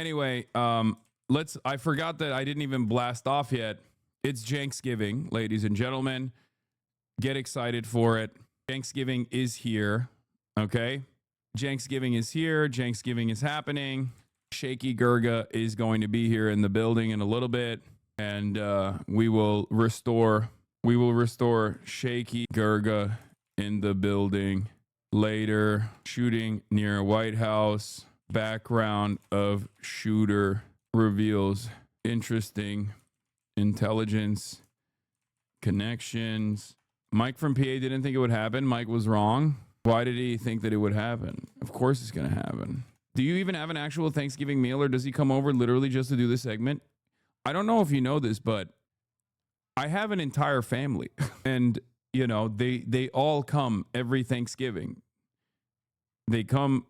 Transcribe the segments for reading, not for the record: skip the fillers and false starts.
Anyway, I forgot that I didn't even blast off yet. It's Thanksgiving, ladies and gentlemen. Get excited for it. Thanksgiving is here. Okay? Thanksgiving is here. Thanksgiving is happening. Shaky Gurga is going to be here in the building in a little bit, and we will restore Shaky Gurga in the building later. Shooting near White House. Background of shooter reveals interesting intelligence connections. Mike from PA didn't think it would happen. Mike was wrong. Why did he think that it would happen? Of course it's going to happen. Do you even have an actual Thanksgiving meal, or does he come over literally just to do this segment? I don't know if you know this, but I have an entire family, and you know, they all come every Thanksgiving. They come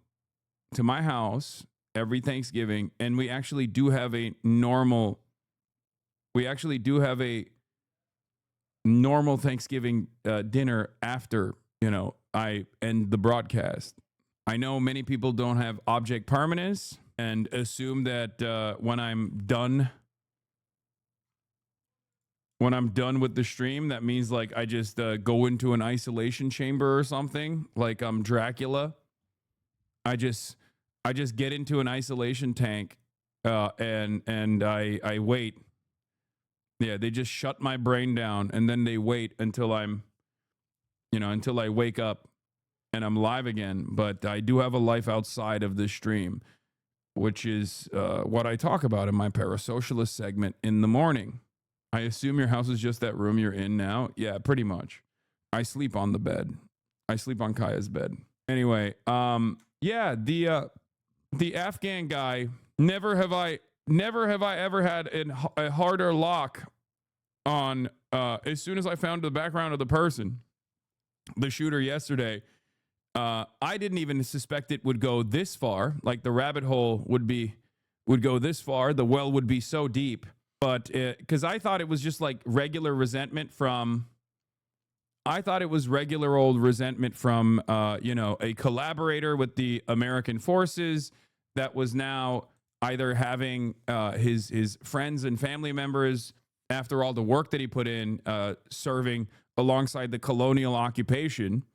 to my house every Thanksgiving, and we actually do have a normal Thanksgiving dinner after, you know, I end the broadcast. I know many people don't have object permanence and assume that when I'm done with the stream, that means like I just go into an isolation chamber or something, like I'm Dracula. I just get into an isolation tank and I wait. Yeah, they just shut my brain down, and then they wait until until I wake up and I'm live again. But I do have a life outside of this stream, which is what I talk about in my parasocialist segment in the morning. I assume your house is just that room you're in now. Yeah, pretty much. I sleep on the bed. I sleep on Kaya's bed. Anyway, yeah, the Afghan guy, never have I ever had a harder lock on as soon as I found the background of the person, the shooter yesterday. I didn't even suspect it would go this far. Like the rabbit hole would go this far. The well would be so deep. But because I thought it was just like regular resentment from, I thought it was regular old resentment from, a collaborator with the American forces that was now either having his friends and family members, after all the work that he put in, serving alongside the colonial occupation,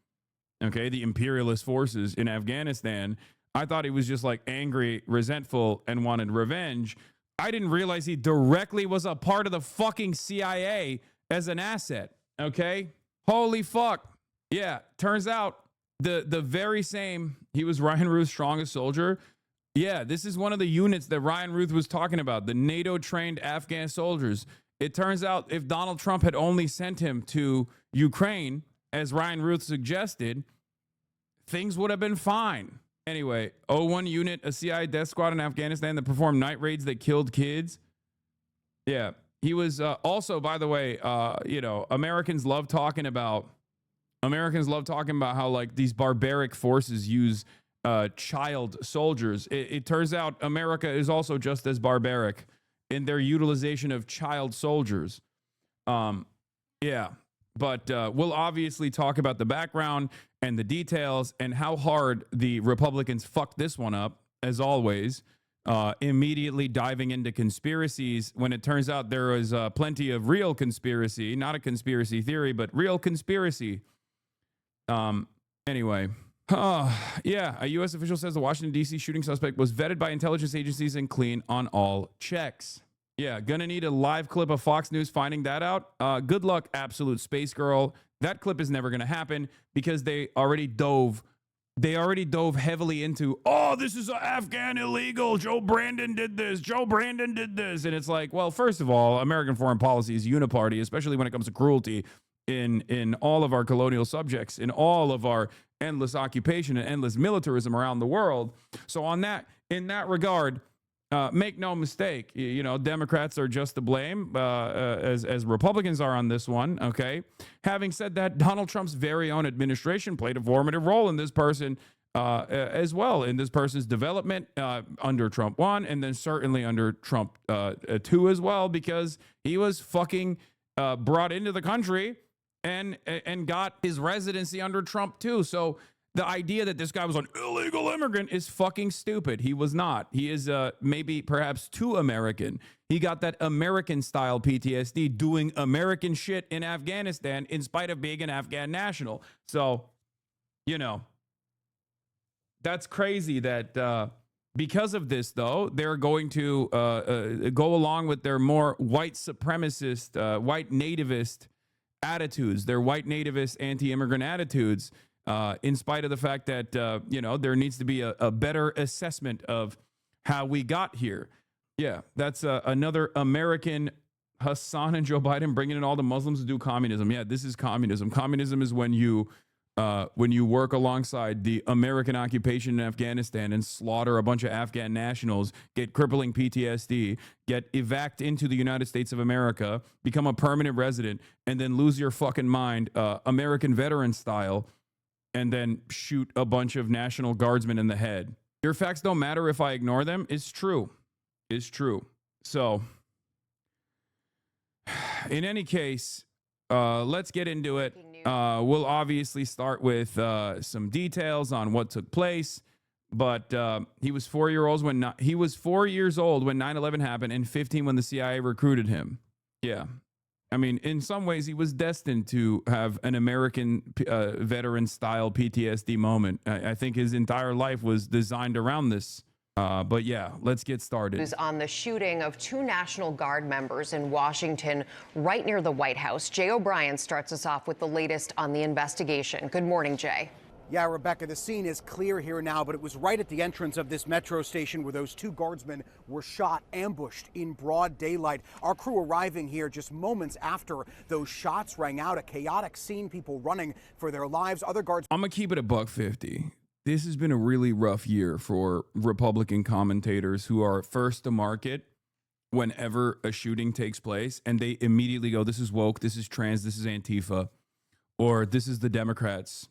okay, the imperialist forces in Afghanistan. I thought he was just like angry, resentful, and wanted revenge. I didn't realize he directly was a part of the fucking CIA as an asset, okay? Holy fuck. Yeah, turns out the very same, he was Ryan Ruth's strongest soldier. Yeah, this is one of the units that Ryan Ruth was talking about, the NATO-trained Afghan soldiers. It turns out if Donald Trump had only sent him to Ukraine, as Ryan Ruth suggested, things would have been fine. Anyway, 01 unit, a CIA death squad in Afghanistan that performed night raids that killed kids. Yeah, he was also, by the way, Americans love talking about how like these barbaric forces use child soldiers. It turns out America is also just as barbaric in their utilization of child soldiers. Yeah, but we'll obviously talk about the background and the details and how hard the Republicans fucked this one up, as always, immediately diving into conspiracies when it turns out there was plenty of real conspiracy, not a conspiracy theory, but real conspiracy. Anyway. Yeah, a U.S. official says the Washington, D.C. shooting suspect was vetted by intelligence agencies and clean on all checks. Yeah, gonna need a live clip of Fox News finding that out. Good luck, absolute space girl. That clip is never gonna happen because they already dove heavily into, oh, this is an Afghan illegal. Joe Brandon did this. And it's like, well, first of all, American foreign policy is uniparty, especially when it comes to cruelty in all of our colonial subjects, in all of our endless occupation and endless militarism around the world. So in that regard, make no mistake, Democrats are just to blame, as Republicans are on this one, okay? Having said that, Donald Trump's very own administration played a formative role in this person as well, in this person's development under Trump 1, and then certainly under Trump 2 as well, because he was fucking brought into the country and got his residency under Trump too. So the idea that this guy was an illegal immigrant is fucking stupid. He was not. He is maybe perhaps too American. He got that American style PTSD doing American shit in Afghanistan in spite of being an Afghan national. So, you know, that's crazy that because of this, though, they're going to go along with their more white supremacist, white nativist attitudes, their white nativist anti-immigrant attitudes, in spite of the fact that, you know, there needs to be a better assessment of how we got here. Yeah, that's another American Hassan and Joe Biden bringing in all the Muslims to do communism. Yeah, this is communism. Communism is when you work alongside the American occupation in Afghanistan and slaughter a bunch of Afghan nationals, get crippling PTSD, get evac'd into the United States of America, become a permanent resident, and then lose your fucking mind, American veteran style, and then shoot a bunch of National Guardsmen in the head. Your facts don't matter if I ignore them. It's true. It's true. So, in any case, let's get into it. We'll obviously start with some details on what took place. But he was 4 years old when 9/11 happened, and 15 when the CIA recruited him. Yeah. I mean, in some ways, he was destined to have an American veteran-style PTSD moment. I think his entire life was designed around this. But yeah, let's get started. News on the shooting of 2 National Guard members in Washington, right near the White House. Jay O'Brien starts us off with the latest on the investigation. Good morning, Jay. Yeah, Rebecca, the scene is clear here now, but it was right at the entrance of this metro station where those 2 guardsmen were shot, ambushed in broad daylight. Our crew arriving here just moments after those shots rang out, a chaotic scene, people running for their lives. Other guards. I'm going to keep it $150. This has been a really rough year for Republican commentators who are first to market whenever a shooting takes place, and they immediately go, this is woke, this is trans, this is Antifa, or this is the Democrats.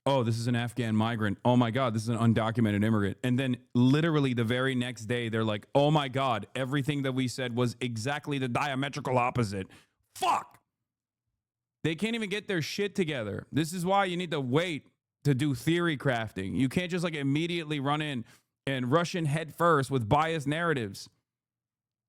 Oh, this is an Afghan migrant. Oh my God, this is an undocumented immigrant. And then literally the very next day, they're like, oh my God, everything that we said was exactly the diametrical opposite. Fuck. They can't even get their shit together. This is why you need to wait to do theory crafting. You can't just like immediately run in and rush in head first with biased narratives.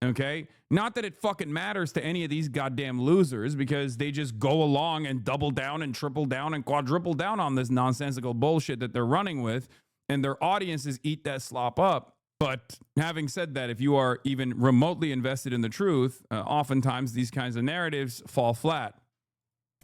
Okay? Not that it fucking matters to any of these goddamn losers, because they just go along and double down and triple down and quadruple down on this nonsensical bullshit that they're running with, and their audiences eat that slop up. But having said that, if you are even remotely invested in the truth, oftentimes these kinds of narratives fall flat.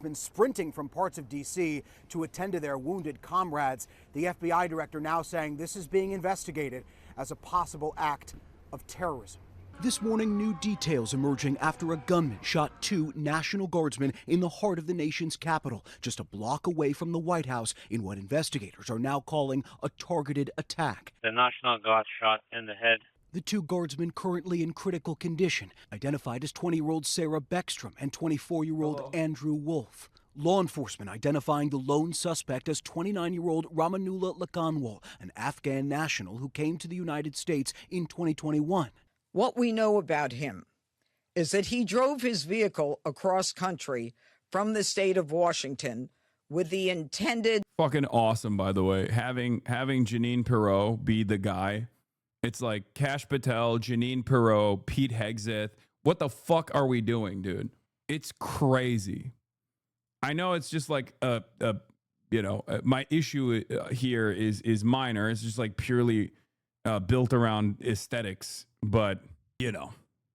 Been sprinting from parts of D.C. to attend to their wounded comrades. The FBI director now saying this is being investigated as a possible act of terrorism. This morning, new details emerging after a gunman shot 2 National Guardsmen in the heart of the nation's capital, just a block away from the White House, in what investigators are now calling a targeted attack. The National Guard shot in the head. The 2 guardsmen currently in critical condition, identified as 20-year-old Sarah Beckstrom and 24-year-old Andrew Wolf. Law enforcement identifying the lone suspect as 29-year-old Ramanullah Lakanwal, an Afghan national who came to the United States in 2021. What we know about him is that he drove his vehicle across country from the state of Washington with the intended... Fucking awesome, by the way. Having Janine Pirro be the guy. It's like Kash Patel, Janine Pirro, Pete Hegseth. What the fuck are we doing, dude? It's crazy. I know it's just like my issue here is minor. It's just like purely built around aesthetics, but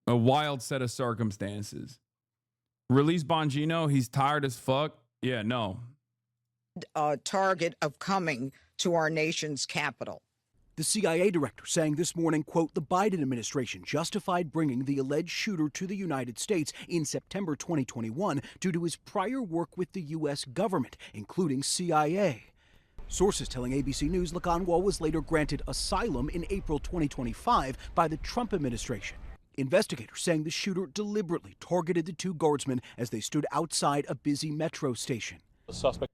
a wild set of circumstances. Release Bongino, he's tired as fuck. Yeah, no. Target of coming to our nation's capital. The CIA director saying this morning, quote, the Biden administration justified bringing the alleged shooter to the United States in September 2021 due to his prior work with the U.S. government, including CIA. Sources telling ABC News Lakanwal was later granted asylum in April 2025 by the Trump administration. Investigators saying the shooter deliberately targeted the 2 guardsmen as they stood outside a busy metro station.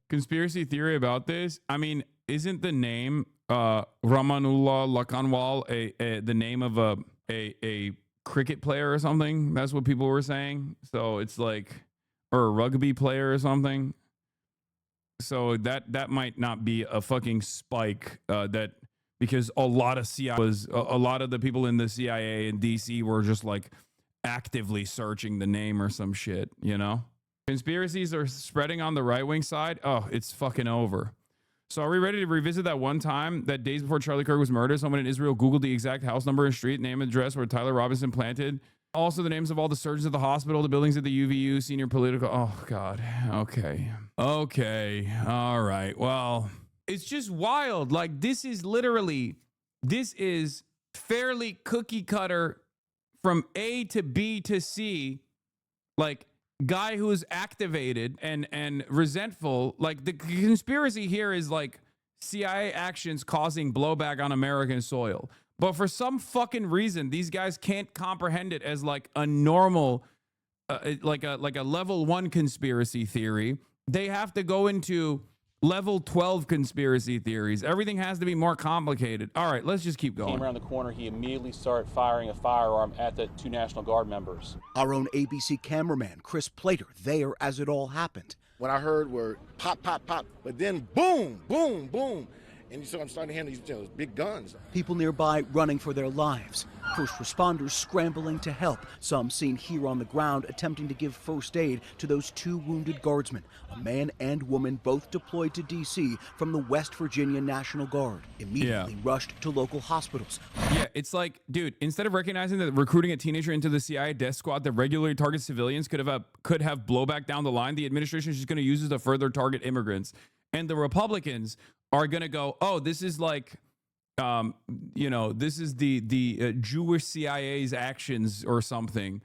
Conspiracy theory about this? I mean, isn't the name Ramanullah Lakanwal the name of a cricket player or something? That's what people were saying. So it's like, or a rugby player or something. So that might not be a fucking spike that because a lot of a lot of the people in the CIA and DC were just like actively searching the name or some shit, you know? Conspiracies are spreading on the right-wing side. Oh, it's fucking over. So are we ready to revisit that one time that days before Charlie Kirk was murdered, someone in Israel Googled the exact house number and street name and address where Tyler Robinson planted? Also the names of all the surgeons at the hospital, the buildings at the UVU, senior political. Oh, God. Okay. Okay. All right. Well, it's just wild. Like, this is fairly cookie cutter from A to B to C. Like, guy who is activated and resentful. Like, the conspiracy here is like CIA actions causing blowback on American soil. But for some fucking reason, these guys can't comprehend it as like a normal, like a level 1 conspiracy theory. They have to go into level 12 conspiracy theories. Everything has to be more complicated. All right, let's just keep going. Came around the corner, he immediately started firing a firearm at the 2 National Guard members. Our own ABC cameraman, Chris Plater, there as it all happened. What I heard were pop, pop, pop, but then boom, boom, boom. And so I'm starting to hear these big guns. People nearby running for their lives. First responders scrambling to help. Some seen here on the ground attempting to give first aid to those 2 wounded guardsmen, a man and woman both deployed to D.C. from the West Virginia National Guard. Immediately rushed to local hospitals. Yeah, it's like, dude, instead of recognizing that recruiting a teenager into the CIA death squad that regularly targets civilians could have blowback down the line, the administration is just going to use it to further target immigrants. And the Republicans are going to go, oh, this is like, this is the Jewish CIA's actions or something.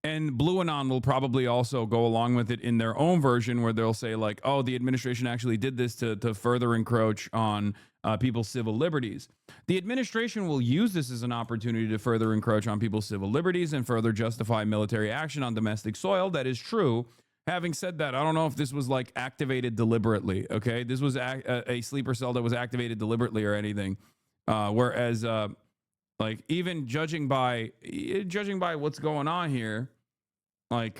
And Blue Anon will probably also go along with it in their own version where they'll say like, oh, the administration actually did this to further encroach on people's civil liberties. The administration will use this as an opportunity to further encroach on people's civil liberties and further justify military action on domestic soil. That is true. Having said that, I don't know if this was like activated deliberately. Okay, this was a sleeper cell that was activated deliberately or anything. Whereas, like even judging by what's going on here, it's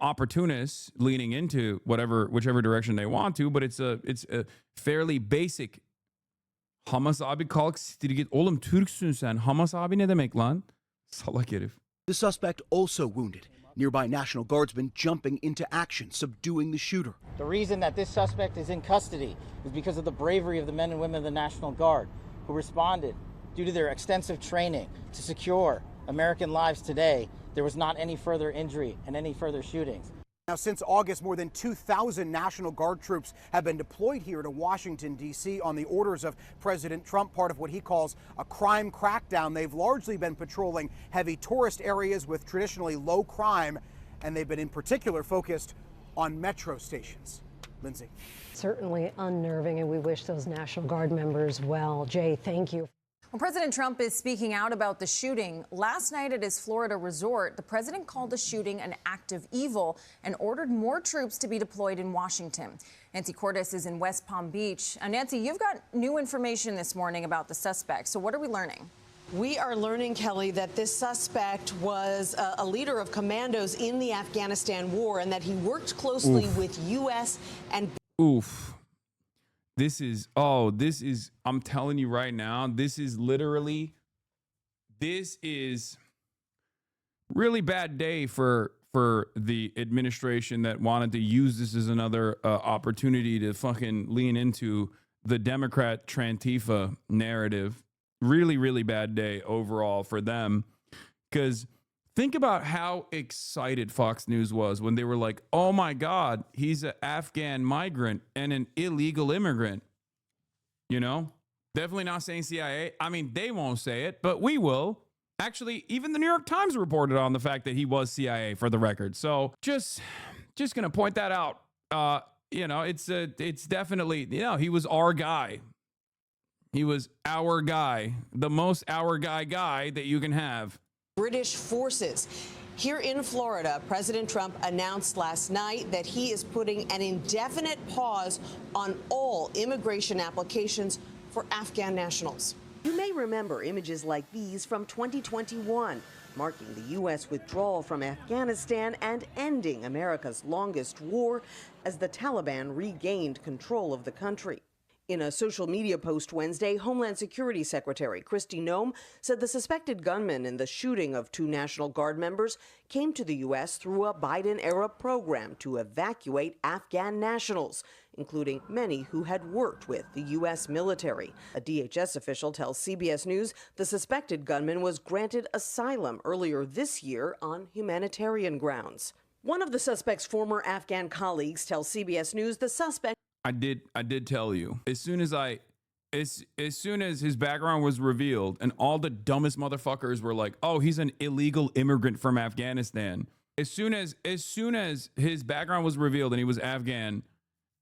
opportunists leaning into whichever direction they want to. But it's a fairly basic. Hamas abi kalk siktir git. Oğlum Türksün sen. Hamas abi ne demek lan? Salak herif. The suspect also wounded. Nearby National Guardsmen jumping into action, subduing the shooter. The reason that this suspect is in custody is because of the bravery of the men and women of the National Guard who responded due to their extensive training to secure American lives today. There was not any further injury and any further shootings. Now, since August, more than 2,000 National Guard troops have been deployed here to Washington, D.C. on the orders of President Trump, part of what he calls a crime crackdown. They've largely been patrolling heavy tourist areas with traditionally low crime, and they've been in particular focused on metro stations. Lindsay. Certainly unnerving, and we wish those National Guard members well. Jay, thank you. Well, President Trump is speaking out about the shooting. Last night at his Florida resort, the president called the shooting an act of evil and ordered more troops to be deployed in Washington. Nancy Cordes is in West Palm Beach. Nancy, you've got new information this morning about the suspect. So what are we learning? We are learning, Kelly, that this suspect was a leader of commandos in the Afghanistan war and that he worked closely with U.S. and... This is, I'm telling you right now, this is really bad day for the administration that wanted to use this as another opportunity to fucking lean into the Democrat Trantifa narrative. Really, really bad day overall for them. Because think about how excited Fox News was when they were like, oh my God, he's an Afghan migrant and an illegal immigrant. You know, definitely not saying CIA. I mean, they won't say it, but we will. Actually, even the New York Times reported on the fact that he was CIA for the record. So just going to point that out. It's definitely, he was our guy. He was our guy, the most our guy that you can have. British forces. Here in Florida, President Trump announced last night that he is putting an indefinite pause on all immigration applications for Afghan nationals. You may remember images like these from 2021. marking the U.S. withdrawal from Afghanistan and ending America's longest war as the Taliban regained control of the country. In a social media post Wednesday, Homeland Security Secretary Kristi Noem said the suspected gunman in the shooting of 2 National Guard members came to the U.S. through a Biden-era program to evacuate Afghan nationals, including many who had worked with the U.S. military. A DHS official tells CBS News the suspected gunman was granted asylum earlier this year on humanitarian grounds. One of the suspect's former Afghan colleagues tells CBS News the suspect I did tell you. As soon as his background was revealed and all the dumbest motherfuckers were like, "Oh, he's an illegal immigrant from Afghanistan." As soon as his background was revealed and he was Afghan,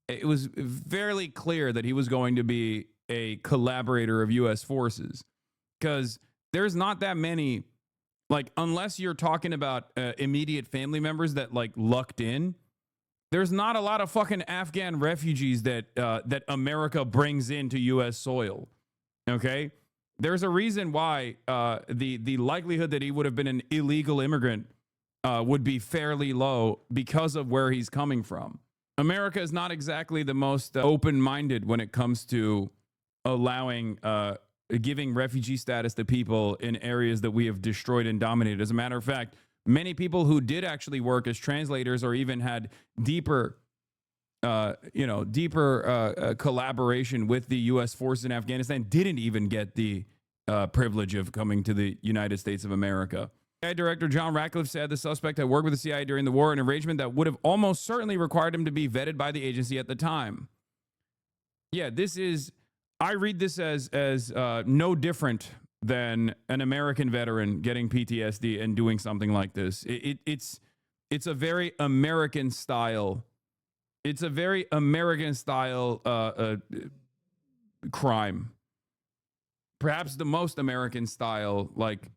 it was fairly clear that he was going to be a collaborator of US forces, because there's not that many, like, unless you're talking about immediate family members that like lucked in. There's not a lot of fucking Afghan refugees that that America brings into U.S. soil. Okay, there's a reason why the likelihood that he would have been an illegal immigrant would be fairly low because of where he's coming from. America is not exactly the most open-minded when it comes to allowing giving refugee status to people in areas that we have destroyed and dominated. As a matter of fact, many people who did actually work as translators or even had deeper collaboration with the U.S. forces in Afghanistan didn't even get the privilege of coming to the United States of America. CIA Director John Ratcliffe said the suspect had worked with the CIA during the war, an arrangement that would have almost certainly required him to be vetted by the agency at the time. Yeah, I read this as no different than an American veteran getting PTSD and doing something like this. It's a very American style. It's a very American style crime. Perhaps the most American style, like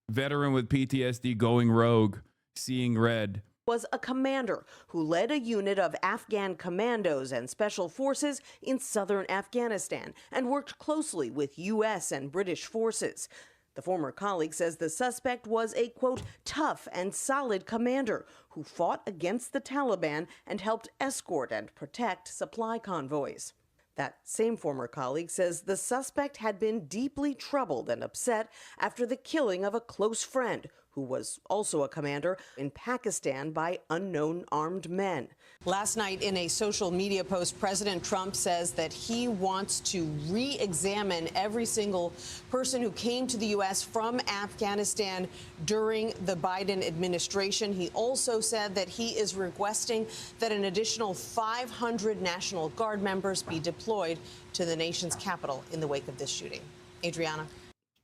veteran with PTSD going rogue, seeing red. Was a commander who led a unit of Afghan commandos and special forces in southern Afghanistan and worked closely with U.S. and British forces. The former colleague says the suspect was a, quote, tough and solid commander who fought against the Taliban and helped escort and protect supply convoys. That same former colleague says the suspect had been deeply troubled and upset after the killing of a close friend who was also a commander in Pakistan by unknown armed men. Last night in a social media post, President Trump says that he wants to re-examine every single person who came to the U.S. from Afghanistan during the Biden administration. He also said that he is requesting that an additional 500 National Guard members be deployed to the nation's capital in the wake of this shooting. Adriana.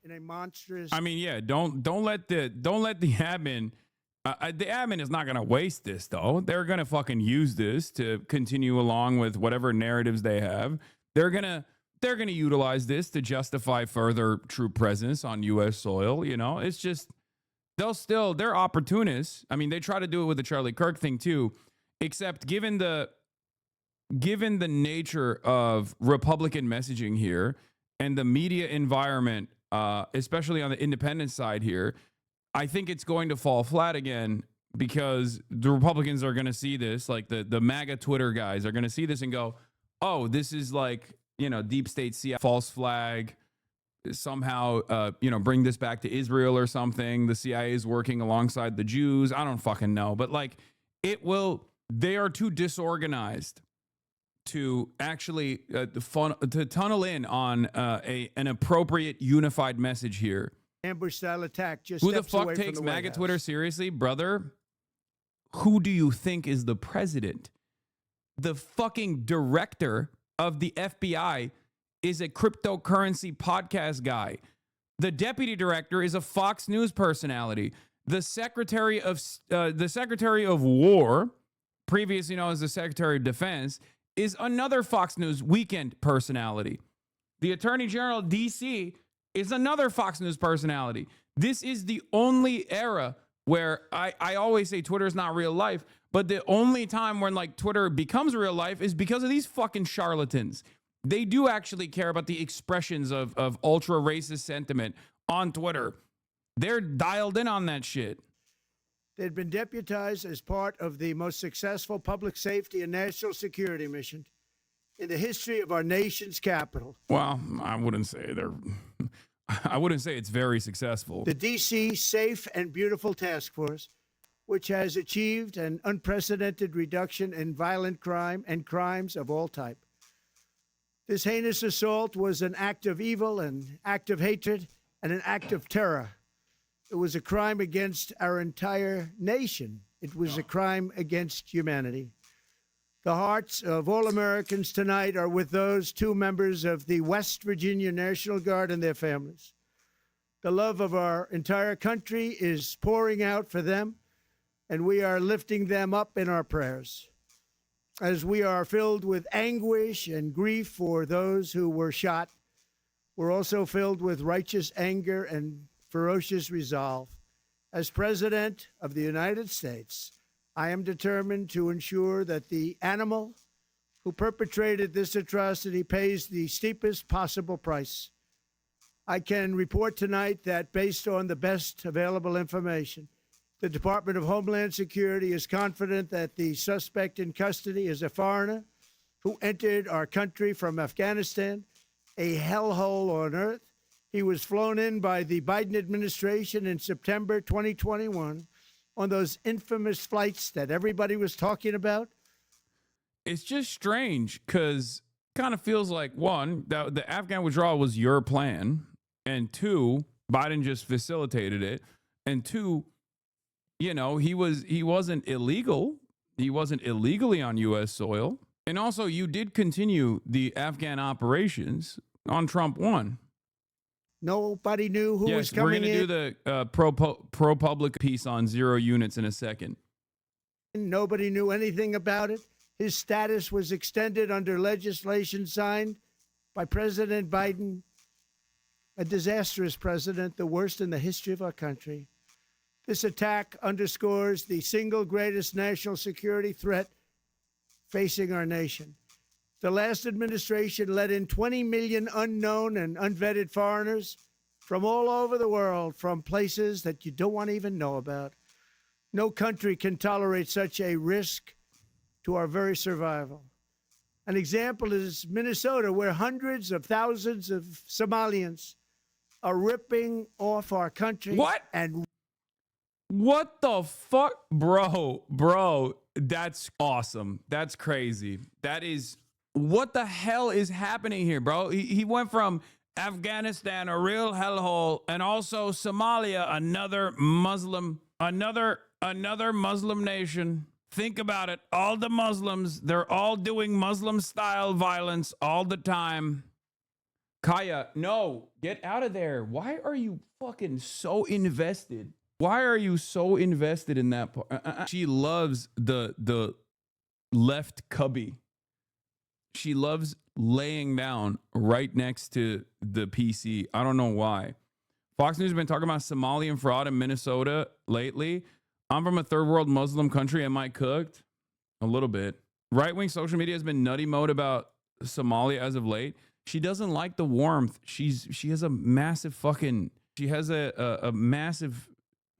In a monstrous. I mean, yeah, don't let the admin. The admin is not going to waste this, though. They're going to fucking use this to continue along with whatever narratives they have. They're gonna utilize this to justify further troop presence on U.S. soil. You know, it's just they're opportunists. I mean, they try to do it with the Charlie Kirk thing too, except given the nature of Republican messaging here and the media environment. Especially on the independent side here, I think it's going to fall flat again because the Republicans are going to see this, like the MAGA Twitter guys are going to see this and go, oh, this is like, deep state CIA, false flag, somehow, bring this back to Israel or something. The CIA is working alongside the Jews. I don't fucking know. But like they are too disorganized to actually to tunnel in on an appropriate unified message here. Ambush style attack. Just who the fuck takes MAGA Twitter seriously, brother? Who do you think is the president? The fucking director of the FBI is a cryptocurrency podcast guy. The deputy director is a Fox News personality. The secretary of War, previously known as the Secretary of Defense, is another Fox News weekend personality. The Attorney General of DC is another Fox News personality. This is the only era where I always say Twitter is not real life, but the only time when like Twitter becomes real life is because of these fucking charlatans. They do actually care about the expressions of ultra racist sentiment on Twitter. They're dialed in on that shit. They'd been deputized as part of the most successful public safety and national security mission in the history of our nation's capital. Well, I wouldn't say it's very successful. The D.C. Safe and Beautiful Task Force, which has achieved an unprecedented reduction in violent crime and crimes of all type. This heinous assault was an act of evil, an act of hatred, and an act of terror. It was a crime against our entire nation. It was a crime against humanity. The hearts of all Americans tonight are with those two members of the West Virginia National Guard and their families. The love of our entire country is pouring out for them, and we are lifting them up in our prayers. As we are filled with anguish and grief for those who were shot, we're also filled with righteous anger and ferocious resolve. As President of the United States, I am determined to ensure that the animal who perpetrated this atrocity pays the steepest possible price. I can report tonight that based on the best available information, the Department of Homeland Security is confident that the suspect in custody is a foreigner who entered our country from Afghanistan, a hellhole on earth. He was flown in by the Biden administration in September 2021 on those infamous flights that everybody was talking about. It's just strange because it kind of feels like, one, that the Afghan withdrawal was your plan, and two, Biden just facilitated it, and two, you know, he wasn't illegal. He wasn't illegally on U.S. soil. And also, you did continue the Afghan operations on Trump 1. Nobody knew who was coming in. We're going to do the pro-public piece on 0 units in a second. Nobody knew anything about it. His status was extended under legislation signed by President Biden, a disastrous president, the worst in the history of our country. This attack underscores the single greatest national security threat facing our nation. The last administration let in 20 million unknown and unvetted foreigners from all over the world, from places that you don't want to even know about. No country can tolerate such a risk to our very survival. An example is Minnesota, where hundreds of thousands of Somalians are ripping off our country. What? And what the fuck? Bro, that's awesome. That's crazy. That is, what the hell is happening here, bro? He went from Afghanistan, a real hellhole, and also Somalia, another Muslim nation. Think about it. All the Muslims, they're all doing Muslim-style violence all the time. Kaya, no, get out of there. Why are you fucking so invested? Why are you so invested in that part? She loves the left cubby. She loves laying down right next to the PC. I don't know why. Fox News has been talking about Somalian fraud in Minnesota lately. I'm from a third world Muslim country. Am I cooked? A little bit. Right-wing social media has been nutty mode about Somalia as of late. She doesn't like the warmth. She has a massive massive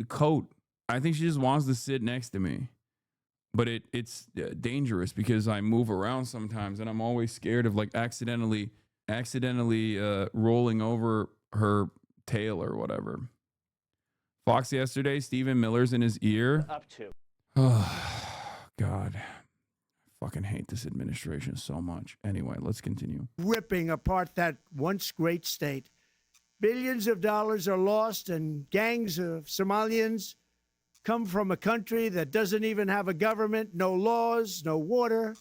coat. I think she just wants to sit next to me. But it's dangerous because I move around sometimes and I'm always scared of like accidentally rolling over her tail or whatever. Fox yesterday, Stephen Miller's in his ear. Up to. Oh, God. I fucking hate this administration so much. Anyway, let's continue. Ripping apart that once great state. Billions of dollars are lost, and gangs of Somalians come from a country that doesn't even have a government, no laws, no water,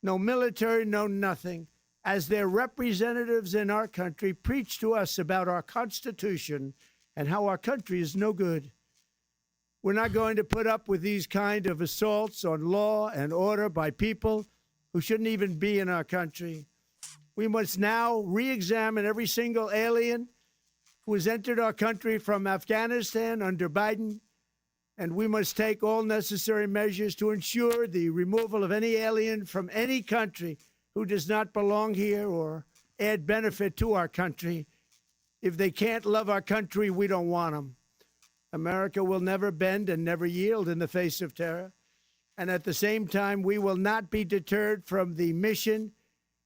no military, no nothing. As their representatives in our country preach to us about our Constitution and how our country is no good. We're not going to put up with these kind of assaults on law and order by people who shouldn't even be in our country. We must now re-examine every single alien who has entered our country from Afghanistan under Biden, and we must take all necessary measures to ensure the removal of any alien from any country who does not belong here or add benefit to our country. If they can't love our country, we don't want them. America will never bend and never yield in the face of terror. And at the same time, we will not be deterred from the mission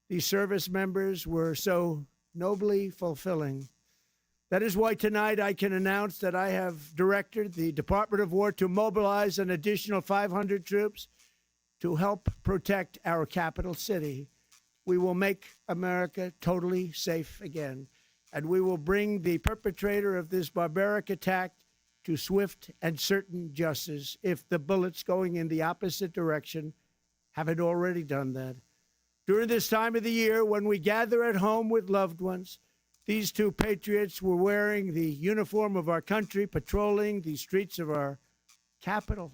these service members were so nobly fulfilling. That is why tonight I can announce that I have directed the Department of War to mobilize an additional 500 troops to help protect our capital city. We will make America totally safe again, and we will bring the perpetrator of this barbaric attack to swift and certain justice if the bullets going in the opposite direction haven't already done that. During this time of the year, when we gather at home with loved ones, these two patriots were wearing the uniform of our country, patrolling the streets of our capital.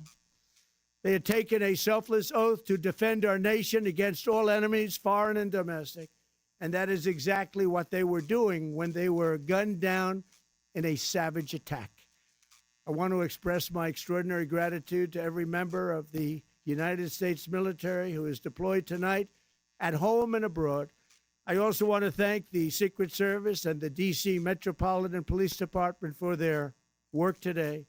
They had taken a selfless oath to defend our nation against all enemies, foreign and domestic. And that is exactly what they were doing when they were gunned down in a savage attack. I want to express my extraordinary gratitude to every member of the United States military who is deployed tonight at home and abroad. I also want to thank the Secret Service and the D.C. Metropolitan Police Department for their work today.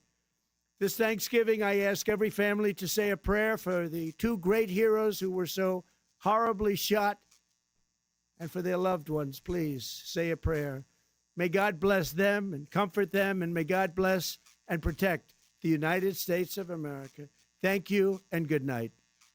This Thanksgiving, I ask every family to say a prayer for the two great heroes who were so horribly shot, and for their loved ones. Please say a prayer. May God bless them and comfort them, and may God bless and protect the United States of America. Thank you and good night.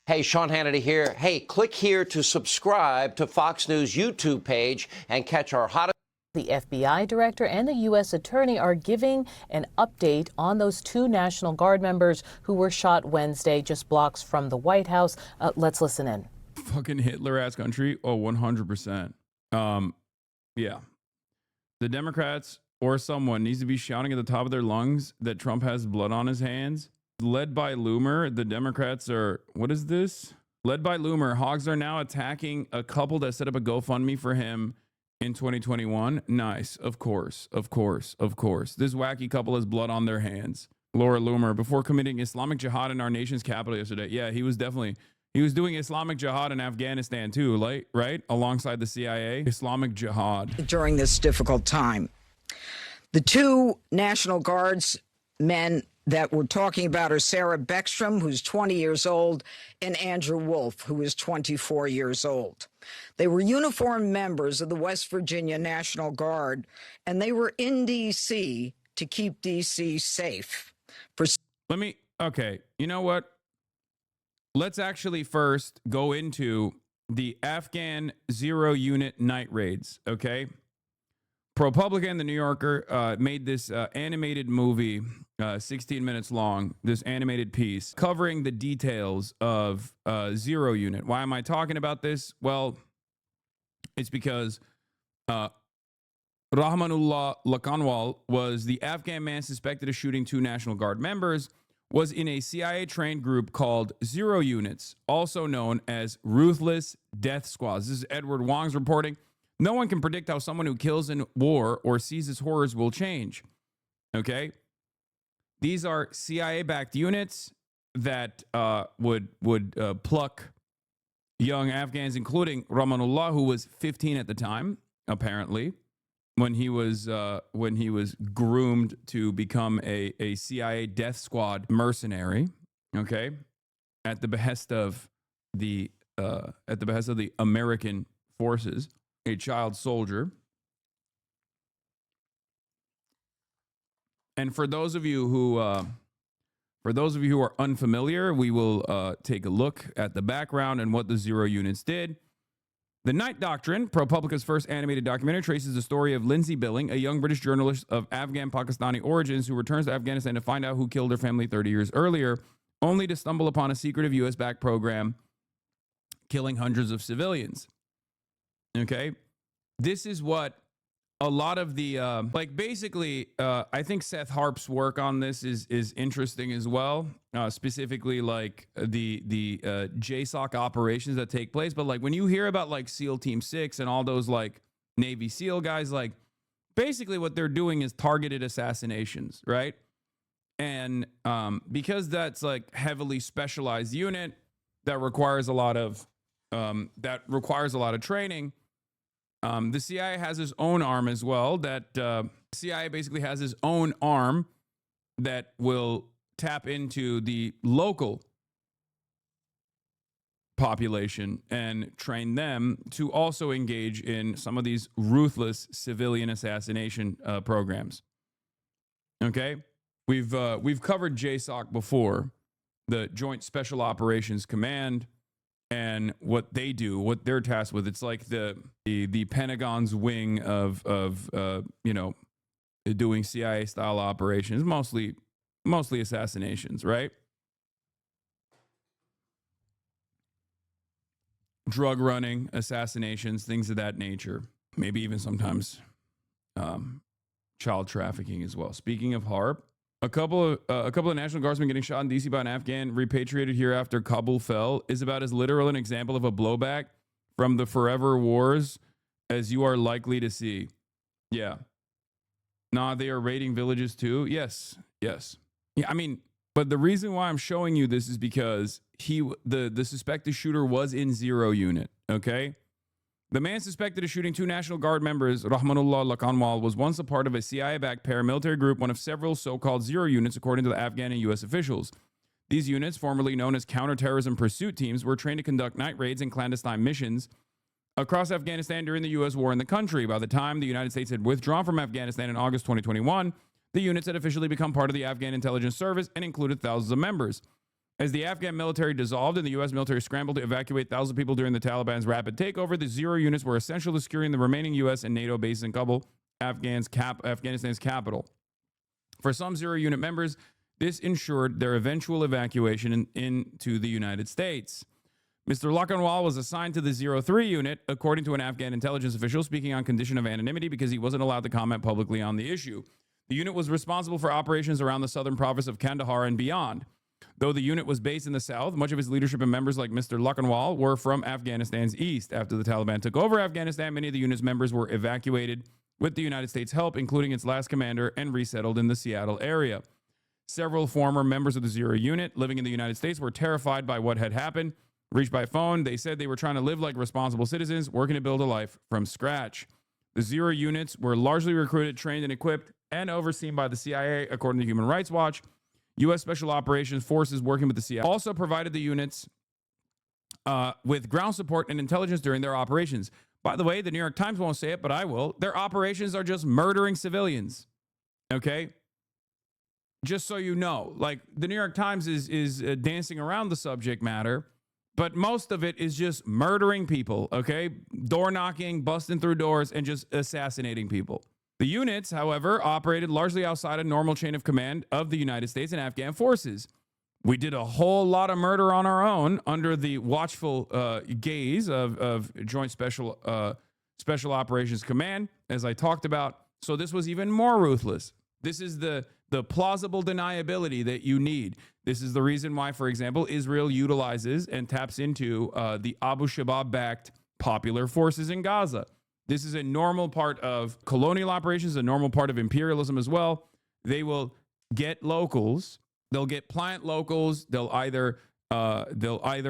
Hey, Sean Hannity here. Hey, click here to subscribe to Fox News YouTube page and catch our hottest. The FBI director and the U.S. attorney are giving an update on those two National Guard members who were shot Wednesday just blocks from the White House. Let's listen in. Fucking Hitler-ass country. Oh, 100%. Yeah. The Democrats or someone needs to be shouting at the top of their lungs that Trump has blood on his hands. Led by Loomer, the Democrats are, what is this? Led by Loomer, hogs are now attacking a couple that set up a GoFundMe for him in 2021. Nice. Of course. This wacky couple has blood on their hands. Laura Loomer, before committing Islamic jihad in our nation's capital yesterday. Yeah, he was doing Islamic jihad in Afghanistan too, right? Alongside the CIA. Islamic jihad. During this difficult time. The two National Guards men that we're talking about are Sarah Beckstrom, who's 20 years old, and Andrew Wolf, who is 24 years old. They were uniformed members of the West Virginia National Guard, and they were in D.C. to keep D.C. safe. Okay, you know what? Let's actually first go into the Afghan Zero Unit night raids, okay? ProPublica, the New Yorker, made this animated movie, 16 minutes long, this animated piece covering the details of Zero Unit. Why am I talking about this? Well, it's because Rahmanullah Lakanwal was the Afghan man suspected of shooting two National Guard members, was in a CIA-trained group called Zero Units, also known as Ruthless Death Squads. This is Edward Wong's reporting. No one can predict how someone who kills in war or sees its horrors will change. Okay? These are CIA-backed units that would pluck young Afghans, including Rahmanullah, who was 15 at the time, apparently, when he was groomed to become a CIA death squad mercenary. Okay, at the behest of the American forces. A child soldier. And for those of you who are unfamiliar, we will take a look at the background and what the Zero Units did. The Night Doctrine, ProPublica's first animated documentary, traces the story of Lindsay Billing, a young British journalist of Afghan Pakistani origins who returns to Afghanistan to find out who killed her family 30 years earlier, only to stumble upon a secretive U.S.-backed program killing hundreds of civilians. Okay, this is what a lot of the I think Seth Harp's work on this is interesting as well. Specifically, like the JSOC operations that take place. But like when you hear about like SEAL Team 6 and all those like Navy SEAL guys, like basically what they're doing is targeted assassinations, right? And because that's like heavily specialized unit that requires a lot of training. The CIA has its own arm as well. CIA basically has its own arm that will tap into the local population and train them to also engage in some of these ruthless civilian assassination programs. Okay, we've covered JSOC before, the Joint Special Operations Command, and what they do, what they're tasked with. It's like the Pentagon's wing of doing CIA style operations, mostly assassinations, right? Drug running, assassinations, things of that nature. Maybe even sometimes child trafficking as well. Speaking of HARP, a couple of National Guardsmen getting shot in D.C. by an Afghan repatriated here after Kabul fell is about as literal an example of a blowback from the forever wars as you are likely to see. Yeah. Nah, they are raiding villages too. Yes. Yeah, I mean, but the reason why I'm showing you this is because the suspected shooter was in 0 unit, okay? The man suspected of shooting 2 National Guard members, Rahmanullah Lakanwal, was once a part of a CIA-backed paramilitary group, one of several so-called 0 units, according to the Afghan and U.S. officials. These units, formerly known as counterterrorism pursuit teams, were trained to conduct night raids and clandestine missions across Afghanistan during the U.S. war in the country. By the time the United States had withdrawn from Afghanistan in August 2021, the units had officially become part of the Afghan intelligence service and included thousands of members. As the Afghan military dissolved and the U.S. military scrambled to evacuate thousands of people during the Taliban's rapid takeover, the 0 units were essential to securing the remaining U.S. and NATO bases in Kabul, Afghanistan's capital. For some 0 unit members, this ensured their eventual evacuation into the United States. Mr. Lakanwal was assigned to the 03 unit, according to an Afghan intelligence official, speaking on condition of anonymity because he wasn't allowed to comment publicly on the issue. The unit was responsible for operations around the southern province of Kandahar and beyond. Though the unit was based in the south, much of its leadership and members like Mr. Lakanwal were from Afghanistan's east. After the Taliban took over Afghanistan, many of the unit's members were evacuated with the United States' help, including its last commander, and resettled in the Seattle area. Several former members of the 0 unit living in the United States were terrified by what had happened. Reached by phone, they said they were trying to live like responsible citizens, working to build a life from scratch. The 0 units were largely recruited, trained, and equipped, and overseen by the CIA, according to Human Rights Watch. U.S. Special Operations Forces working with the CIA also provided the units with ground support and intelligence during their operations. By the way, the New York Times won't say it, but I will. Their operations are just murdering civilians. Okay? Just so you know. Like, the New York Times is dancing around the subject matter, but most of it is just murdering people, okay? Door knocking, busting through doors, and just assassinating people. The units, however, operated largely outside a normal chain of command of the United States and Afghan forces. We did a whole lot of murder on our own under the watchful gaze of Joint Special Operations Command, as I talked about. So this was even more ruthless. This is the plausible deniability that you need. This is the reason why, for example, Israel utilizes and taps into the Abu Shabaab-backed popular forces in Gaza. This is a normal part of colonial operations, a normal part of imperialism as well. They will get locals. They'll get pliant locals. They'll either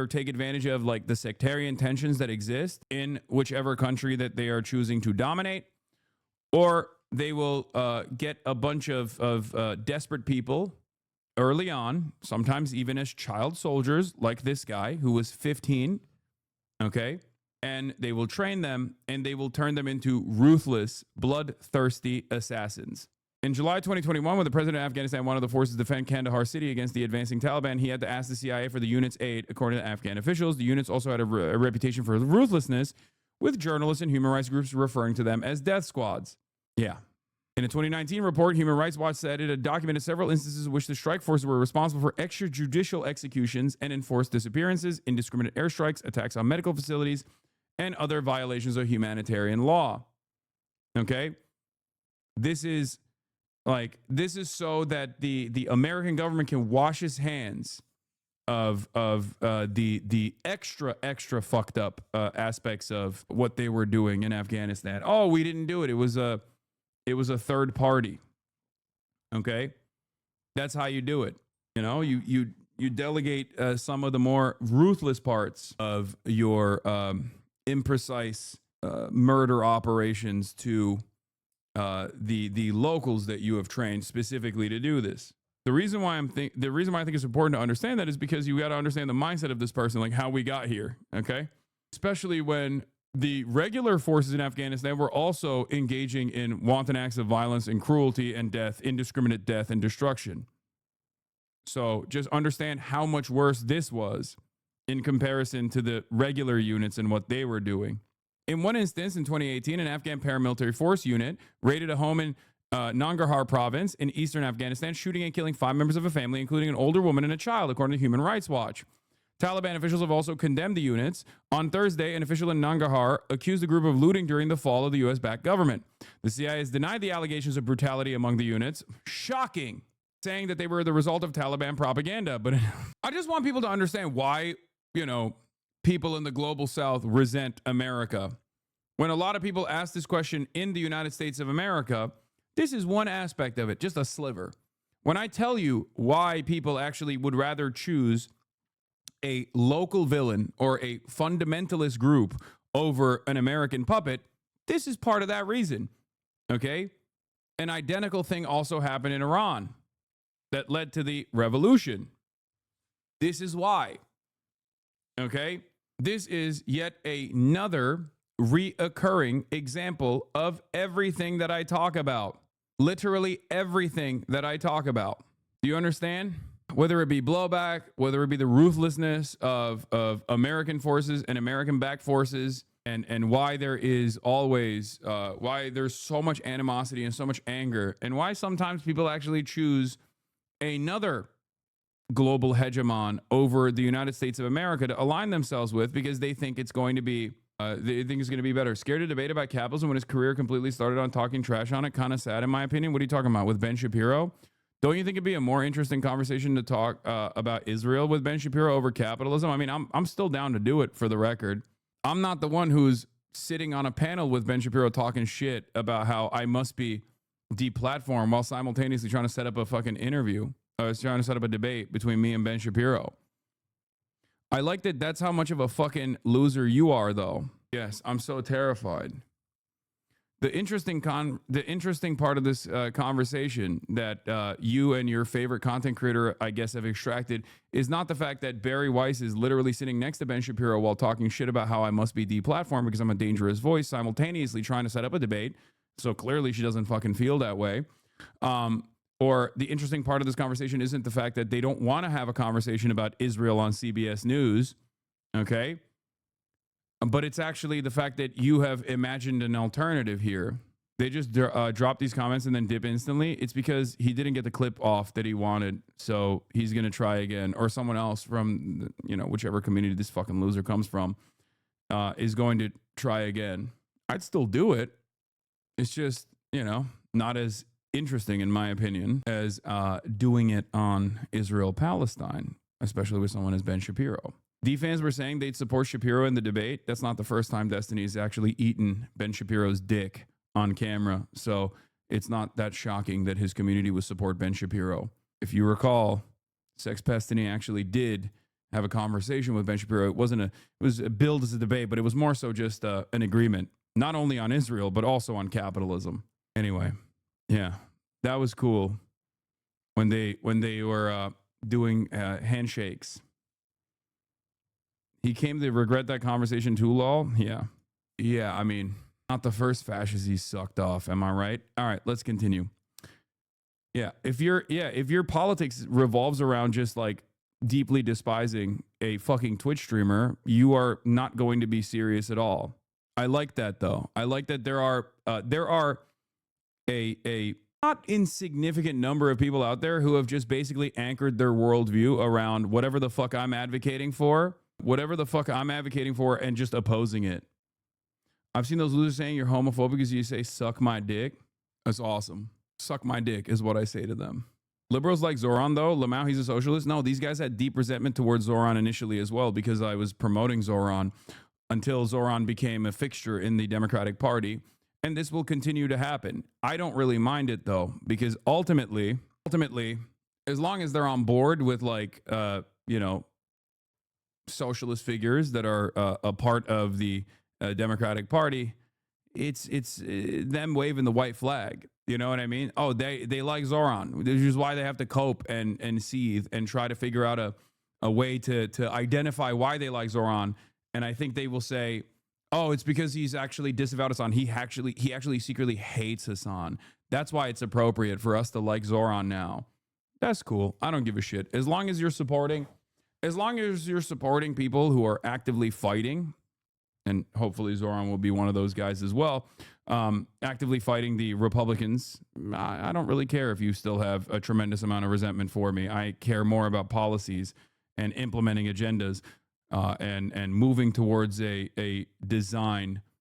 take advantage of like the sectarian tensions that exist in whichever country that they are choosing to dominate, or they will get a bunch of desperate people early on, sometimes even as child soldiers, like this guy who was 15. Okay. And they will train them and they will turn them into ruthless, bloodthirsty assassins. In July 2021, when the president of Afghanistan wanted the forces to defend Kandahar city against the advancing Taliban, he had to ask the CIA for the unit's aid, according to Afghan officials. The units also had a reputation for ruthlessness, with journalists and human rights groups referring to them as death squads. Yeah. In a 2019 report, Human Rights Watch said it had documented several instances in which the strike forces were responsible for extrajudicial executions and enforced disappearances, indiscriminate airstrikes, attacks on medical facilities, and other violations of humanitarian law. Okay? This is so that the American government can wash its hands of the extra fucked up aspects of what they were doing in Afghanistan. Oh, we didn't do it. It was a third party. Okay? That's how you do it. You know, you delegate some of the more ruthless parts of your imprecise murder operations to the locals that you have trained specifically to do this. The reason why I think it's important to understand that is because you got to understand the mindset of this person, like how we got here, okay? Especially when the regular forces in Afghanistan were also engaging in wanton acts of violence and cruelty and death, indiscriminate death and destruction. So just understand how much worse this was in comparison to the regular units and what they were doing. In one instance, in 2018, an Afghan paramilitary force unit raided a home in Nangarhar province in eastern Afghanistan, shooting and killing 5 members of a family, including an older woman and a child, according to Human Rights Watch. Taliban officials have also condemned the units. On Thursday, an official in Nangarhar accused the group of looting during the fall of the U.S.-backed government. The CIA has denied the allegations of brutality among the units. Shocking. Saying that they were the result of Taliban propaganda. But I just want people to understand why, people in the global South resent America. When a lot of people ask this question in the United States of America, this is one aspect of it, just a sliver. When I tell you why people actually would rather choose a local villain or a fundamentalist group over an American puppet, this is part of that reason, okay? An identical thing also happened in Iran that led to the revolution. This is why, okay? This is yet another reoccurring example of everything that I talk about. Literally everything that I talk about. Do you understand? Whether it be blowback, whether it be the ruthlessness of American forces and American-backed forces, and why there is always, why there's so much animosity and so much anger, and why sometimes people actually choose another global hegemon over the United States of America to align themselves with because they think it's going to be they think it's going to be better. Scared to debate about capitalism when his career completely started on talking trash on it. Kind of sad, in my opinion. What are you talking about with Ben Shapiro? Don't you think it'd be a more interesting conversation to talk about Israel with Ben Shapiro over capitalism? I mean, I'm still down to do it, for the record. I'm not the one who's sitting on a panel with Ben Shapiro talking shit about how I must be deplatformed while simultaneously trying to set up a fucking interview. I was trying to set up a debate between me and Ben Shapiro. I like that that's how much of a fucking loser you are, though. Yes, I'm so terrified. The interesting part of this conversation that you and your favorite content creator, I guess, have extracted is not the fact that Barry Weiss is literally sitting next to Ben Shapiro while talking shit about how I must be deplatformed because I'm a dangerous voice, simultaneously trying to set up a debate. So clearly she doesn't fucking feel that way. Or the interesting part of this conversation isn't the fact that they don't want to have a conversation about Israel on CBS News, okay? But it's actually the fact that you have imagined an alternative here. They just drop these comments and then dip instantly. It's because he didn't get the clip off that he wanted, so he's going to try again. Or someone else from, whichever community this fucking loser comes from is going to try again. I'd still do it. It's just, not as interesting, in my opinion, as doing it on Israel-Palestine, especially with someone as Ben Shapiro. D-fans were saying they'd support Shapiro in the debate. That's not the first time Destiny's actually eaten Ben Shapiro's dick on camera, so it's not that shocking that his community would support Ben Shapiro. If you recall, Sex Destiny actually did have a conversation with Ben Shapiro. It was billed as a debate, but it was more so just an agreement, not only on Israel, but also on capitalism. Anyway, yeah, that was cool when they were doing handshakes. He came to regret that conversation too, lol. Yeah, I mean, not the first fascist he sucked off, am I right? All right, let's continue. Yeah, if your politics revolves around just like deeply despising a fucking Twitch streamer, you are not going to be serious at all. I like that, though. I like that there are a not insignificant number of people out there who have just basically anchored their worldview around whatever the fuck I'm advocating for, and just opposing it. I've seen those losers saying you're homophobic because you say suck my dick. That's awesome. Suck my dick is what I say to them. Liberals like Zoran, though. Lamau, he's a socialist. No, these guys had deep resentment towards Zoran initially as well because I was promoting Zoran until Zoran became a fixture in the Democratic Party. And this will continue to happen. I don't really mind it, though, because ultimately, as long as they're on board with socialist figures that are a part of the Democratic Party, them waving the white flag. You know what I mean? Oh, they like Zoran. This is why they have to cope and seethe and try to figure out a way to identify why they like Zoran. And I think they will say, oh, it's because he's actually disavowed Hassan. He actually secretly hates Hassan. That's why it's appropriate for us to like Zoran now. That's cool. I don't give a shit. As long as you're supporting people who are actively fighting, and hopefully Zoran will be one of those guys as well, actively fighting the Republicans. I don't really care if you still have a tremendous amount of resentment for me. I care more about policies and implementing agendas and moving towards a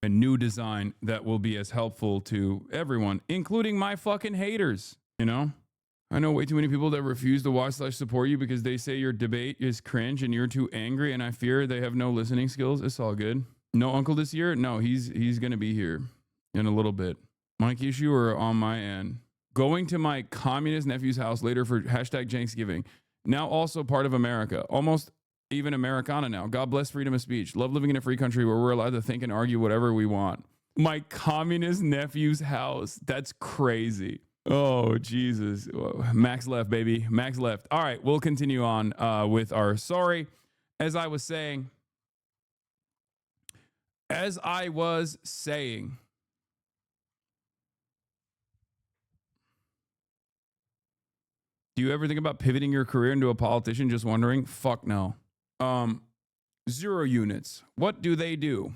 new design that will be as helpful to everyone, including my fucking haters, you know? I know way too many people that refuse to watch/support you because they say your debate is cringe and you're too angry, and I fear they have no listening skills. It's all good. No uncle this year? No, he's going to be here in a little bit. Mike issue or on my end? Going to my communist nephew's house later for #Janksgiving. Now also part of America. Almost even Americana now. God bless freedom of speech. Love living in a free country where we're allowed to think and argue whatever we want. My communist nephew's house. That's crazy. Oh, Jesus. Max left, baby. Max left. All right, we'll continue on with our sorry. As I was saying, do you ever think about pivoting your career into a politician? Just wondering. Fuck no. 0 units. What do they do?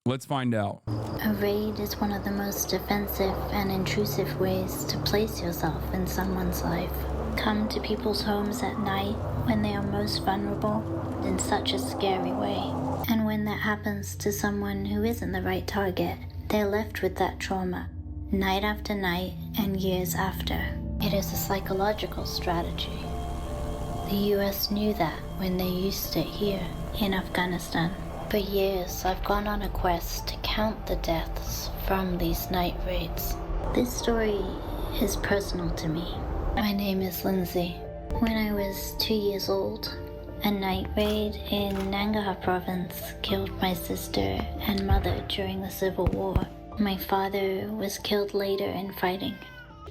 Let's find out. A raid is one of the most offensive and intrusive ways to place yourself in someone's life. Come to people's homes at night when they are most vulnerable in such a scary way. And when that happens to someone who isn't the right target, they're left with that trauma, night after night and years after. It is a psychological strategy. The US knew that when they used it here in Afghanistan. For years, I've gone on a quest to count the deaths from these night raids. This story is personal to me. My name is Lindsay. When I was 2 years old, a night raid in Nangarhar province killed my sister and mother during the Civil War. My father was killed later in fighting.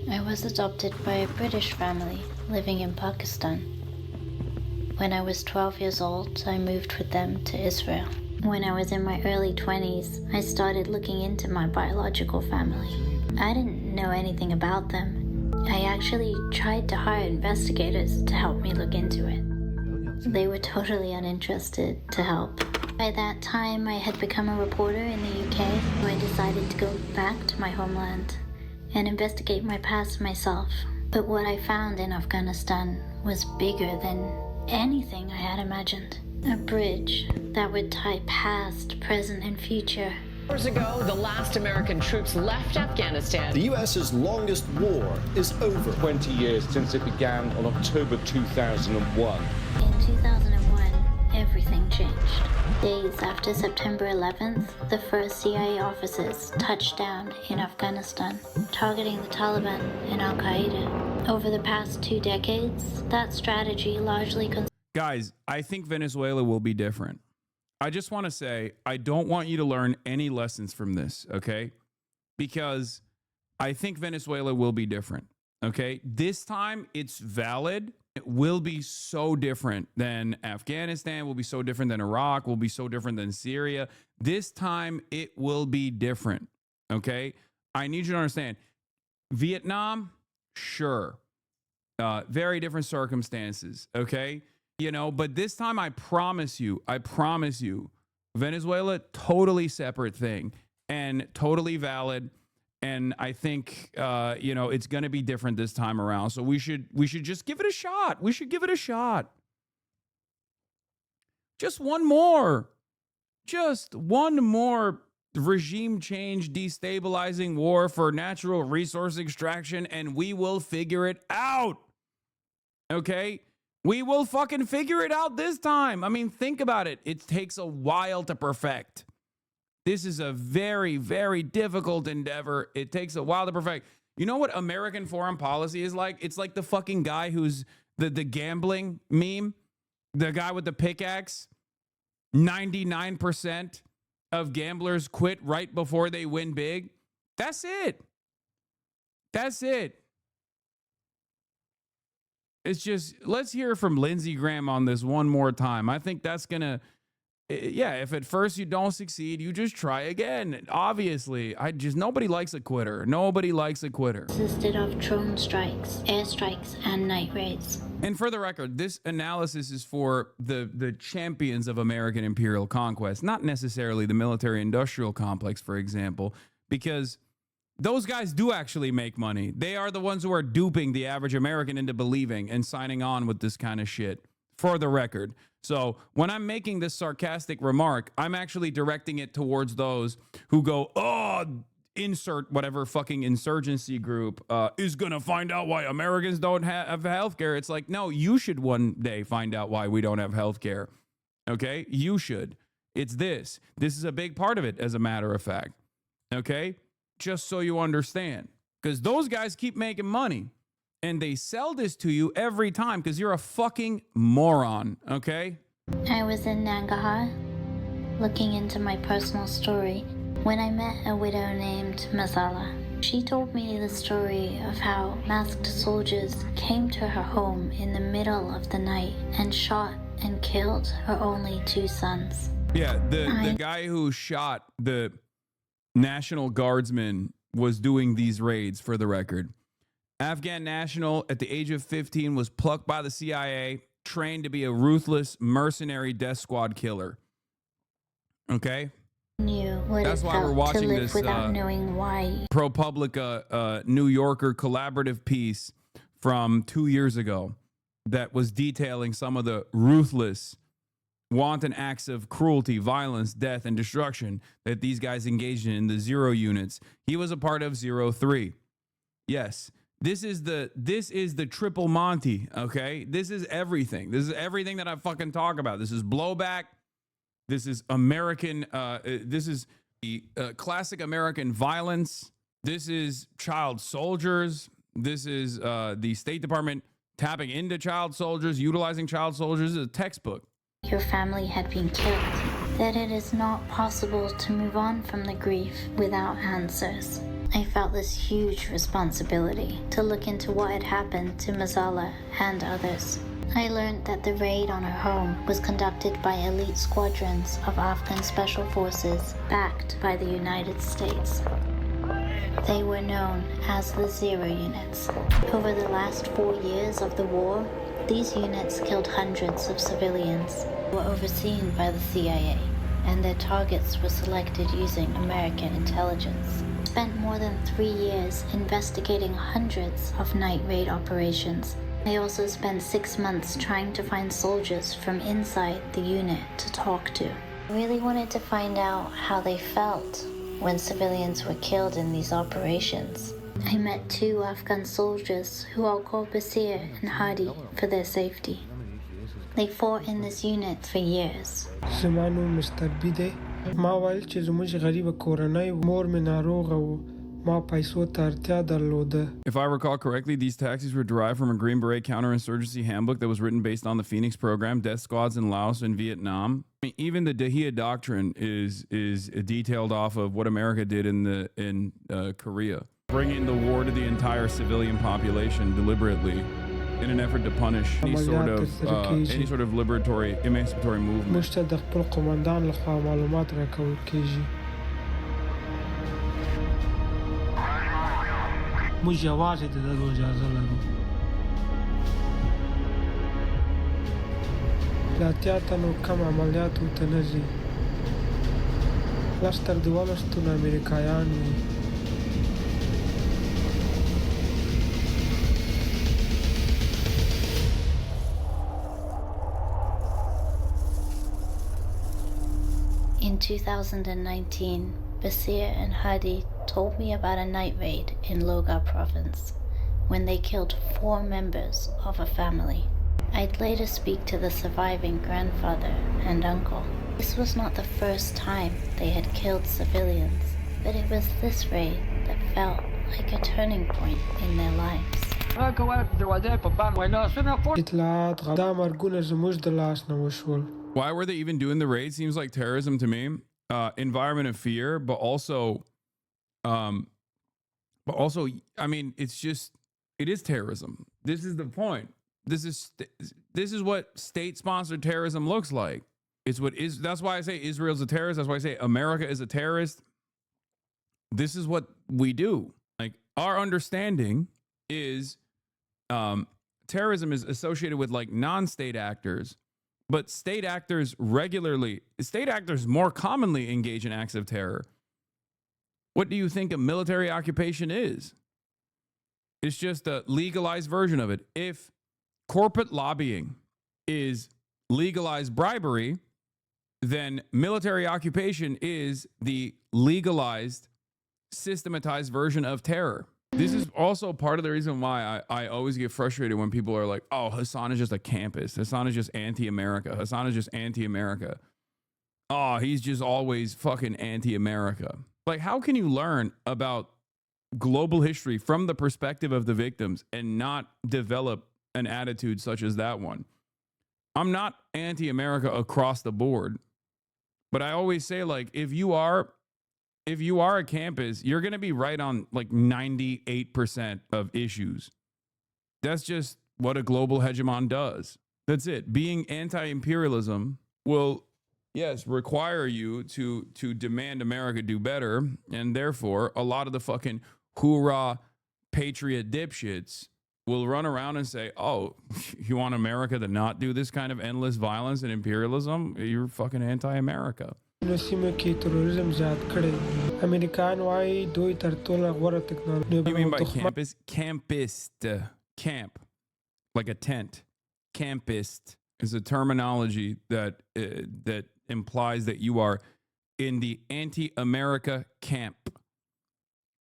I was adopted by a British family living in Pakistan. When I was 12 years old, I moved with them to Israel. When I was in my early 20s, I started looking into my biological family. I didn't know anything about them. I actually tried to hire investigators to help me look into it. They were totally uninterested to help. By that time, I had become a reporter in the UK, so I decided to go back to my homeland and investigate my past myself. But what I found in Afghanistan was bigger than anything I had imagined. A bridge that would tie past, present, and future. Years ago, the last American troops left Afghanistan. The US's longest war is over. 20 years since it began on October 2001. In 2001, everything changed. Days after September 11th, the first CIA officers touched down in Afghanistan, targeting the Taliban and Al-Qaeda. Over the past 2 decades, that strategy largely Guys, I think Venezuela will be different. I just want to say, I don't want you to learn any lessons from this, okay? Because I think Venezuela will be different, okay? This time, it's valid. It will be so different than Afghanistan, will be so different than Iraq, will be so different than Syria. This time, it will be different, okay? I need you to understand. Vietnam, sure. Very different circumstances, okay? You know, but this time I promise you, Venezuela, totally separate thing and totally valid. And I think, you know, it's going to be different this time around. So we should just give it a shot. We should give it a shot. Just one more regime change, destabilizing war for natural resource extraction, and we will figure it out. Okay? We will fucking figure it out this time. I mean, think about it. It takes a while to perfect. This is a very, very difficult endeavor. It takes a while to perfect. You know what American foreign policy is like? It's like the fucking guy who's the gambling meme. The guy with the pickaxe. 99% of gamblers quit right before they win big. That's it. That's it. It's just, let's hear from Lindsey Graham on this one more time. I think that's going to, yeah, if at first you don't succeed, you just try again. Obviously, nobody likes a quitter. Nobody likes a quitter. Consisted of drone strikes, airstrikes, and night raids. And for the record, this analysis is for the champions of American imperial conquest, not necessarily the military-industrial complex, for example, because those guys do actually make money. They are the ones who are duping the average American into believing and signing on with this kind of shit, for the record. So when I'm making this sarcastic remark, I'm actually directing it towards those who go, oh, insert whatever fucking insurgency group is going to find out why Americans don't have healthcare. It's like, no, you should one day find out why we don't have healthcare. Okay? You should. It's this. This is a big part of it, as a matter of fact. Okay? Just so you understand. Because those guys keep making money. And they sell this to you every time because you're a fucking moron, okay? I was in Nangarhar, looking into my personal story, when I met a widow named Masala. She told me the story of how masked soldiers came to her home in the middle of the night and shot and killed her only 2 sons. Yeah, the guy who shot the National Guardsman was doing these raids, for the record. Afghan national at the age of 15 was plucked by the CIA, trained to be a ruthless mercenary death squad killer. Okay? That's why we're watching this knowing why. ProPublica New Yorker collaborative piece from 2 years ago that was detailing some of the ruthless, wanton acts of cruelty, violence, death, and destruction that these guys engaged in the Zero units. He was a part of 03. Yes. This is the triple Monty, okay? This is everything. This is everything that I fucking talk about. This is blowback. This is American, this is the classic American violence. This is child soldiers. This is the State Department tapping into child soldiers, utilizing child soldiers. This is a textbook. Your family had been killed, that it is not possible to move on from the grief without answers. I felt this huge responsibility to look into what had happened to Masala and others. I learned that the raid on her home was conducted by elite squadrons of Afghan special forces backed by the United States. They were known as the Zero units. Over the last 4 years of the war, these units killed hundreds of civilians, were overseen by the CIA, and their targets were selected using American intelligence. Spent more than 3 years investigating hundreds of night raid operations. They also spent 6 months trying to find soldiers from inside the unit to talk to. I really wanted to find out how they felt when civilians were killed in these operations. I met 2 Afghan soldiers who I'll call Basir and Hadi for their safety. They fought in this unit for years. ما ویل چې زموږ غریبه کورنۍ مور مې ناروغه و ما پیسو ته اړتیا درلوده. If I recall correctly, these taxis were derived from a Green Beret counterinsurgency handbook that was written based on the Phoenix program, death squads in Laos and Vietnam. I mean, even the Dahia Doctrine is detailed off of what America did in Korea, bringing the war to the entire civilian population deliberately in an effort to punish any sort of liberatory, emancipatory movement. موږ ته د خپل قومندان لخوا معلومات راکول کیږي. موږ یوازې د دغه اجازه لرو. له اتیا تنو کم عملیاتو ته نه ځي. لس تر 12 تنو امریکایان وي. In 2019, Basir and Hadi told me about a night raid in Logar province when they killed 4 members of a family. I'd later speak to the surviving grandfather and uncle. This was not the first time they had killed civilians, but it was this raid that felt like a turning point in their lives. Why were they even doing the raid? Seems like terrorism to me. environment of fear, but also, I mean, it is terrorism. This is the point. This is what state-sponsored terrorism looks like. That's why I say Israel's a terrorist. That's why I say America is a terrorist. This is what we do. Like, our understanding is terrorism is associated with like non-state actors, but state actors more commonly engage in acts of terror. What do you think a military occupation is? It's just a legalized version of it. If corporate lobbying is legalized bribery, then military occupation is the legalized, systematized version of terror. This is also part of the reason why I always get frustrated when people are like, oh, Hassan is just a campus. Hassan is just anti-America. Hassan is just anti-America. Oh, he's just always fucking anti-America. Like, how can you learn about global history from the perspective of the victims and not develop an attitude such as that one? I'm not anti-America across the board, but I always say, like, if you are a campus, you're going to be right on like 98% of issues. That's just what a global hegemon does. That's it. Being anti-imperialism will, yes, require you to demand America do better. And therefore, a lot of the fucking hoorah patriot dipshits will run around and say, oh, you want America to not do this kind of endless violence and imperialism? You're fucking anti-America. You mean by campus? Campist. Camp. Like a tent. Campist is a terminology that implies that you are in the anti-America camp.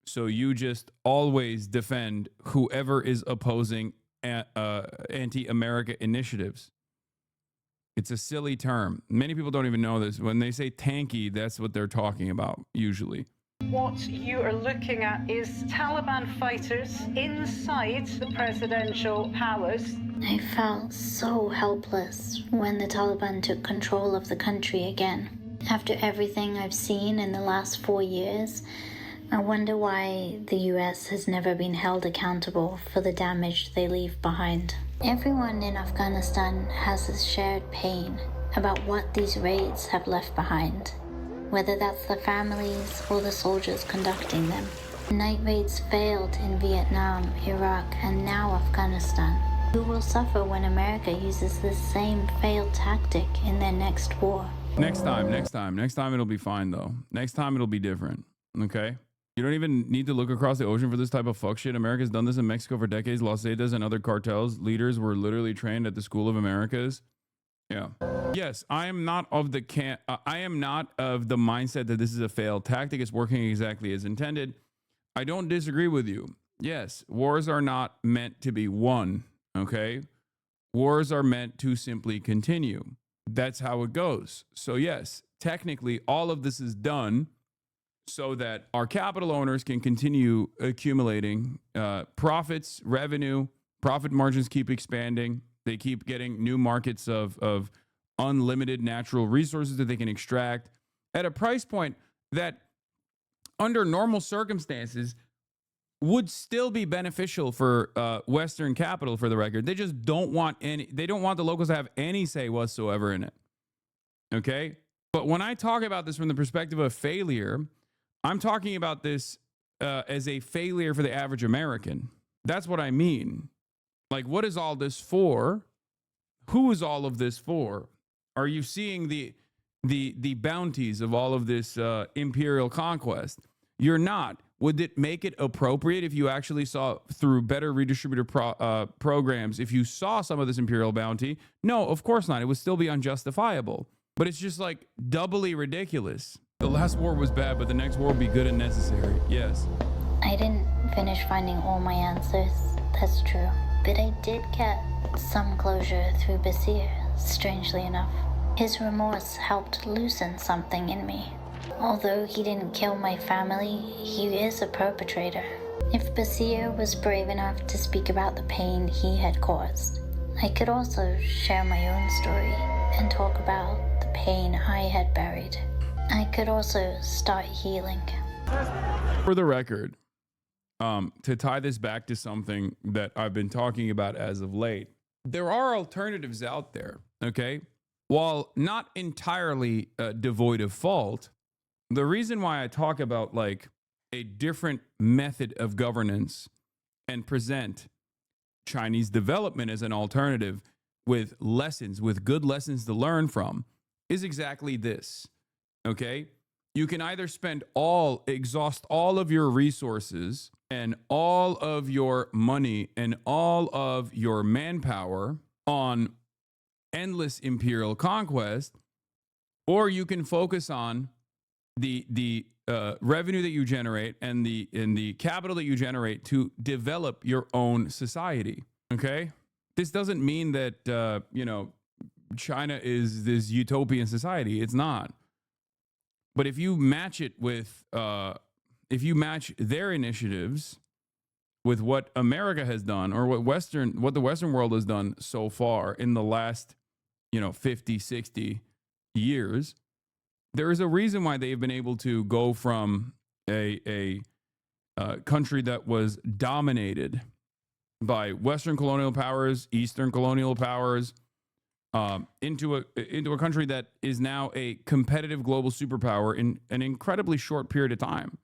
So you just always defend whoever is opposing anti-America initiatives. It's a silly term. Many people don't even know this. When they say tanky, that's what they're talking about, usually. What you are looking at is Taliban fighters inside the presidential palace. I felt so helpless when the Taliban took control of the country again. After everything I've seen in the last 4 years, I wonder why the US has never been held accountable for the damage they leave behind. Everyone in Afghanistan has this shared pain about what these raids have left behind, whether that's the families or the soldiers conducting them. Night raids failed in Vietnam, Iraq, and now Afghanistan. Who will suffer when America uses this same failed tactic in their next war? Next time it'll be fine, though. Next time it'll be different, okay? You don't even need to look across the ocean for this type of fuck shit. America's done this in Mexico for decades. Los Zetas and other cartels leaders were literally trained at the School of Americas. Yeah. Yes, I am not of the mindset that this is a failed tactic. It's working exactly as intended. I don't disagree with you. Yes, wars are not meant to be won, okay? Wars are meant to simply continue. That's how it goes. So yes, technically all of this is done so that our capital owners can continue accumulating profits, revenue, profit margins keep expanding. They keep getting new markets of unlimited natural resources that they can extract at a price point that under normal circumstances would still be beneficial for Western capital, for the record. They just don't want they don't want the locals to have any say whatsoever in it. Okay? But when I talk about this from the perspective of failure, I'm talking about this as a failure for the average American. That's what I mean. Like, what is all this for? Who is all of this for? Are you seeing the bounties of all of this imperial conquest? You're not. Would it make it appropriate if you actually saw through better redistributive programs, if you saw some of this imperial bounty? No, of course not. It would still be unjustifiable. But it's just like doubly ridiculous. The last war was bad, but the next war will be good and necessary. Yes. I didn't finish finding all my answers. That's true. But I did get some closure through Basir, strangely enough. His remorse helped loosen something in me. Although he didn't kill my family, he is a perpetrator. If Basir was brave enough to speak about the pain he had caused, I could also share my own story and talk about the pain I had buried. I could also start healing. For the record, to tie this back to something that I've been talking about as of late, there are alternatives out there, okay? While not entirely devoid of fault, the reason why I talk about like a different method of governance and present Chinese development as an alternative with lessons, with good lessons to learn from, is exactly this, okay? You can either exhaust all of your resources and all of your money and all of your manpower on endless imperial conquest, or you can focus on the revenue that you generate and the capital that you generate to develop your own society. Okay, this doesn't mean that China is this utopian society. It's not. But if you match it with, if you match their initiatives with what America has done or what the Western world has done so far in the last, 50, 60 years, there is a reason why they've been able to go from a country that was dominated by Western colonial powers, Eastern colonial powers, into a country that is now a competitive global superpower in an incredibly short period of time.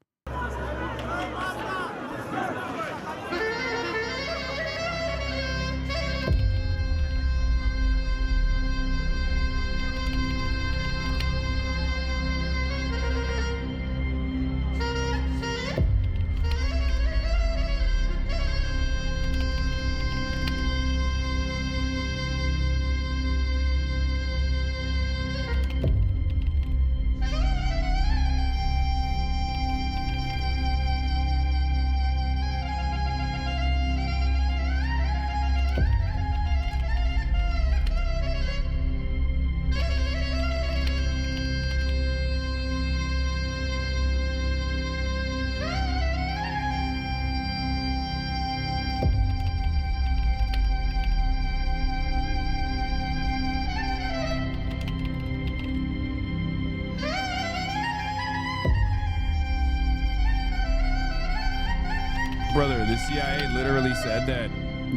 Brother, the CIA literally said that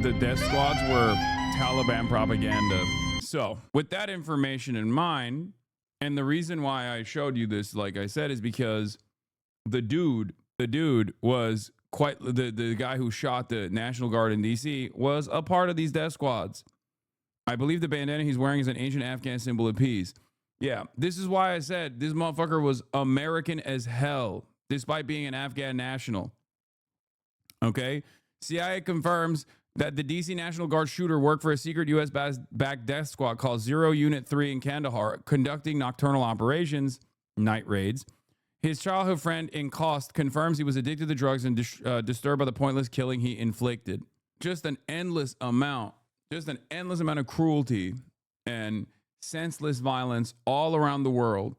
the death squads were Taliban propaganda. So, with that information in mind, and the reason why I showed you this, like I said, is because the dude was quite the guy who shot the National Guard in DC was a part of these death squads. I believe the bandana he's wearing is an ancient Afghan symbol of peace. Yeah, this is why I said this motherfucker was American as hell, despite being an Afghan national. Okay, CIA confirms that the DC National Guard shooter worked for a secret U.S.-backed death squad called 0 Unit 3 in Kandahar, conducting nocturnal operations, night raids. His childhood friend in Khost confirms he was addicted to drugs and disturbed by the pointless killing he inflicted. Just an endless amount of cruelty and senseless violence all around the world.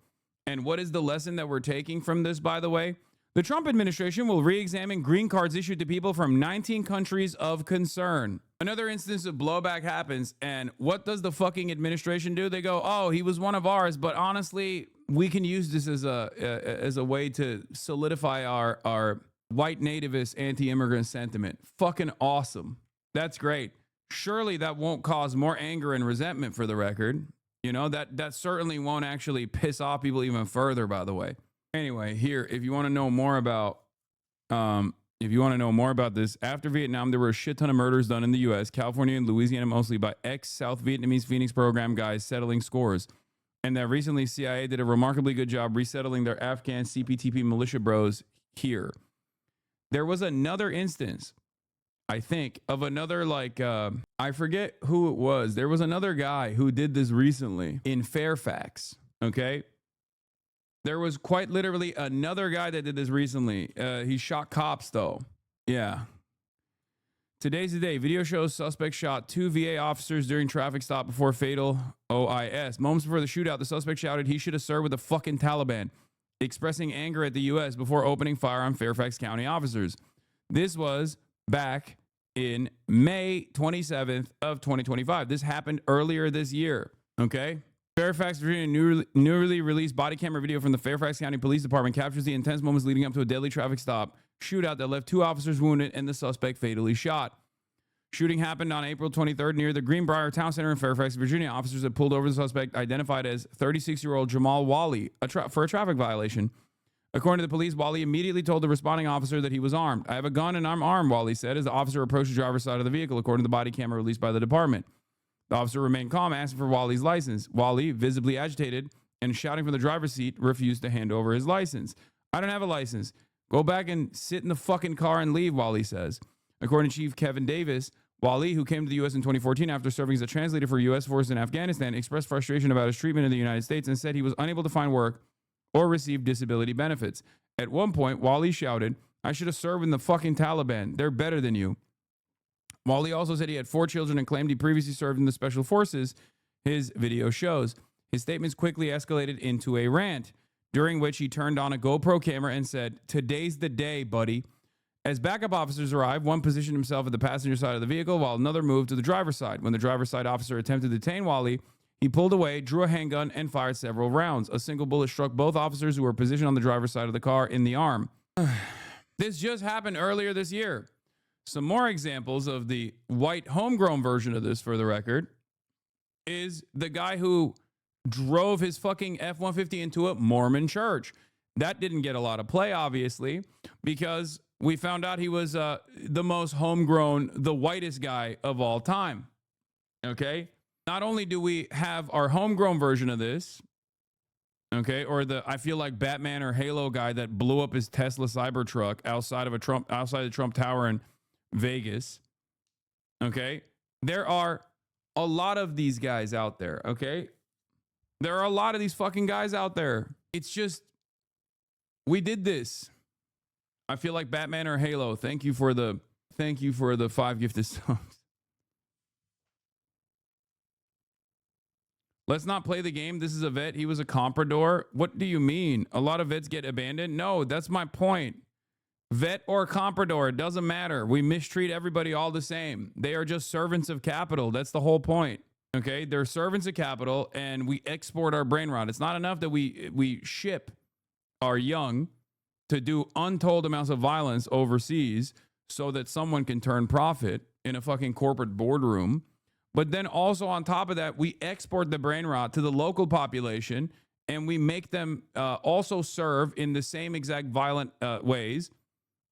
And what is the lesson that we're taking from this, by the way? The Trump administration will re-examine green cards issued to people from 19 countries of concern. Another instance of blowback happens, and what does the fucking administration do? They go, oh, he was one of ours, but honestly, we can use this as a way to solidify our white nativist anti-immigrant sentiment. Fucking awesome. That's great. Surely that won't cause more anger and resentment, for the record. You know, that certainly won't actually piss off people even further, by the way. Anyway, here, if you want to know more about this, after Vietnam, there were a shit ton of murders done in the U.S., California and Louisiana mostly, by ex-South Vietnamese Phoenix program guys settling scores. And that recently CIA did a remarkably good job resettling their Afghan CPTP militia bros here. There was another instance, I think, of another, I forget who it was. There was another guy who did this recently in Fairfax, okay? There was quite literally another guy that did this recently. He shot cops, though. Yeah. Today's the day. Video shows suspect shot 2 VA officers during traffic stop before fatal OIS. Moments before the shootout, the suspect shouted he should have served with the fucking Taliban, expressing anger at the U.S. before opening fire on Fairfax County officers. This was back in May 27th of 2025. This happened earlier this year, okay? Fairfax, Virginia, newly released body camera video from the Fairfax County Police Department captures the intense moments leading up to a deadly traffic stop shootout that left 2 officers wounded and the suspect fatally shot. Shooting happened on April 23rd near the Greenbrier Town Center in Fairfax, Virginia. Officers had pulled over the suspect, identified as 36-year-old Jamal Wally, for a traffic violation. According to the police, Wally immediately told the responding officer that he was armed. "I have a gun and I'm armed," Wally said as the officer approached the driver's side of the vehicle, according to the body camera released by the department. The officer remained calm, asking for Wally's license. Wally, visibly agitated and shouting from the driver's seat, refused to hand over his license. "I don't have a license. Go back and sit in the fucking car and leave," Wally says. According to Chief Kevin Davis, Wally, who came to the U.S. in 2014 after serving as a translator for U.S. forces in Afghanistan, expressed frustration about his treatment in the United States and said he was unable to find work or receive disability benefits. At one point, Wally shouted, "I should have served in the fucking Taliban. They're better than you." Wally also said he had 4 children and claimed he previously served in the special forces. His video shows. His statements quickly escalated into a rant, during which he turned on a GoPro camera and said, "Today's the day, buddy." As backup officers arrived, one positioned himself at the passenger side of the vehicle while another moved to the driver's side. When the driver's side officer attempted to detain Wally, he pulled away, drew a handgun, and fired several rounds. A single bullet struck both officers who were positioned on the driver's side of the car in the arm. This just happened earlier this year. Some more examples of the white homegrown version of this, for the record, is the guy who drove his fucking F-150 into a Mormon church. That didn't get a lot of play, obviously, because we found out he was the most homegrown, the whitest guy of all time. Okay? Not only do we have our homegrown version of this, okay, or the I feel like Batman or Halo guy that blew up his Tesla Cybertruck outside the Trump Tower in Vegas. Okay? There are a lot of these guys out there, okay? There are a lot of these fucking guys out there. It's just, we did this. I feel like Batman or Halo. Thank you for the 5 gifted subs. Let's not play the game. This is a vet. He was a comprador. What do you mean? A lot of vets get abandoned? No, that's my point. Vet or comprador, it doesn't matter. We mistreat everybody all the same. They are just servants of capital. That's the whole point. Okay? They're servants of capital, and we export our brain rot. It's not enough that we ship our young to do untold amounts of violence overseas so that someone can turn profit in a fucking corporate boardroom. But then also on top of that, we export the brain rot to the local population, and we make them also serve in the same exact violent ways.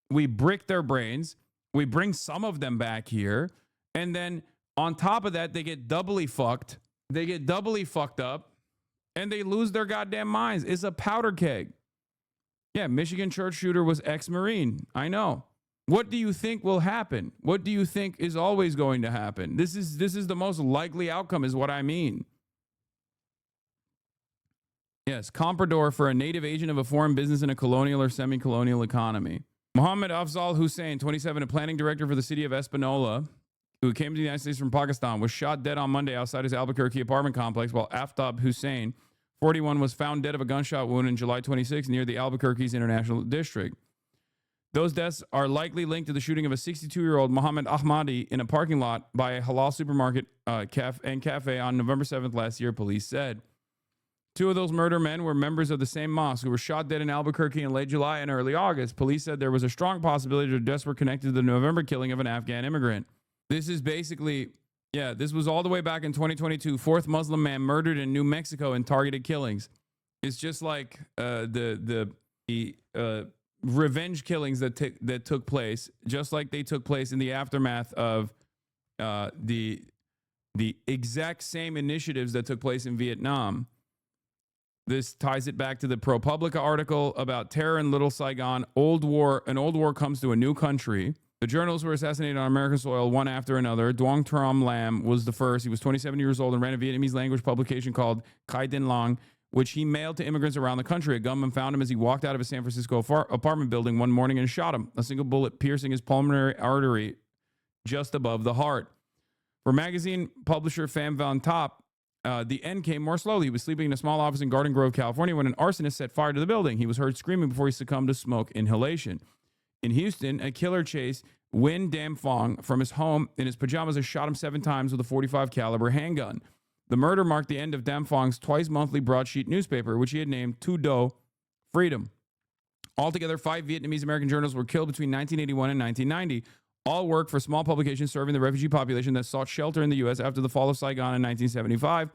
We brick their brains. We bring some of them back here. And then on top of that, they get doubly fucked. They get doubly fucked up, and they lose their goddamn minds. It's a powder keg. Yeah, Michigan church shooter was ex-Marine. I know. What do you think will happen? What do you think is always going to happen? This is the most likely outcome, is what I mean. Yes, comprador for a native agent of a foreign business in a colonial or semi-colonial economy. Mohammed Afzal Hussein, 27, a planning director for the city of Espanola, who came to the United States from Pakistan, was shot dead on Monday outside his Albuquerque apartment complex, while Aftab Hussein, 41, was found dead of a gunshot wound on July 26 near the Albuquerque's International District. Those deaths are likely linked to the shooting of a 62-year-old Mohammed Ahmadi in a parking lot by a halal supermarket and cafe on November 7th last year, police said. 2 of those murder men were members of the same mosque who were shot dead in Albuquerque in late July and early August. Police said there was a strong possibility their deaths were connected to the November killing of an Afghan immigrant. This is basically, this was all the way back in 2022. 4th Muslim man murdered in New Mexico in targeted killings. It's just like the revenge killings that took place, just like they took place in the aftermath of the exact same initiatives that took place in Vietnam. This ties it back to the ProPublica article about terror in Little Saigon. An old war comes to a new country. The journalists were assassinated on American soil one after another. Duong Tram Lam was the first. He was 27 years old and ran a Vietnamese language publication called Khai Dinh Long, which he mailed to immigrants around the country. A gunman found him as he walked out of his San Francisco apartment building one morning and shot him, a single bullet piercing his pulmonary artery just above the heart. For magazine publisher Pham Van Top, the end came more slowly. He was sleeping in a small office in Garden Grove, California, when an arsonist set fire to the building. He was heard screaming before he succumbed to smoke inhalation. In Houston, a killer chased Nguyen Dam Phuong from his home in his pajamas and shot him 7 times with a .45 caliber handgun. The murder marked the end of Damphong's twice-monthly broadsheet newspaper, which he had named Tu Do Freedom. Altogether, 5 Vietnamese American journalists were killed between 1981 and 1990. All worked for small publications serving the refugee population that sought shelter in the U.S. after the fall of Saigon in 1975.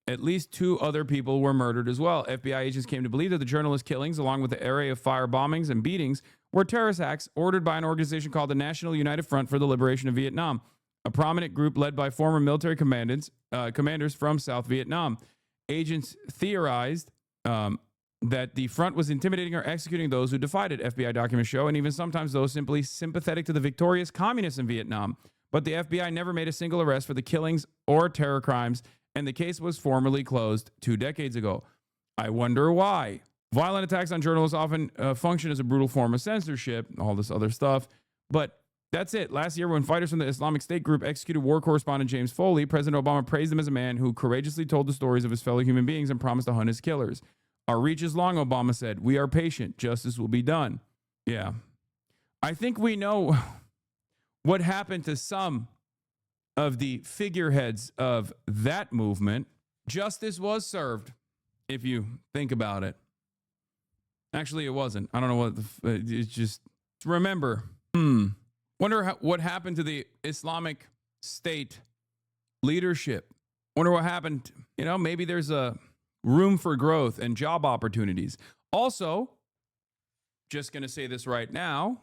At least 2 other people were murdered as well. FBI agents came to believe that the journalist killings, along with the array of fire bombings and beatings, were terrorist acts ordered by an organization called the National United Front for the Liberation of Vietnam, a prominent group led by former military commanders from South Vietnam. Agents theorized that the front was intimidating or executing those who defied it, FBI documents show, and even sometimes those simply sympathetic to the victorious communists in Vietnam. But the FBI never made a single arrest for the killings or terror crimes, and the case was formally closed 2 decades ago. I wonder why. Violent attacks on journalists often function as a brutal form of censorship, all this other stuff. But that's it. Last year, when fighters from the Islamic State group executed war correspondent James Foley, President Obama praised him as a man who courageously told the stories of his fellow human beings and promised to hunt his killers. Our reach is long, Obama said. We are patient. Justice will be done. Yeah. I think we know what happened to some of the figureheads of that movement. Justice was served, if you think about it. Actually, it wasn't. I don't know what it's just remember. Wonder what happened to the Islamic State leadership. Wonder what happened. You know, maybe there's a room for growth and job opportunities. Also, just going to say this right now.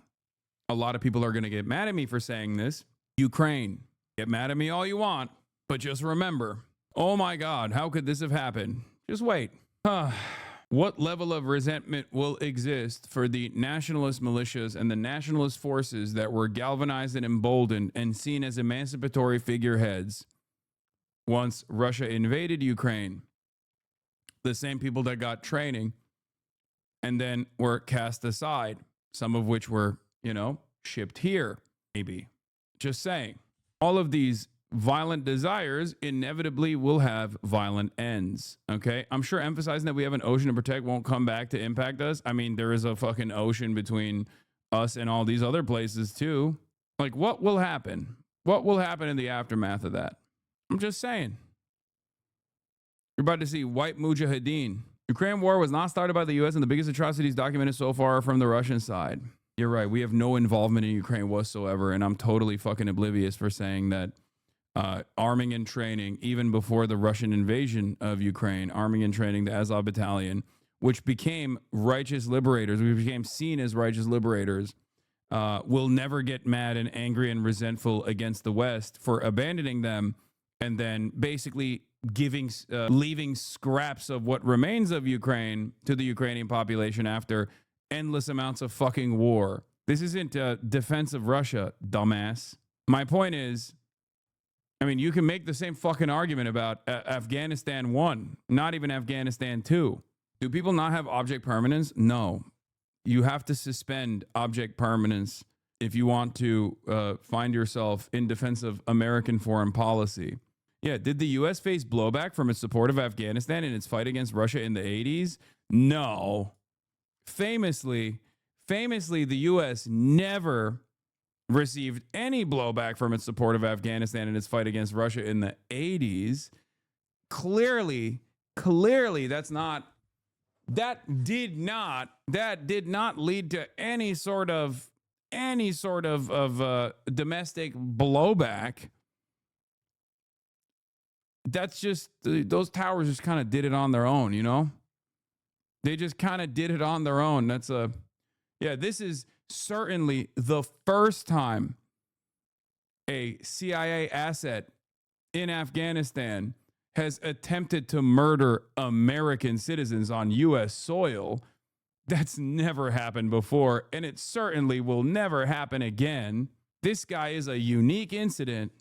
A lot of people are going to get mad at me for saying this. Ukraine. Get mad at me all you want, but just remember, oh my God, how could this have happened? Just wait. What level of resentment will exist for the nationalist militias and the nationalist forces that were galvanized and emboldened and seen as emancipatory figureheads once Russia invaded Ukraine? The same people that got training and then were cast aside, some of which were, shipped here, maybe. Just saying. All of these violent desires inevitably will have violent ends. Okay. I'm sure emphasizing that we have an ocean to protect won't come back to impact us. I mean, there is a fucking ocean between us and all these other places too. Like, what will happen? What will happen in the aftermath of that? I'm just saying. You're about to see white mujahideen. Ukraine war was not started by the U.S. and the biggest atrocities documented so far are from the Russian side. You're right. We have no involvement in Ukraine whatsoever. And I'm totally fucking oblivious for saying that arming and training, even before the Russian invasion of Ukraine, arming and training the Azov Battalion, which became righteous liberators, we became seen as righteous liberators, will never get mad and angry and resentful against the West for abandoning them and then basically leaving scraps of what remains of Ukraine to the Ukrainian population after endless amounts of fucking war. This isn't defense of Russia, dumbass. My point is, I mean, you can make the same fucking argument about Afghanistan 1, not even Afghanistan 2. Do people not have object permanence? No. You have to suspend object permanence if you want to find yourself in defense of American foreign policy. Yeah, did the U.S. face blowback from its support of Afghanistan in its fight against Russia in the 80s? No. Famously, the U.S. never received any blowback from its support of Afghanistan in its fight against Russia in the 80s. Clearly, that did not lead to any sort of domestic blowback. That's just, those towers just kind of did it on their own, you know? They just kind of did it on their own. This is certainly the first time a CIA asset in Afghanistan has attempted to murder American citizens on U.S. soil. That's never happened before, and it certainly will never happen again. This guy is a unique incident.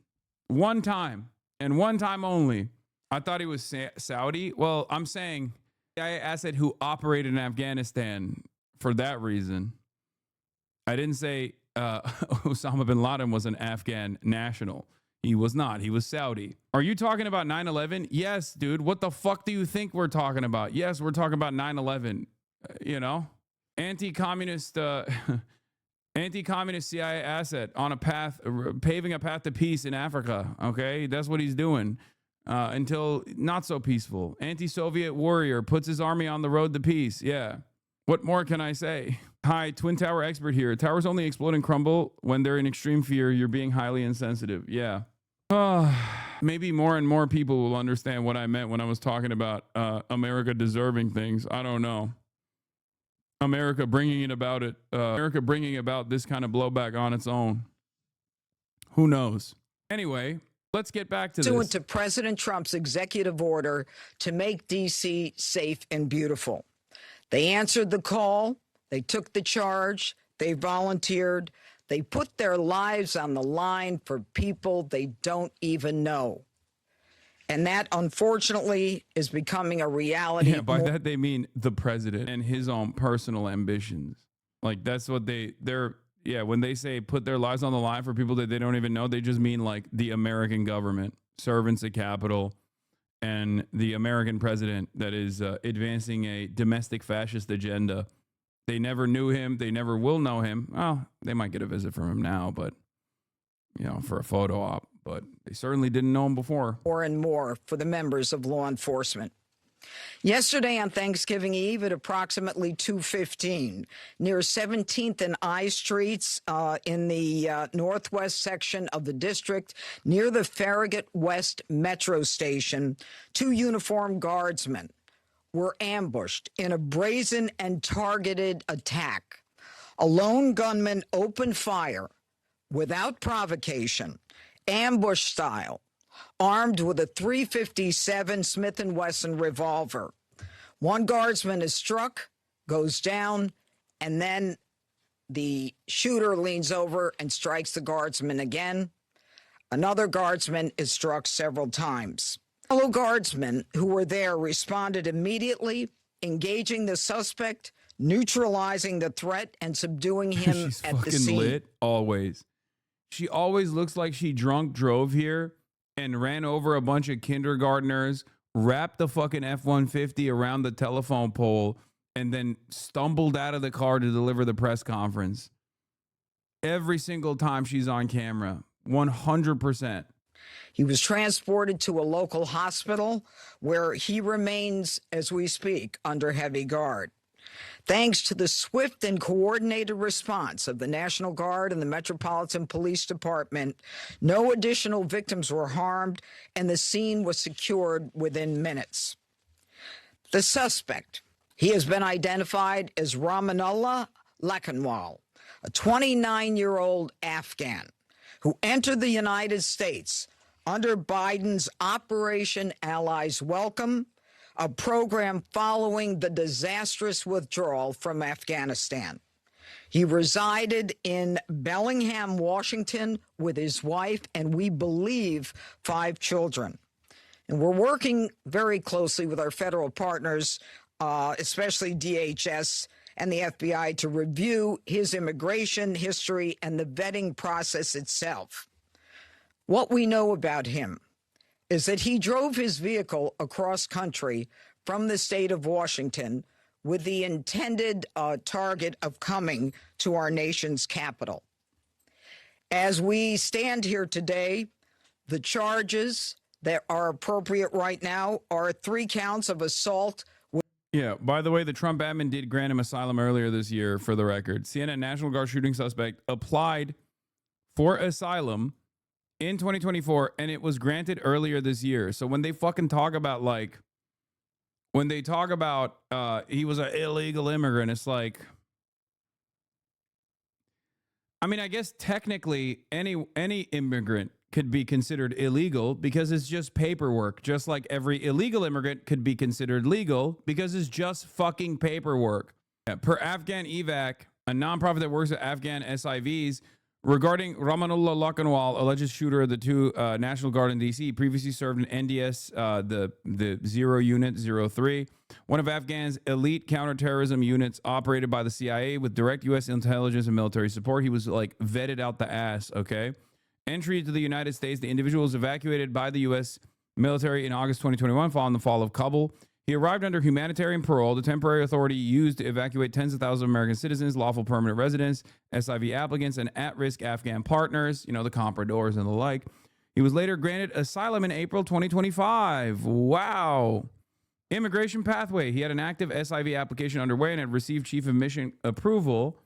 One time, and one time only. I thought he was Saudi. Well, I'm saying CIA asset who operated in Afghanistan for that reason. I didn't say Osama bin Laden was an Afghan national. He was not. He was Saudi. Are you talking about 9/11? Yes, dude. What the fuck do you think we're talking about? Yes, we're talking about 9/11. Anti-communist CIA asset on a path, paving a path to peace in Africa. Okay, that's what he's doing. until not so peaceful. Anti-Soviet warrior puts his army on the road to peace. Yeah. What more can I say? Hi, Twin Tower expert here. Towers only explode and crumble when they're in extreme fear. You're being highly insensitive. Yeah. Maybe more and more people will understand what I meant when I was talking about America deserving things. I don't know. America bringing about this kind of blowback on its own. Who knows? Anyway, let's get back to this. To President Trump's executive order to make D.C. safe and beautiful. They answered the call. They took the charge. They volunteered. They put their lives on the line for people they don't even know. And that, unfortunately, is becoming a reality. Yeah, by that they mean the president and his own personal ambitions. Like, that's what they're when they say put their lives on the line for people that they don't even know, they just mean like the American government, servants at Capitol, and the American president that is advancing a domestic fascist agenda. They never knew him. They never will know him. Well, they might get a visit from him now, but, for a photo op. But they certainly didn't know him before. More and more for the members of law enforcement. Yesterday on Thanksgiving Eve at approximately 2:15, near 17th and I Streets in the northwest section of the district, near the Farragut West Metro Station, 2 uniformed guardsmen were ambushed in a brazen and targeted attack. A lone gunman opened fire without provocation, ambush style, armed with a .357 Smith & Wesson revolver. One guardsman is struck, goes down, and then the shooter leans over and strikes the guardsman again. Another guardsman is struck several times. Fellow guardsmen who were there responded immediately, engaging the suspect, neutralizing the threat, and subduing him She's at the fucking scene. lit, always. She always looks like she drove here and ran over a bunch of kindergartners, wrapped the fucking F-150 around the telephone pole, and then stumbled out of the car to deliver the press conference. Every single time she's on camera, 100%. He was transported to a local hospital where he remains, as we speak, under heavy guard. Thanks to the swift and coordinated response of the National Guard and the Metropolitan Police Department, no additional victims were harmed, and the scene was secured within minutes. The suspect, he has been identified as Ramanullah Lakhanwal, a 29-year-old Afghan who entered the United States under Biden's Operation Allies Welcome, a program following the disastrous withdrawal from Afghanistan. He resided in Bellingham, Washington, with his wife and, we believe, 5 children. And we're working very closely with our federal partners, especially DHS and the FBI, to review his immigration history and the vetting process itself. What we know about him is that he drove his vehicle across country from the state of Washington with the intended target of coming to our nation's capital. As we stand here today, the charges that are appropriate right now are 3 counts of assault. Yeah, by the way, the Trump admin did grant him asylum earlier this year, for the record. CNN National Guard shooting suspect applied for asylum in 2024, and it was granted earlier this year. So when they fucking talk about, like, when they talk about he was an illegal immigrant, it's like, I mean, I guess technically any immigrant could be considered illegal because it's just paperwork, just like every illegal immigrant could be considered legal because it's just fucking paperwork. Yeah, per Afghan Evac, a nonprofit that works with Afghan SIVs, regarding Ramanullah Lakhanwal, alleged shooter of the 2 National Guard in D.C., previously served in NDS, the 0 Unit 03, one of Afghan's elite counterterrorism units operated by the CIA with direct U.S. intelligence and military support. He was, like, vetted out the ass, okay? Entry to the United States, the individual was evacuated by the U.S. military in August 2021 following the fall of Kabul. He arrived under humanitarian parole, the temporary authority used to evacuate tens of thousands of American citizens, lawful permanent residents, SIV applicants, and at-risk Afghan partners, you know, the compradors and the like. He was later granted asylum in April 2025. Wow. Immigration pathway. He had an active SIV application underway and had received chief of mission approval,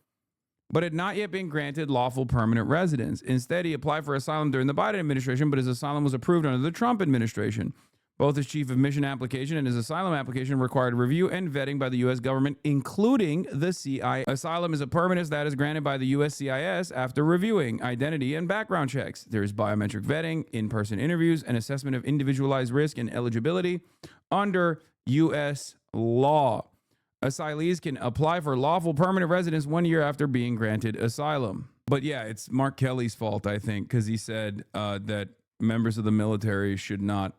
but had not yet been granted lawful permanent residence. Instead, he applied for asylum during the Biden administration, but his asylum was approved under the Trump administration. Both his chief of mission application and his asylum application required review and vetting by the U.S. government, including the CIA. Asylum is a permanent status granted by the USCIS after reviewing identity and background checks. There is biometric vetting, in-person interviews, and assessment of individualized risk and eligibility under U.S. law. Asylees can apply for lawful permanent residence 1 year after being granted asylum. But yeah, it's Mark Kelly's fault, I think, because he said that members of the military should not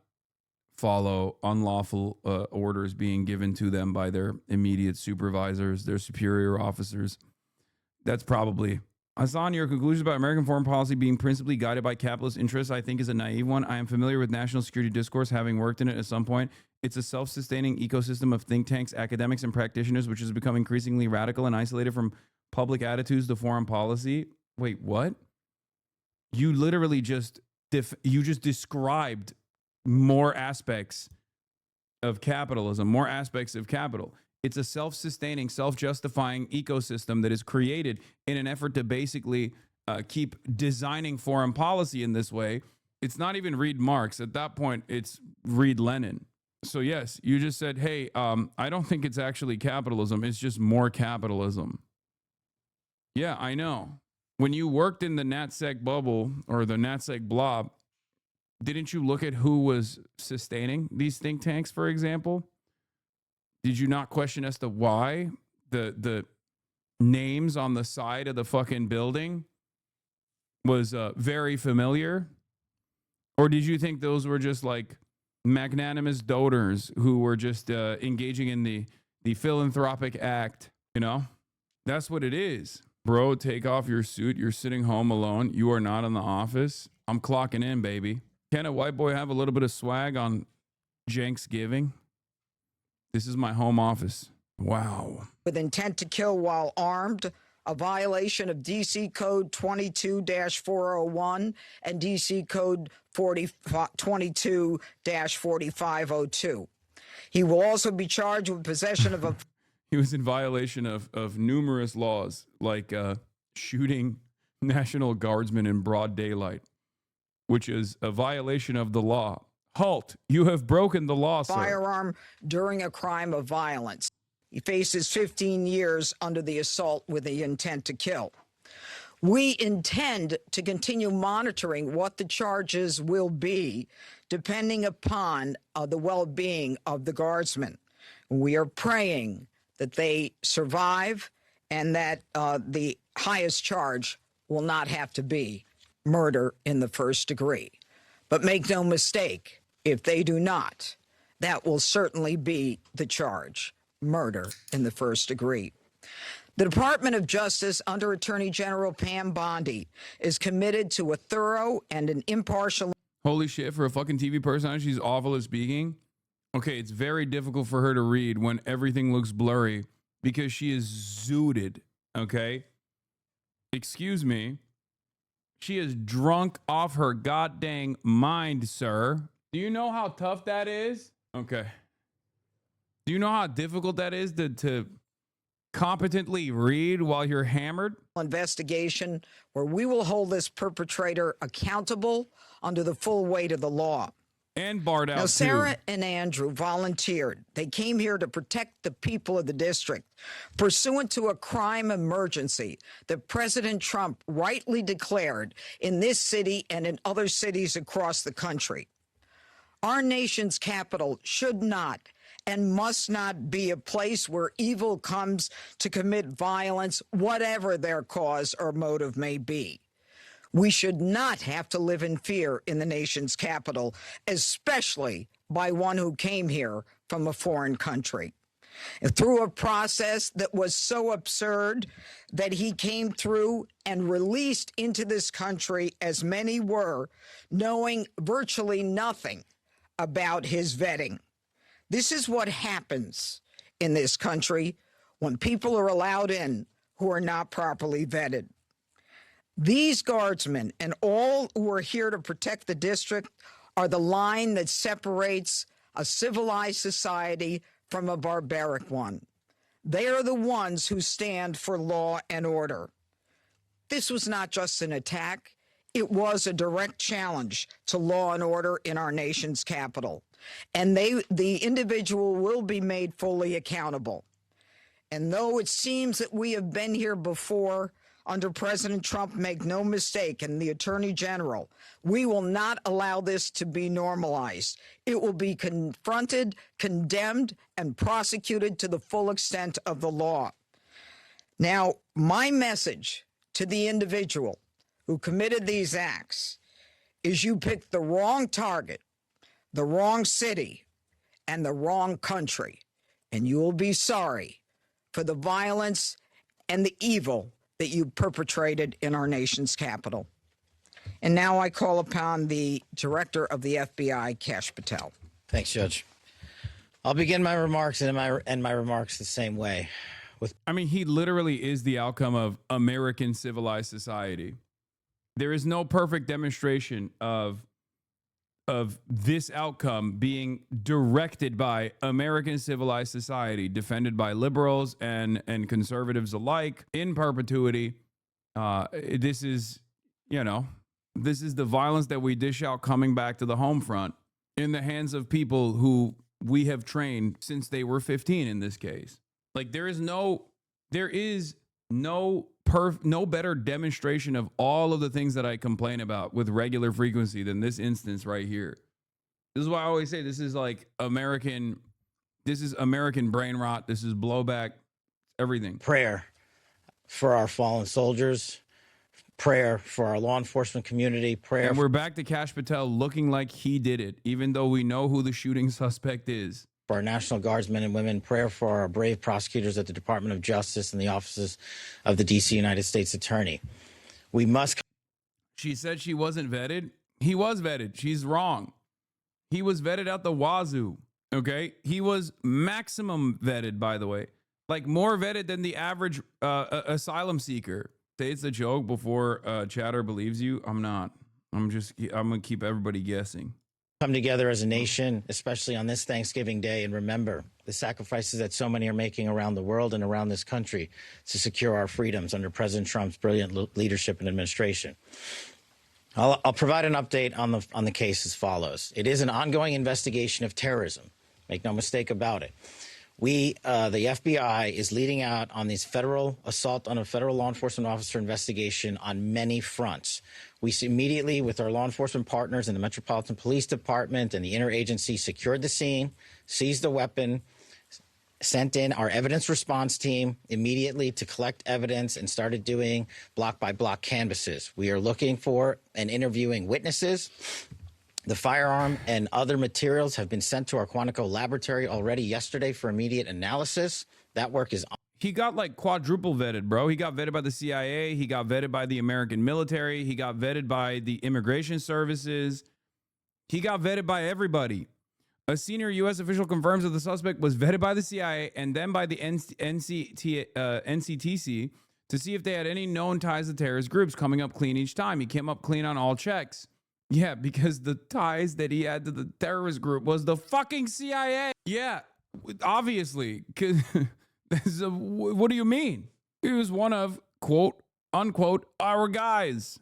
follow unlawful orders being given to them by their immediate supervisors, their superior officers. That's probably... Hassan, your conclusions about American foreign policy being principally guided by capitalist interests, I think, is a naive one. I am familiar with national security discourse, having worked in it at some point. It's a self-sustaining ecosystem of think tanks, academics, and practitioners, which has become increasingly radical and isolated from public attitudes to foreign policy. Wait, what? You literally just described more aspects of capitalism, more aspects of capital. It's a self-sustaining, self-justifying ecosystem that is created in an effort to basically keep designing foreign policy in this way. It's not even read Marx. At that point, it's read Lenin. So yes, you just said, hey, I don't think it's actually capitalism. It's just more capitalism. Yeah, I know. When you worked in the NatSec bubble or the NatSec blob, didn't you look at who was sustaining these think tanks, for example? Did you not question as to why the names on the side of the fucking building was very familiar? Or did you think those were just like magnanimous donors who were just engaging in the philanthropic act? You know, that's what it is. Bro, take off your suit. You're sitting home alone. You are not in the office. I'm clocking in, baby. Can a white boy have a little bit of swag on Janksgiving? This is my home office. Wow. With intent to kill while armed, a violation of DC Code 22-401 and DC Code 22-4502. He will also be charged with possession of a... He was in violation of numerous laws, like shooting National Guardsmen in broad daylight, which is a violation of the law. Halt, you have broken the law, sir. Firearm during a crime of violence. He faces 15 years under the assault with the intent to kill. We intend to continue monitoring what the charges will be, depending upon the well-being of the guardsmen. We are praying that they survive and that the highest charge will not have to be murder in the first degree. But make no mistake, if they do not, that will certainly be the charge, murder in the first degree. The Department of Justice, under Attorney General Pam Bondi, is committed to a thorough and an impartial... Holy shit, for a fucking TV personality, she's awful at speaking. Okay, it's very difficult for her to read when everything looks blurry because she is zooted, okay? Excuse me. She is drunk off her goddamn mind, sir. Do you know how tough that is? Okay. Do you know how difficult that is to competently read while you're hammered? Investigation where we will hold this perpetrator accountable under the full weight of the law. And barred out, now, Sarah and Andrew volunteered. They came here to protect the people of the district, pursuant to a crime emergency that President Trump rightly declared in this city and in other cities across the country. Our nation's capital should not and must not be a place where evil comes to commit violence, whatever their cause or motive may be. We should not have to live in fear in the nation's capital, especially by one who came here from a foreign country. And through a process that was so absurd that he came through and released into this country, as many were, knowing virtually nothing about his vetting. This is what happens in this country when people are allowed in who are not properly vetted. These guardsmen and all who are here to protect the district are the line that separates a civilized society from a barbaric one. They are the ones who stand for law and order. This was not just an attack. It was a direct challenge to law and order in our nation's capital. And the individual will be made fully accountable. And though it seems that we have been here before under President Trump, make no mistake, and the Attorney General, we will not allow this to be normalized. It will be confronted, condemned, and prosecuted to the full extent of the law. Now, my message to the individual who committed these acts is you picked the wrong target, the wrong city, and the wrong country, and you will be sorry for the violence and the evil that you perpetrated in our nation's capital. And now I call upon the director of the FBI, Kash Patel. Thanks, Judge. I'll begin my remarks and end my remarks the same way. I mean, he literally is the outcome of American civilized society. There is no perfect demonstration of this outcome being directed by American civilized society, defended by liberals and conservatives alike in perpetuity. This is the violence that we dish out coming back to the home front in the hands of people who we have trained since they were 15 in this case. Like there is no better demonstration of all of the things that I complain about with regular frequency than this instance right here. This is why I always say this is like American brain rot. This is blowback, everything. Prayer for our fallen soldiers, prayer for our law enforcement community, prayer. And we're back to Kash Patel looking like he did it, even though we know who the shooting suspect is. For our National Guardsmen and women, prayer for our brave prosecutors at the Department of Justice and the offices of the D.C. United States Attorney. We must. She said she wasn't vetted. He was vetted. She's wrong. He was vetted out the wazoo. Okay. He was maximum vetted, by the way, like more vetted than the average asylum seeker. Say it's a joke before chatter believes you. I'm not. I'm going to keep everybody guessing. Come together as a nation, especially on this Thanksgiving Day, and remember the sacrifices that so many are making around the world and around this country to secure our freedoms under President Trump's brilliant leadership and administration. I'll provide an update on the case as follows. It is an ongoing investigation of terrorism. Make no mistake about it. The FBI is leading out on these federal assault on a federal law enforcement officer investigation on many fronts. We immediately, with our law enforcement partners in the Metropolitan Police Department and the interagency, secured the scene, seized the weapon, sent in our evidence response team immediately to collect evidence, and started doing block-by-block canvasses. We are looking for and interviewing witnesses. The firearm and other materials have been sent to our Quantico laboratory already yesterday for immediate analysis. That work is on. He got like quadruple vetted, bro. He got vetted by the CIA. He got vetted by the American military. He got vetted by the immigration services. He got vetted by everybody. A senior U.S. official confirms that the suspect was vetted by the CIA and then by the NCTC to see if they had any known ties to terrorist groups, coming up clean each time. He came up clean on all checks. Yeah, because the ties that he had to the terrorist group was the fucking CIA. Yeah, obviously. What do you mean? He was one of, quote, unquote, our guys.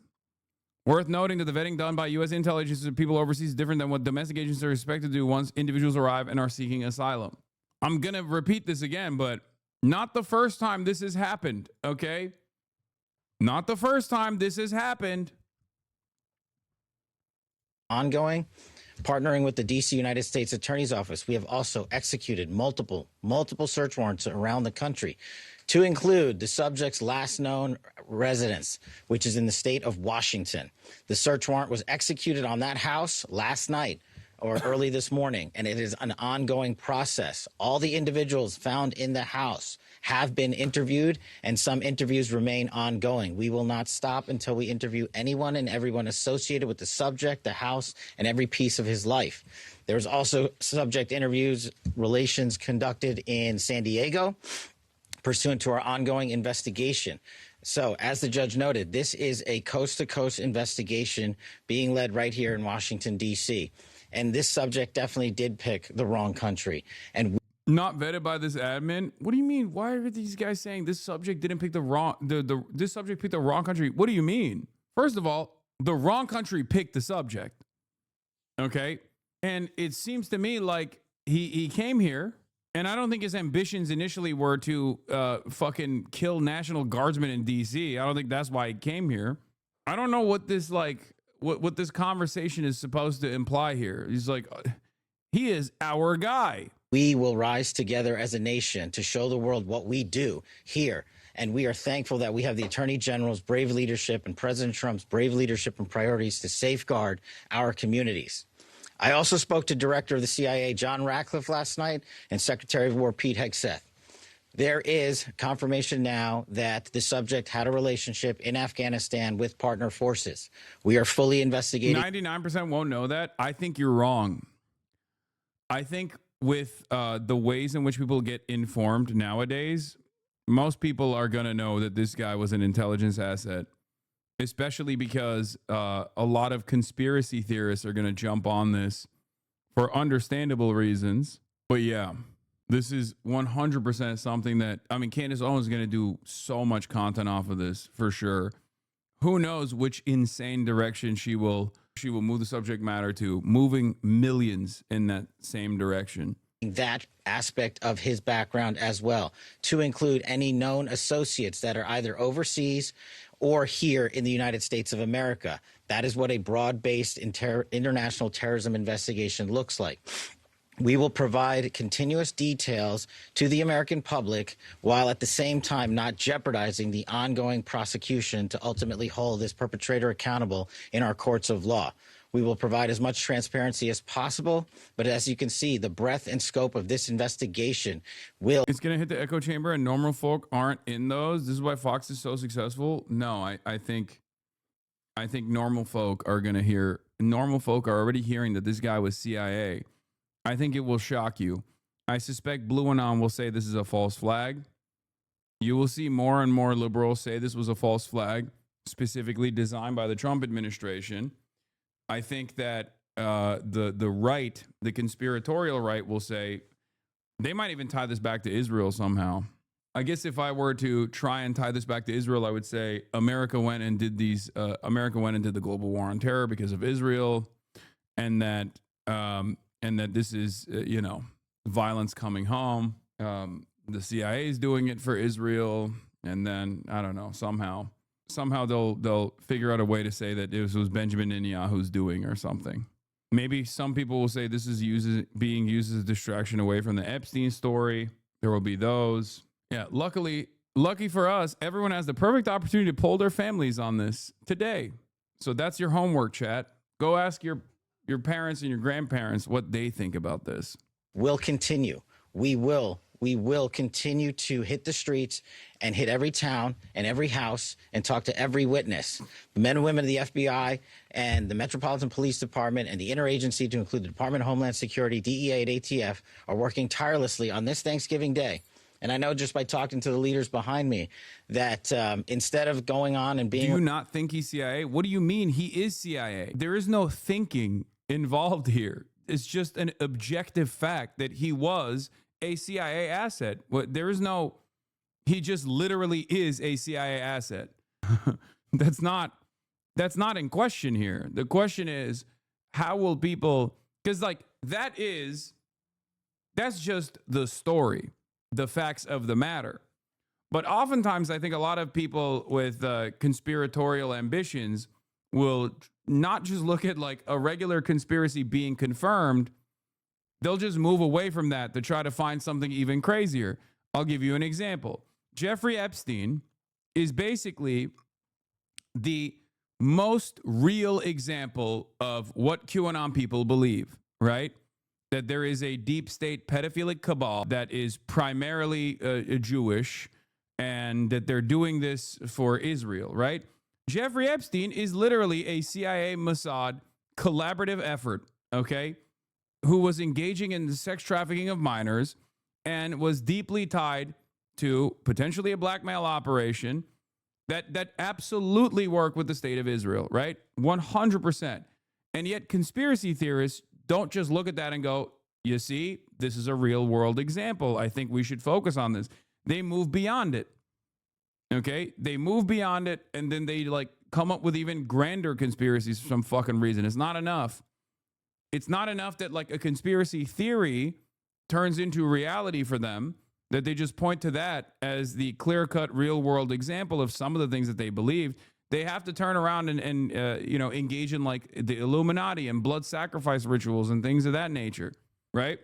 Worth noting that the vetting done by U.S. intel agencies of people overseas is different than what domestic agencies are expected to do once individuals arrive and are seeking asylum. I'm going to repeat this again, but not the first time this has happened, okay? Not the first time this has happened. Ongoing, partnering with the D.C. United States Attorney's Office, we have also executed multiple search warrants around the country to include the subject's last known residence, which is in the state of Washington. The search warrant was executed on that house last night or early this morning, and it is an ongoing process. All the individuals found in the house have been interviewed, and some interviews remain ongoing. We will not stop until we interview anyone and everyone associated with the subject, the house, and every piece of his life. There's also subject interviews, relations conducted in San Diego, pursuant to our ongoing investigation. So, as the judge noted, this is a coast-to-coast investigation being led right here in Washington, D.C. And this subject definitely did pick the wrong country. And not vetted by this admin. What do you mean? Why are these guys saying this subject didn't pick the wrong this subject picked the wrong country? What do you mean? First of all, the wrong country picked the subject. Okay? And it seems to me like he came here, and I don't think his ambitions initially were to fucking kill National Guardsmen in DC. I don't think that's why he came here. I don't know what this what this conversation is supposed to imply here. He's like, he is our guy. we will rise together as a nation to show the world what we do here. And we are thankful that we have the Attorney General's brave leadership and President Trump's brave leadership and priorities to safeguard our communities. I also spoke to Director of the CIA, John Ratcliffe, last night, and Secretary of War, Pete Hegseth. There is confirmation now that the subject had a relationship in Afghanistan with partner forces. We are fully investigating. 99% won't know that. I think you're wrong. I think with the ways in which people get informed nowadays, most people are going to know that this guy was an intelligence asset, especially because a lot of conspiracy theorists are going to jump on this for understandable reasons. But yeah, this is 100% something that, I mean, Candace Owens is going to do so much content off of this for sure. Who knows which insane direction she will move the subject matter to, moving millions in that same direction. That aspect of his background as well, to include any known associates that are either overseas or here in the United States of America. That is what a broad-based international terrorism investigation looks like. We will provide continuous details to the American public while at the same time not jeopardizing the ongoing prosecution to ultimately hold this perpetrator accountable in our courts of law. We will provide as much transparency as possible, but as you can see, the breadth and scope of this investigation will... It's going to hit the echo chamber and normal folk aren't in those. This is why Fox is so successful. No, I think normal folk are going to hear... Normal folk are already hearing that this guy was CIA. I think it will shock you. I suspect Blue Anon will say this is a false flag. You will see more and more liberals say this was a false flag, specifically designed by the Trump administration. I think that the right, the conspiratorial right, will say they might even tie this back to Israel somehow. I guess if I were to try and tie this back to Israel, I would say America went and did these. America went and did the global war on terror because of Israel, and that this is violence coming home. The CIA is doing it for Israel, and then I don't know, somehow they'll figure out a way to say that it was Benjamin Netanyahu's doing or something. Maybe some people will say this is being used as a distraction away from the Epstein story. There will be those. Yeah, lucky for us, everyone has the perfect opportunity to poll their families on this today. So that's your homework, chat. Go ask your parents and your grandparents what they think about this. Will continue. We will continue to hit the streets and hit every town and every house and talk to every witness. The men and women of the FBI and the Metropolitan Police Department and the interagency, to include the Department of Homeland Security, DEA, and ATF, are working tirelessly on this Thanksgiving Day. And I know just by talking to the leaders behind me that instead of going on and being... Do you not think he's CIA? What do you mean he is CIA? There is no thinking involved here. It's just an objective fact that he was a CIA asset. There is no... He just literally is a CIA asset. That's not in question here. The question is, how will people... Because that's just the story, the facts of the matter. But oftentimes, I think a lot of people with conspiratorial ambitions will not just look at like a regular conspiracy being confirmed. They'll just move away from that to try to find something even crazier. I'll give you an example. Jeffrey Epstein is basically the most real example of what QAnon people believe, right? That there is a deep state pedophilic cabal that is primarily Jewish, and that they're doing this for Israel, right? Jeffrey Epstein is literally a CIA Mossad collaborative effort, okay, who was engaging in the sex trafficking of minors and was deeply tied to potentially a blackmail operation that absolutely work with the state of Israel, right? 100%. And yet conspiracy theorists don't just look at that and go, you see, this is a real world example. I think we should focus on this. They move beyond it. Okay? They move beyond it, and then they like come up with even grander conspiracies for some fucking reason. It's not enough. It's not enough that like a conspiracy theory turns into reality for them, that they just point to that as the clear-cut real-world example of some of the things that they believed. They have to turn around and engage in like the Illuminati and blood sacrifice rituals and things of that nature, right?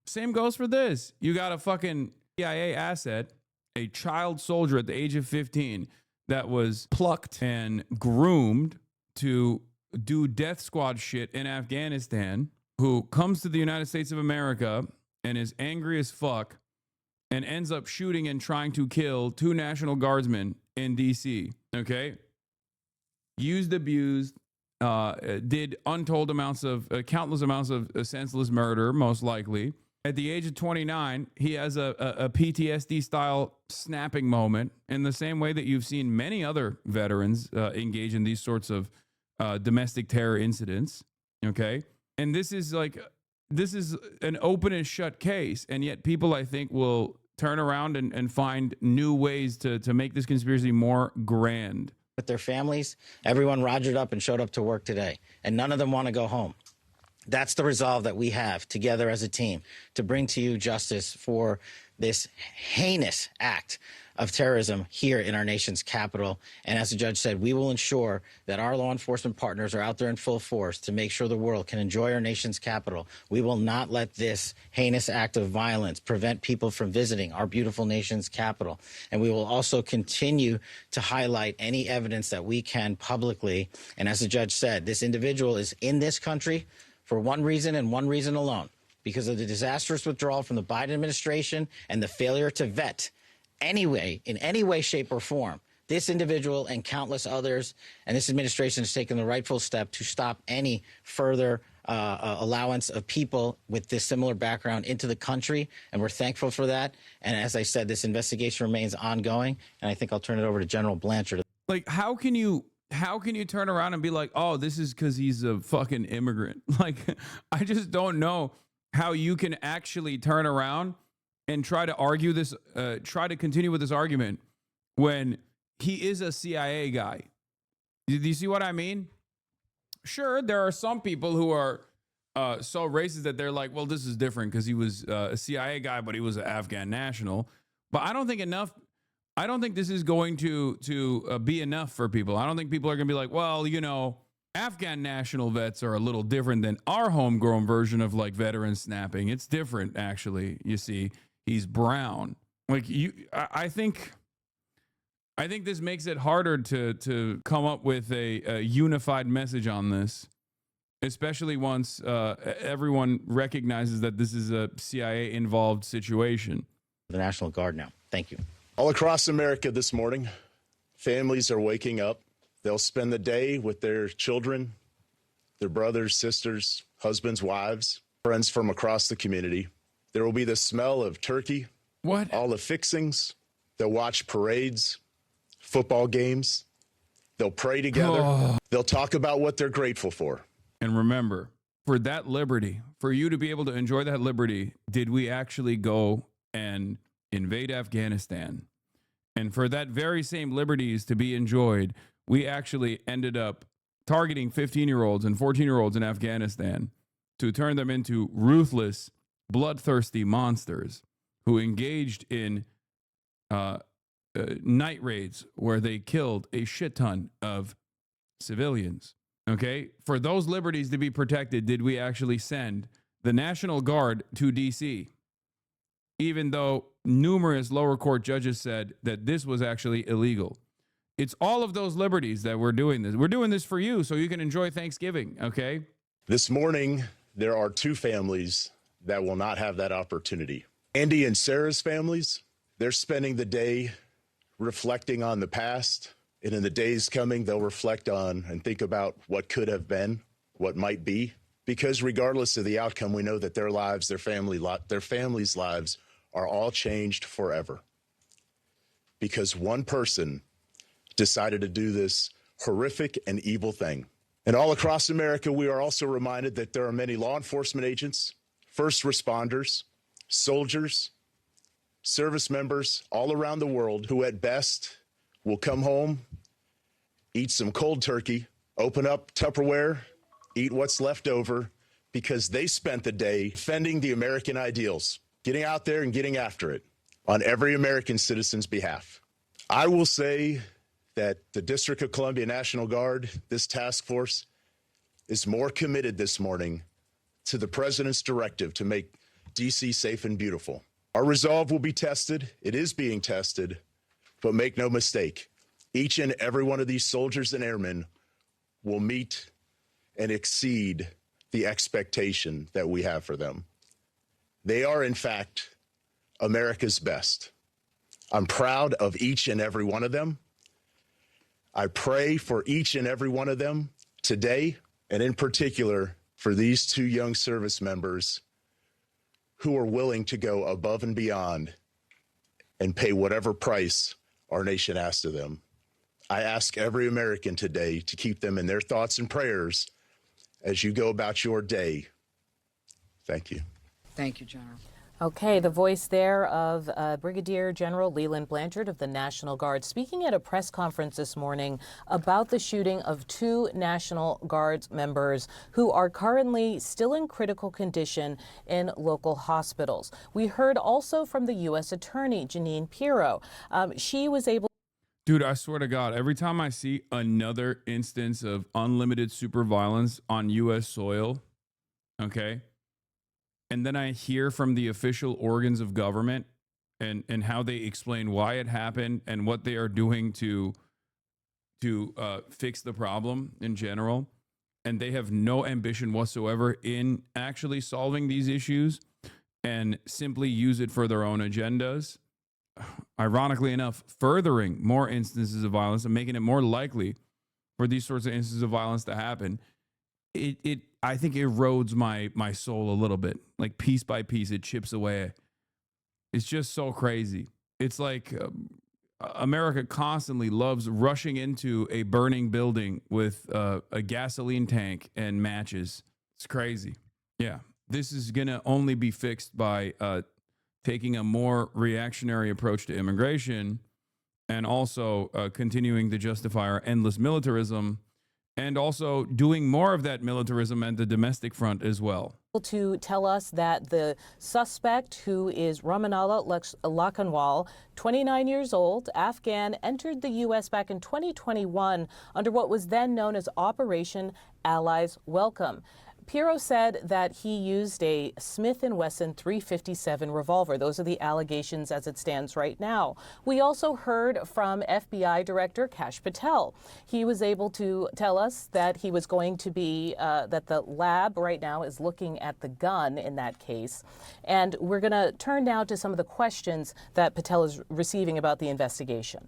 Same goes for this. You got a fucking CIA asset, a child soldier at the age of 15 that was plucked and groomed to do death squad shit in Afghanistan, who comes to the United States of America and is angry as fuck and ends up shooting and trying to kill 2 National Guardsmen in D.C., okay? Used, abused, did untold amounts of, countless amounts of senseless murder, most likely. At the age of 29, he has a PTSD-style snapping moment in the same way that you've seen many other veterans engage in these sorts of domestic terror incidents, okay? And this is an open and shut case, and yet people, I think, will turn around and find new ways to make this conspiracy more grand. With their families, everyone rogered up and showed up to work today, and none of them want to go home. That's the resolve that we have together as a team to bring to you justice for this heinous act of terrorism here in our nation's capital. And as the judge said, we will ensure that our law enforcement partners are out there in full force to make sure the world can enjoy our nation's capital. We will not let this heinous act of violence prevent people from visiting our beautiful nation's capital. And we will also continue to highlight any evidence that we can publicly. And as the judge said, this individual is in this country for one reason and one reason alone, because of the disastrous withdrawal from the Biden administration and the failure to vet anyway, in any way, shape, or form, this individual and countless others, and this administration has taken the rightful step to stop any further allowance of people with this similar background into the country, and we're thankful for that. And as I said, this investigation remains ongoing, and I think I'll turn it over to General Blanchard. Like, how can you turn around and be like, oh, this is because he's a fucking immigrant? Like, I just don't know how you can actually turn around and try to argue this, try to continue with this argument when he is a CIA guy. Do you see what I mean? Sure, there are some people who are so racist that they're like, well, this is different because he was a CIA guy, but he was an Afghan national. But I don't think this is going to be enough for people. I don't think people are going to be like, well, you know, Afghan national vets are a little different than our homegrown version of like veteran snapping. It's different, actually. You see, he's brown. Like I think this makes it harder to come up with a unified message on this, especially once everyone recognizes that this is a CIA involved situation. The National Guard now. Thank you. All across America this morning, families are waking up. They'll spend the day with their children, their brothers, sisters, husbands, wives, friends from across the community. There will be the smell of turkey, all the fixings. They'll watch parades, football games. They'll pray together. They'll talk about what they're grateful for. And remember, for that liberty, for you to be able to enjoy that liberty, did we actually go and invade Afghanistan? And for that very same liberties to be enjoyed, we actually ended up targeting 15-year-olds and 14-year-olds in Afghanistan to turn them into ruthless, bloodthirsty monsters who engaged in night raids where they killed a shit ton of civilians. Okay? For those liberties to be protected, did we actually send the National Guard to D.C., even though numerous lower court judges said that this was actually illegal? It's all of those liberties that we're doing this. We're doing this for you so you can enjoy Thanksgiving, okay? This morning, there are 2 families that will not have that opportunity. Andy and Sarah's families, they're spending the day reflecting on the past, and in the days coming, they'll reflect on and think about what could have been, what might be, because regardless of the outcome, we know that their lives, their families' lives are all changed forever. Because one person decided to do this horrific and evil thing. And all across America, we are also reminded that there are many law enforcement agents, first responders, soldiers, service members all around the world who at best will come home, eat some cold turkey, open up Tupperware, eat what's left over, because they spent the day defending the American ideals, getting out there and getting after it on every American citizen's behalf. I will say that the District of Columbia National Guard, this task force, is more committed this morning to the president's directive to make D.C. safe and beautiful. Our resolve will be tested. It is being tested, but make no mistake, each and every one of these soldiers and airmen will meet and exceed the expectation that we have for them. They are, in fact, America's best. I'm proud of each and every one of them. I pray for each and every one of them today, and in particular for these two young service members who are willing to go above and beyond and pay whatever price our nation asks of them. I ask every American today to keep them in their thoughts and prayers as you go about your day. Thank you. Thank you, General. Okay, the voice there of Brigadier General Leland Blanchard of the National Guard speaking at a press conference this morning about the shooting of two National Guard members who are currently still in critical condition in local hospitals. We heard also from the U.S. Attorney, Jeanine Pirro. She was able. Dude, I swear to God, every time I see another instance of unlimited super violence on U.S. soil, okay, and then I hear from the official organs of government and how they explain why it happened and what they are doing to fix the problem in general, and they have no ambition whatsoever in actually solving these issues and simply use it for their own agendas. Ironically enough, furthering more instances of violence and making it more likely for these sorts of instances of violence to happen, it I think erodes my soul a little bit. Like piece by piece, it chips away. It's just so crazy. It's like America constantly loves rushing into a burning building with a gasoline tank and matches. It's crazy. Yeah, this is gonna only be fixed by taking a more reactionary approach to immigration and also continuing to justify our endless militarism and also doing more of that militarism at the domestic front as well. To tell us that the suspect, who is Ramanallah Lakhanwal, 29 years old, Afghan, entered the U.S. back in 2021 under what was then known as Operation Allies Welcome. Pirro said that he used a Smith & Wesson .357 revolver. Those are the allegations as it stands right now. We also heard from FBI Director Kash Patel. He was able to tell us that he was going to be, that the lab right now is looking at the gun in that case. And we're going to turn now to some of the questions that Patel is receiving about the investigation.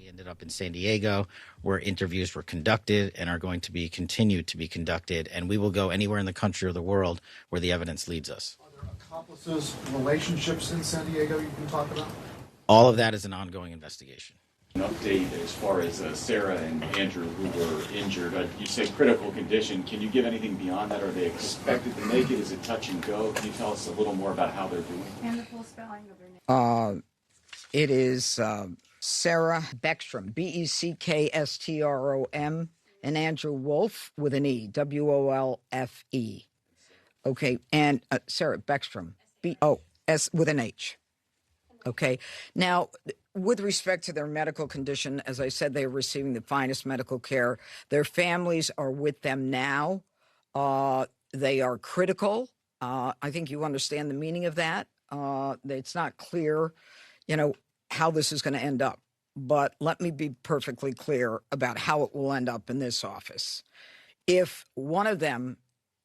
Ended up in San Diego, where interviews were conducted and are going to be continued to be conducted, and we will go anywhere in the country or the world where the evidence leads us. Are there accomplices, relationships in San Diego you can talk about? All of that is an ongoing investigation. An update as far as Sarah and Andrew, who were injured. You say critical condition. Can you give anything beyond that? Are they expected to make it? Is it touch and go? Can you tell us a little more about how they're doing? And the full spelling of their name. It is Sarah Beckstrom, Beckstrom, and Andrew Wolf with an E, Wolfe. Okay, and Sarah Beckstrom, B-O-S with an H. Okay, now, with respect to their medical condition, as I said, they are receiving the finest medical care. Their families are with them now. They are critical. I think you understand the meaning of that. It's not clear, how this is going to end up. But let me be perfectly clear about how it will end up in this office. If one of them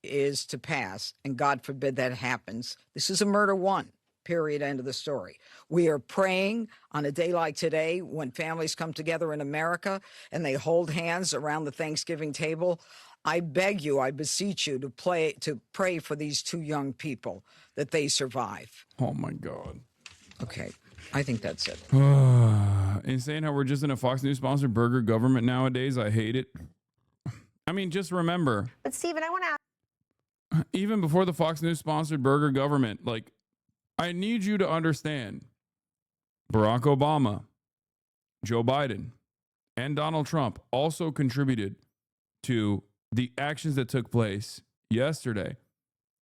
is to pass, and God forbid that happens, this is a murder one, period, end of the story. We are praying on a day like today when families come together in America and they hold hands around the Thanksgiving table. I beg you, I beseech you to pray for these two young people that they survive. Oh, my God. Okay. I think that's it. Insane how we're just in a Fox News sponsored burger government nowadays. I hate it. I mean, just remember. But Stephen, I want to ask. Even before the Fox News sponsored burger government, like, I need you to understand Barack Obama, Joe Biden, and Donald Trump also contributed to the actions that took place yesterday.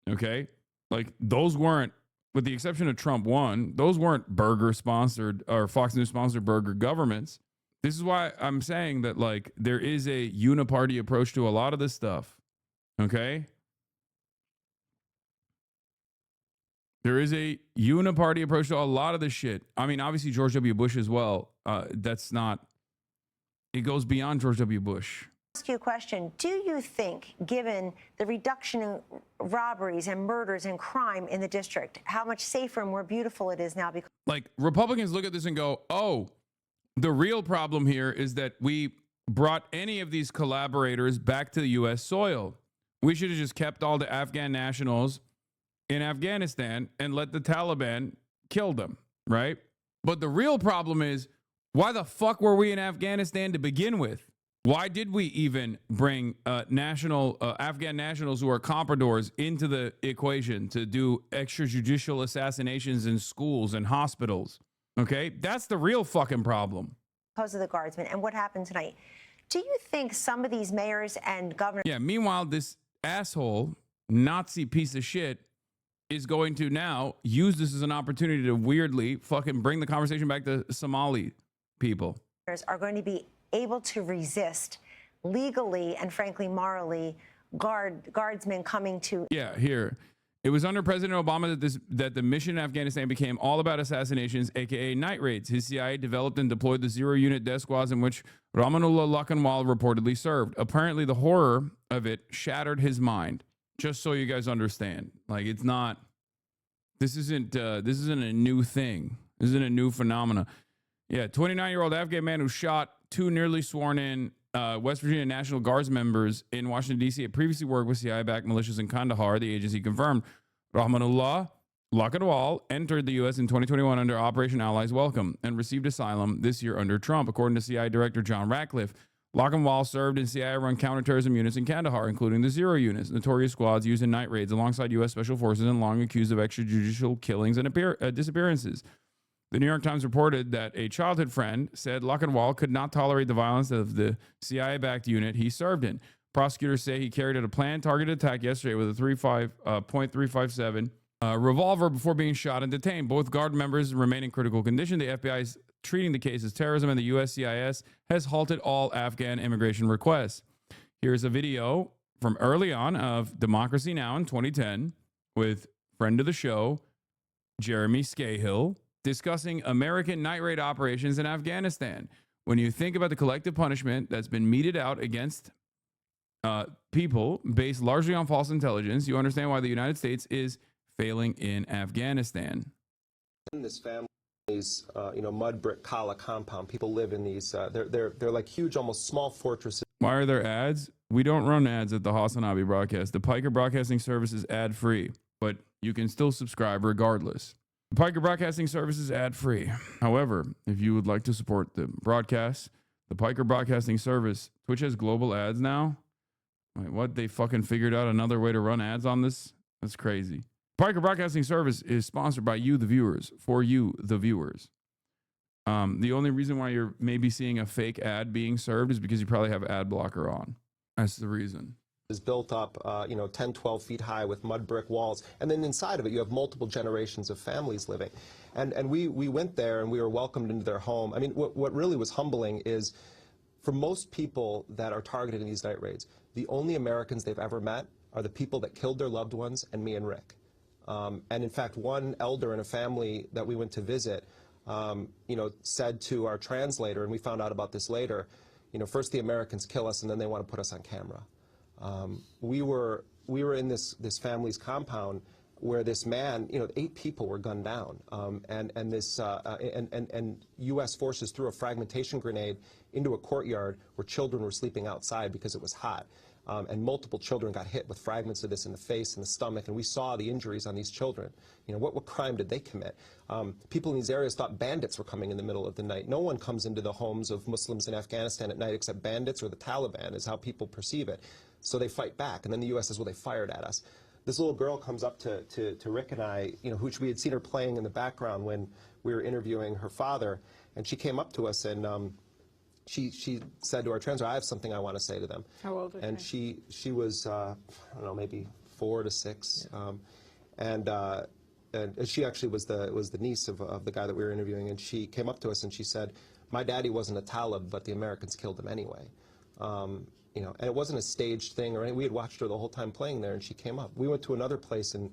Okay? Like, those weren't, with the exception of Trump 1, those weren't burger sponsored or Fox News sponsored burger governments. This is why I'm saying that, like, there is a uniparty approach to a lot of this stuff. Okay? There is a uniparty approach to a lot of this shit. I mean, obviously, George W. Bush as well. That's not, it goes beyond George W. Bush. Ask you a question. Do you think, given the reduction in robberies and murders and crime in the district, how much safer and more beautiful it is now? Because like, Republicans look at this and go, oh, the real problem here is that we brought any of these collaborators back to the U.S. soil. We should have just kept all the Afghan nationals in Afghanistan and let the Taliban kill them, right? But the real problem is, why the fuck were we in Afghanistan to begin with? Why did we even bring Afghan nationals who are compradors into the equation to do extrajudicial assassinations in schools and hospitals? Okay, that's the real fucking problem. Because of the guardsmen and what happened tonight. Do you think some of these mayors and governors... Yeah, meanwhile, this asshole, Nazi piece of shit, is going to now use this as an opportunity to weirdly fucking bring the conversation back to Somali people. ...are going to be able to resist legally and frankly morally guardsmen coming to... Yeah, here. It was under President Obama that the mission in Afghanistan became all about assassinations, aka night raids. His CIA developed and deployed the zero-unit death squads in which Ramanullah Lakanwal reportedly served. Apparently, the horror of it shattered his mind. Just so you guys understand, like, it's not. This isn't a new thing. This isn't a new phenomena. Yeah, 29-year-old Afghan man who shot two nearly sworn-in West Virginia National Guards members in Washington, D.C. had previously worked with CIA-backed militias in Kandahar, the agency confirmed. Rahmanullah Lakanwal entered the U.S. in 2021 under Operation Allies Welcome and received asylum this year under Trump, according to CIA Director John Ratcliffe. Lakanwal served in CIA-run counterterrorism units in Kandahar, including the Zero units, notorious squads used in night raids alongside U.S. Special Forces and long accused of extrajudicial killings and disappearances. The New York Times reported that a childhood friend said Lakanwal could not tolerate the violence of the CIA-backed unit he served in. Prosecutors say he carried out a planned targeted attack yesterday with a .357 revolver before being shot and detained. Both guard members remain in critical condition. The FBI is treating the case as terrorism, and the USCIS has halted all Afghan immigration requests. Here's a video from early on of Democracy Now! In 2010 with friend of the show, Jeremy Scahill, discussing American night raid operations in Afghanistan. When you think about the collective punishment that's been meted out against people based largely on false intelligence, you understand why the United States is failing in Afghanistan. This family's, mud brick kala compound. People live in these. They're like huge, almost small fortresses. Why are there ads? We don't run ads at the Hasanabi broadcast. The Piker Broadcasting Service is ad free, but you can still subscribe regardless. The Piker Broadcasting Service is ad free. However, if you would like to support the broadcast, the Piker Broadcasting Service, Twitch has global ads now. Wait, what? They fucking figured out another way to run ads on this? That's crazy. Piker Broadcasting Service is sponsored by you, the viewers, for you, the viewers. The only reason why you're maybe seeing a fake ad being served is because you probably have ad blocker on. That's the reason. Is built up, 10, 12 feet high with mud brick walls. And then inside of it, you have multiple generations of families living. And we went there and we were welcomed into their home. I mean, what really was humbling is for most people that are targeted in these night raids, the only Americans they've ever met are the people that killed their loved ones and me and Rick. And in fact, one elder in a family that we went to visit, said to our translator, and we found out about this later, first the Americans kill us and then they want to put us on camera. We were in this family's compound where this man, 8 people were gunned down, and U.S. forces threw a fragmentation grenade into a courtyard where children were sleeping outside because it was hot. And multiple children got hit with fragments of this in the face and the stomach, and we saw the injuries on these children. You know, what crime did they commit? People in these areas thought bandits were coming in the middle of the night. No one comes into the homes of Muslims in Afghanistan at night except bandits or the Taliban, is how people perceive it. So they fight back, and then the U.S. says, well, they fired at us. This little girl comes up to Rick and I, you know, which we had seen her playing in the background when we were interviewing her father, and she came up to us and she said to our translator, I have something I want to say to them. How old was she? She was, I don't know, maybe 4 to 6. Yeah. And she actually was the niece of the guy that we were interviewing, and she came up to us and she said, my daddy wasn't a Talib, but the Americans killed him anyway. You know, and it wasn't a staged thing or anything. We had watched her the whole time playing there, and she came up. We went to another place in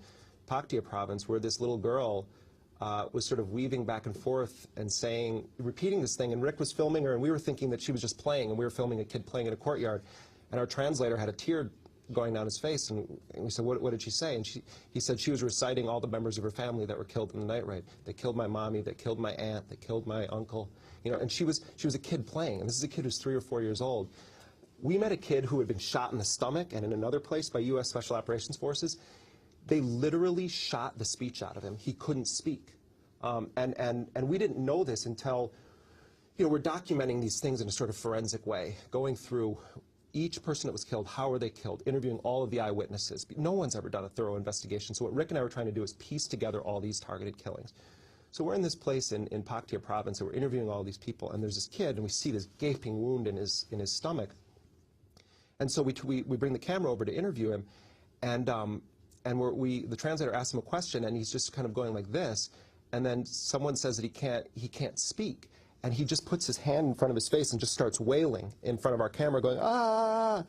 Paktia province where this little girl was sort of weaving back and forth and saying, repeating this thing, and Rick was filming her, and we were thinking that she was just playing, and we were filming a kid playing in a courtyard, and our translator had a tear going down his face, and we said, what did she say? And he said she was reciting all the members of her family that were killed in the night raid. They killed my mommy, they killed my aunt, they killed my uncle, you know, and she was a kid playing, and this is a kid who's 3 or 4 years old. We met a kid who had been shot in the stomach and in another place by U.S. Special Operations Forces. They literally shot the speech out of him. He couldn't speak. And we didn't know this until, you know, we're documenting these things in a sort of forensic way, going through each person that was killed, how were they killed, interviewing all of the eyewitnesses. No one's ever done a thorough investigation. So what Rick and I were trying to do is piece together all these targeted killings. So we're in this place in Paktia province, and we're interviewing all these people, and there's this kid, and we see this gaping wound in his stomach. And so we bring the camera over to interview him, and the translator asks him a question, and he's just kind of going like this, and then someone says that he can't speak, and he just puts his hand in front of his face and just starts wailing in front of our camera, going, ah!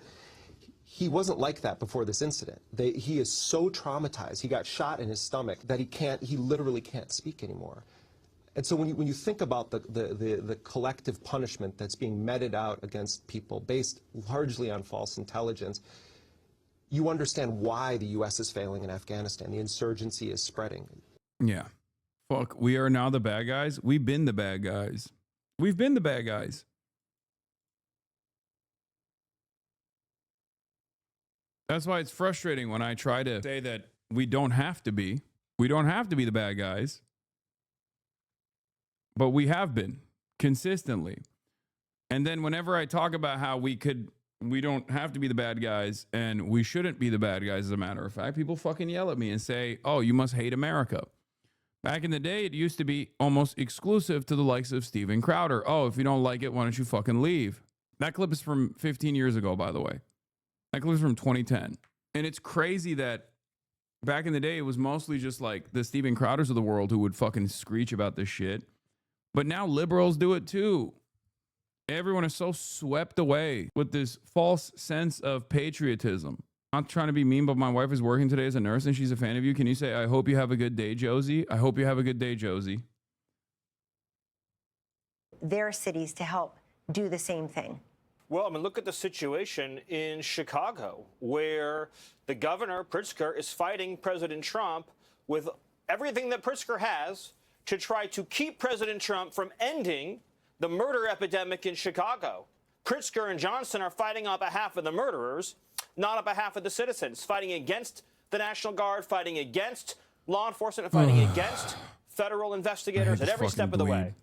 He wasn't like that before this incident. He is so traumatized. He got shot in his stomach that he literally can't speak anymore. And so when you think about the collective punishment that's being meted out against people based largely on false intelligence, you understand why the U.S. is failing in Afghanistan. The insurgency is spreading. Yeah. Fuck, we are now the bad guys. We've been the bad guys. We've been the bad guys. That's why it's frustrating when I try to say that we don't have to be. We don't have to be the bad guys. But we have been consistently. And then whenever I talk about how we don't have to be the bad guys and we shouldn't be the bad guys, as a matter of fact, people fucking yell at me and say, oh, you must hate America. Back in the day, it used to be almost exclusive to the likes of Steven Crowder. Oh, if you don't like it, why don't you fucking leave? That clip is from 15 years ago, by the way. That clip is from 2010. And it's crazy that back in the day, it was mostly just like the Steven Crowders of the world who would fucking screech about this shit. But now liberals do it too. Everyone is so swept away with this false sense of patriotism. I'm not trying to be mean, but my wife is working today as a nurse and she's a fan of you. Can you say, I hope you have a good day, Josie? I hope you have a good day, Josie. Their cities to help do the same thing. Well, I mean, look at the situation in Chicago, where the governor, Pritzker, is fighting President Trump with everything that Pritzker has to try to keep President Trump from ending the murder epidemic in Chicago. Pritzker and Johnson are fighting on behalf of the murderers, not on behalf of the citizens, fighting against the National Guard, fighting against law enforcement, and fighting against federal investigators at every step of the way.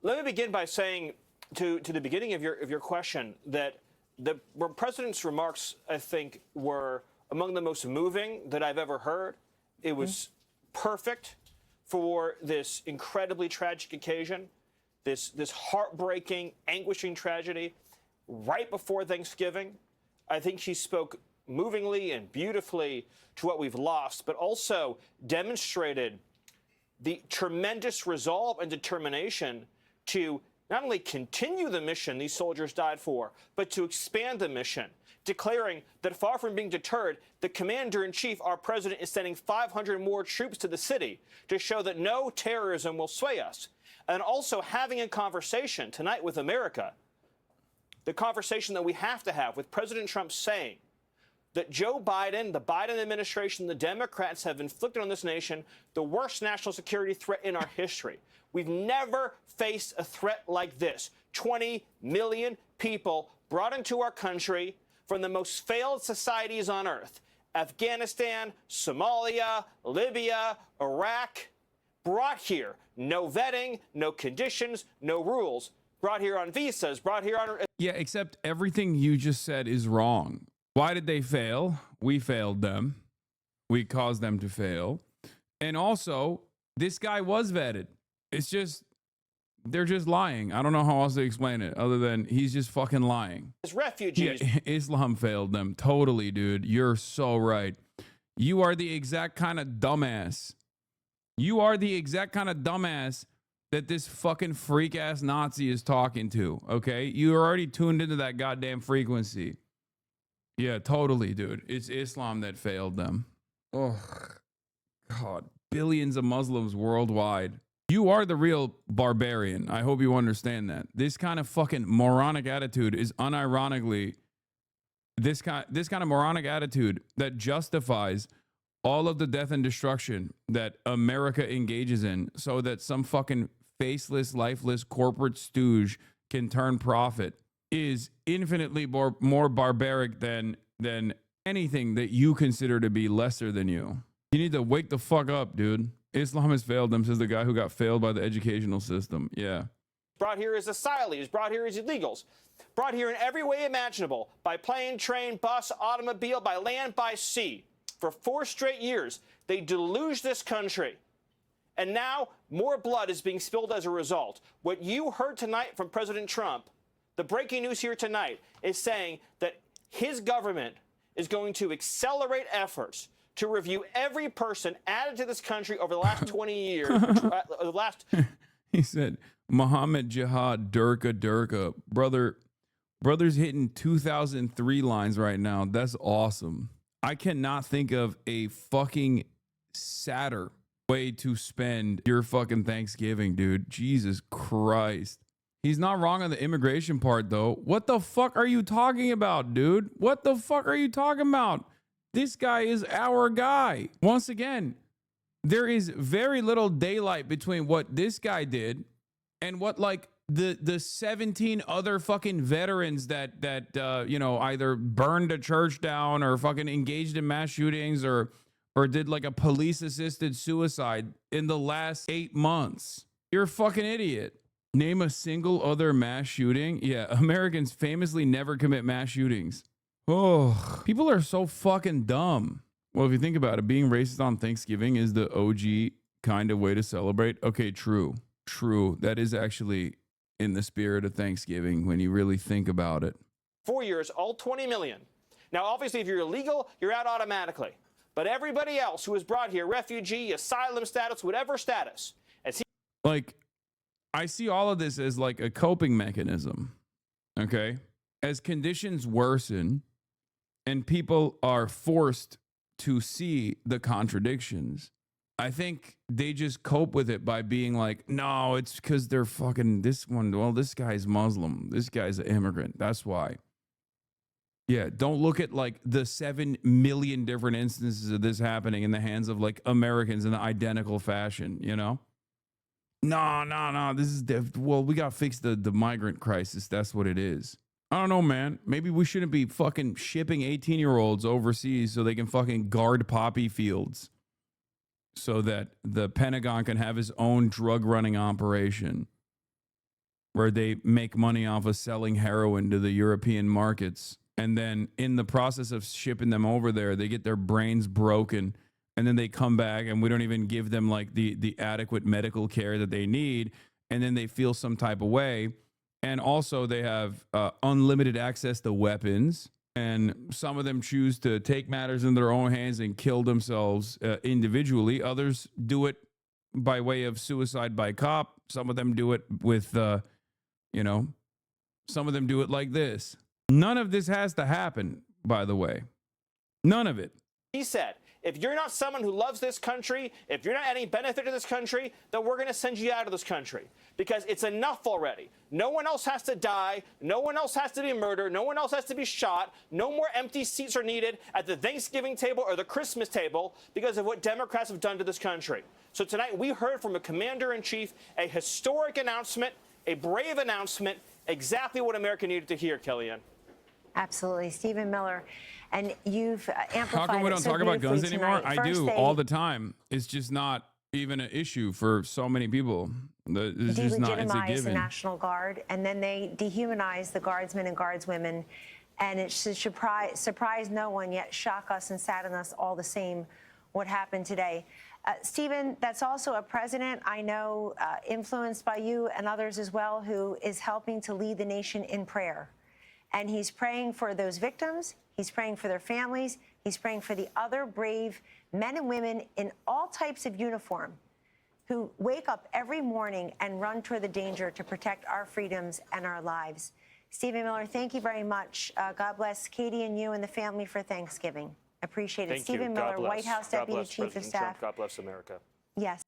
Let me begin by saying to the beginning of your question that the president's remarks, I think, were among the most moving that I've ever heard. It was perfect for this incredibly tragic occasion, this heartbreaking, anguishing tragedy right before Thanksgiving. I think he spoke movingly and beautifully to what we've lost, but also demonstrated the tremendous resolve and determination to not only continue the mission these soldiers died for, but to expand the mission, declaring that far from being deterred, the commander-in-chief, our president, is sending 500 more troops to the city to show that no terrorism will sway us. And also having a conversation tonight with America, the conversation that we have to have with President Trump saying that Joe Biden, the Biden administration, the Democrats have inflicted on this nation the worst national security threat in our history. We've never faced a threat like this. 20 million people brought into our country from the most failed societies on earth. Afghanistan, Somalia, Libya, Iraq, brought here. No vetting, no conditions, no rules. Brought here on visas, brought here on... Yeah, except everything you just said is wrong. Why did they fail? We failed them. We caused them to fail. And also, this guy was vetted. It's just, they're just lying. I don't know how else to explain it other than he's just fucking lying. Refugees. Yeah, Islam failed them. Totally, dude. You're so right. You are the exact kind of dumbass. You are the exact kind of dumbass that this fucking freak ass Nazi is talking to. Okay? You're already tuned into that goddamn frequency. Yeah, totally, dude. It's Islam that failed them. Oh, God. Billions of Muslims worldwide. You are the real barbarian. I hope you understand that. This kind of fucking moronic attitude is unironically this kind of moronic attitude that justifies all of the death and destruction that America engages in so that some fucking faceless, lifeless corporate stooge can turn profit is infinitely more barbaric than anything that you consider to be lesser than you. You need to wake the fuck up, dude. Islam has failed them, says the guy who got failed by the educational system. Yeah. Brought here as asylees, brought here as illegals, brought here in every way imaginable, by plane, train, bus, automobile, by land, by sea. For 4 straight years, they deluged this country. And now more blood is being spilled as a result. What you heard tonight from President Trump, the breaking news here tonight, is saying that his government is going to accelerate efforts to review every person added to this country over the last 20 years. He said, Muhammad Jihad, Durka. Brother's hitting 2003 lines right now. That's awesome. I cannot think of a fucking sadder way to spend your fucking Thanksgiving, dude. Jesus Christ. He's not wrong on the immigration part, though. What the fuck are you talking about, dude? What the fuck are you talking about? This guy is our guy. Once again, there is very little daylight between what this guy did and what like the 17 other fucking veterans that you know, either burned a church down or fucking engaged in mass shootings or did like a police assisted suicide in the last 8 months. You're a fucking idiot. Name a single other mass shooting. Yeah, Americans famously never commit mass shootings. Oh, people are so fucking dumb. Well, if you think about it, being racist on Thanksgiving is the OG kind of way to celebrate. Okay, true. That is actually in the spirit of Thanksgiving when you really think about it. 4 years, all 20 million. Now, obviously, if you're illegal, you're out automatically. But everybody else who was brought here, refugee, asylum status, whatever status, like, I see all of this as like a coping mechanism. Okay? As conditions worsen, and people are forced to see the contradictions, I think they just cope with it by being like, no, it's because they're fucking this one. Well, this guy's Muslim. This guy's an immigrant. That's why. Yeah, don't look at like the 7 million different instances of this happening in the hands of like Americans in the identical fashion, you know? No. This is, well, we got to fix the migrant crisis. That's what it is. I don't know, man. Maybe we shouldn't be fucking shipping 18-year-olds overseas so they can fucking guard poppy fields so that the Pentagon can have his own drug running operation where they make money off of selling heroin to the European markets. And then in the process of shipping them over there, they get their brains broken and then they come back and we don't even give them like the adequate medical care that they need. And then they feel some type of way. And also they have unlimited access to weapons. And some of them choose to take matters in their own hands and kill themselves individually. Others do it by way of suicide by cop. Some of them do it with, some of them do it like this. None of this has to happen, by the way. None of it. He said, if you're not someone who loves this country, if you're not any benefit to this country, then we're going to send you out of this country because it's enough already. No one else has to die. No one else has to be murdered. No one else has to be shot. No more empty seats are needed at the Thanksgiving table or the Christmas table because of what Democrats have done to this country. So tonight we heard from a commander-in-chief a historic announcement, a brave announcement, exactly what America needed to hear, Kellyanne. Absolutely. Stephen Miller, and you've amplified How come we don't it so talk about guns beautifully anymore? tonight. I First, do they all the time. It's just not even an issue for so many people. It's just not, it's a delegitimize the given. National Guard, and then they dehumanize the guardsmen and guardswomen, and it should surprise no one, yet shock us and sadden us all the same what happened today. Stephen, that's also a president I know, influenced by you and others as well, who is helping to lead the nation in prayer. And he's praying for those victims. He's praying for their families. He's praying for the other brave men and women in all types of uniform who wake up every morning and run toward the danger to protect our freedoms and our lives. Stephen Miller, thank you very much. God bless Katie and you and the family for Thanksgiving. Appreciate it. Thank Stephen you. Miller, God bless. White House God Deputy bless Chief President of Staff. Trump. God bless America. Yes.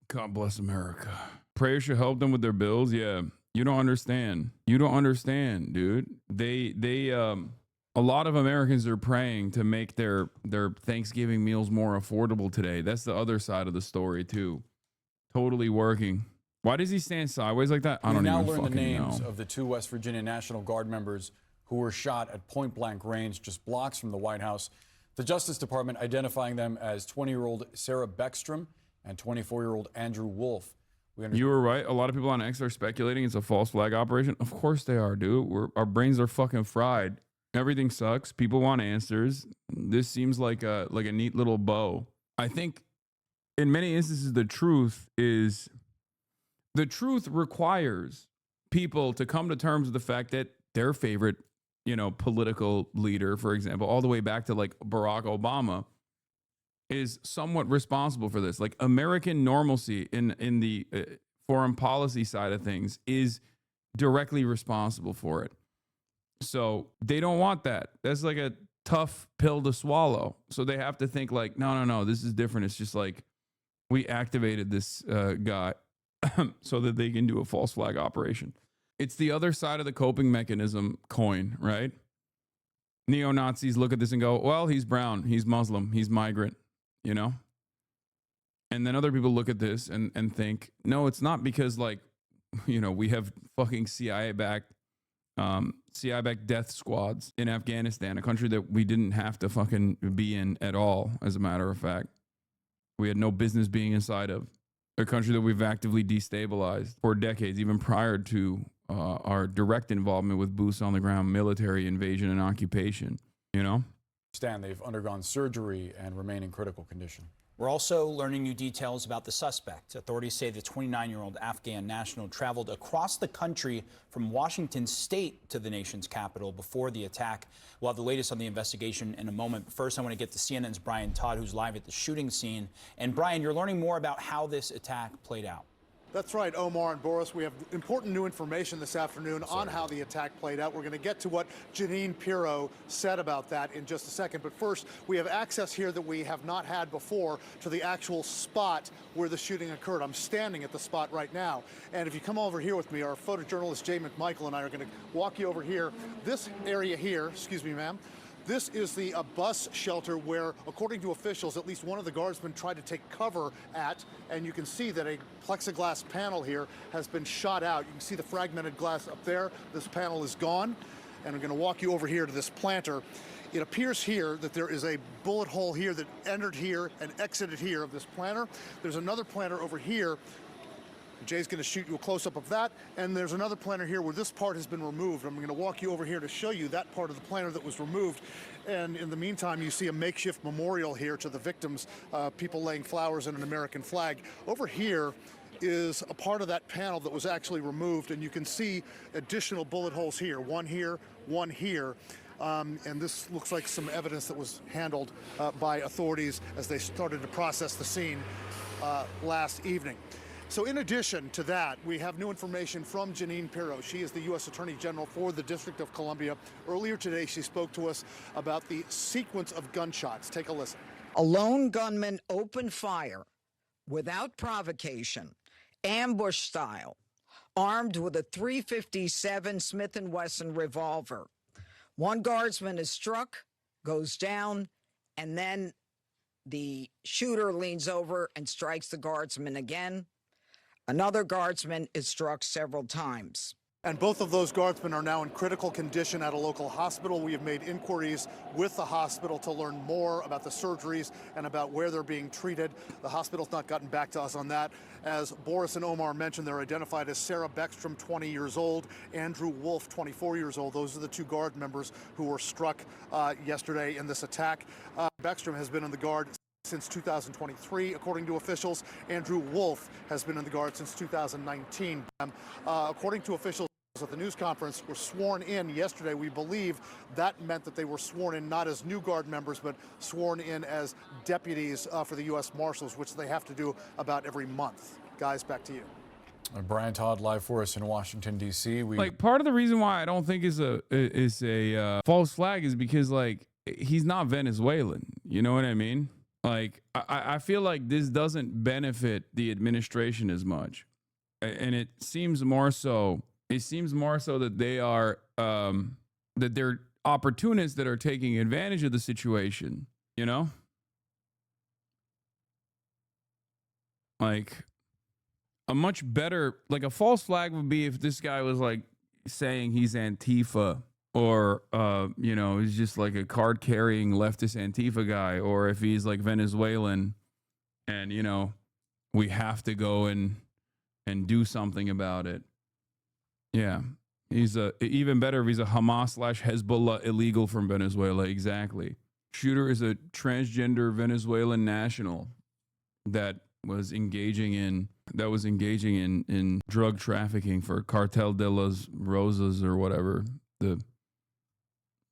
God bless America. Prayers should help them with their bills. Yeah. You don't understand. You don't understand, dude. A lot of Americans are praying to make their Thanksgiving meals more affordable today. That's the other side of the story too. Totally working. Why does he stand sideways like that? I don't even fucking know. We now learn the names of the 2 West Virginia National Guard members who were shot at point-blank range just blocks from the White House. The Justice Department identifying them as 20-year-old Sarah Beckstrom and 24-year-old Andrew Wolf. You were right. A lot of people on X are speculating it's a false flag operation. Of course they are, dude. Our brains are fucking fried. Everything sucks. People want answers. This seems like a neat little bow. I think in many instances the truth requires people to come to terms with the fact that their favorite, political leader, for example, all the way back to like Barack Obama, is somewhat responsible for this. Like American normalcy in the foreign policy side of things is directly responsible for it. So they don't want that. That's like a tough pill to swallow. So they have to think like, no, this is different. It's just like we activated this guy so that they can do a false flag operation. It's the other side of the coping mechanism coin, right? Neo-Nazis look at this and go, well, he's brown, he's Muslim, he's migrant, And then other people look at this and think, no, it's not because like, we have fucking CIA-backed death squads in Afghanistan, a country that we didn't have to fucking be in at all, as a matter of fact. We had no business being inside of. A country that we've actively destabilized for decades, even prior to our direct involvement with boots on the ground military invasion and occupation, Stan, they've undergone surgery and remain in critical condition. We're also learning new details about the suspect. Authorities say the 29-year-old Afghan national traveled across the country from Washington state to the nation's capital before the attack. We'll have the latest on the investigation in a moment. First, I want to get to CNN's Brian Todd, who's live at the shooting scene. And Brian, you're learning more about how this attack played out. That's right, Omar and Boris. We have important new information this afternoon on how the attack played out. We're going to get to what Jeanine Pirro said about that in just a second. But first, we have access here that we have not had before to the actual spot where the shooting occurred. I'm standing at the spot right now. And if you come over here with me, our photojournalist Jay McMichael and I are going to walk you over here. This area here, excuse me, ma'am. This is the bus shelter where, according to officials, at least one of the guardsmen tried to take cover at, and you can see that a plexiglass panel here has been shot out. You can see the fragmented glass up there. This panel is gone, and I'm going to walk you over here to this planter. It appears here that there is a bullet hole here that entered here and exited here of this planter. There's another planter over here. Jay's going to shoot you a close-up of that, and there's another planter here where this part has been removed. I'm going to walk you over here to show you that part of the planter that was removed. And in the meantime, you see a makeshift memorial here to the victims, people laying flowers and an American flag. Over here is a part of that panel that was actually removed, and you can see additional bullet holes here, one here, one here. And this looks like some evidence that was handled by authorities as they started to process the scene last evening. So in addition to that, we have new information from Jeanine Pirro. She is the U.S. Attorney General for the District of Columbia. Earlier today, she spoke to us about the sequence of gunshots. Take a listen. A lone gunman opened fire without provocation, ambush style, armed with a .357 Smith & Wesson revolver. One guardsman is struck, goes down, and then the shooter leans over and strikes the guardsman again. Another guardsman is struck several times. And both of those guardsmen are now in critical condition at a local hospital. We have made inquiries with the hospital to learn more about the surgeries and about where they're being treated. The hospital's not gotten back to us on that. As Boris and Omar mentioned, they're identified as Sarah Beckstrom, 20 years old, Andrew Wolf, 24 years old. Those are the two guard members who were struck yesterday in this attack. Beckstrom has been in the guard since 2023, according to officials. Andrew Wolf has been in the guard since 2019. According to officials at the news conference, were sworn in yesterday. We believe that meant that they were sworn in not as new guard members, but sworn in as deputies for the U.S. Marshals, which they have to do about every month. Guys, back to you. Brian Todd, live for us in Washington, D.C. Like, part of the reason why I don't think is a false flag is because, like, he's not Venezuelan. You know what I mean? Like, I feel like this doesn't benefit the administration as much, and it seems more so that they are that they're opportunists that are taking advantage of the situation. You know, like a much better, like a false flag would be if this guy was like saying he's Antifa, or you know, he's just like a card carrying leftist Antifa guy, or if he's like Venezuelan and, you know, we have to go and do something about it. Yeah, he's even better if he's a Hamas/Hezbollah illegal from Venezuela. Exactly. Shooter is a transgender Venezuelan national that was engaging in drug trafficking for Cartel de las Rosas or whatever,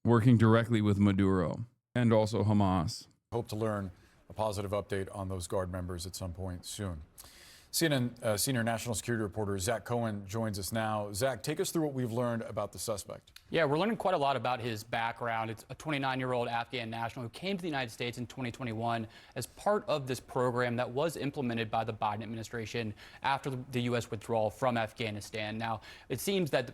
working directly with Maduro and also Hamas. Hope to learn a positive update on those guard members at some point soon. CNN senior national security reporter Zach Cohen joins us now. Zach, take us through what we've learned about the suspect. Yeah, we're learning quite a lot about his background. It's a 29-year-old Afghan national who came to the United States in 2021 as part of this program that was implemented by the Biden administration after the U.S. withdrawal from Afghanistan. Now, it seems that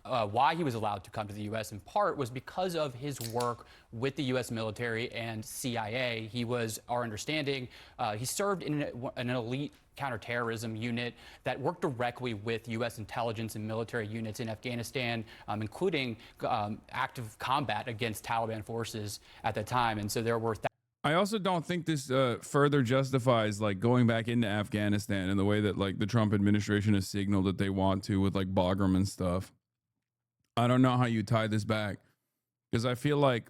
why he was allowed to come to the U.S. in part was because of his work with the U.S. military and CIA. He was, our understanding, he served in an elite counterterrorism unit that worked directly with U.S. intelligence and military units in Afghanistan, including active combat against Taliban forces at the time. And so there were I also don't think this further justifies like going back into Afghanistan in the way that like the Trump administration has signaled that they want to with like Bagram and stuff. I don't know how you tie this back, because I feel like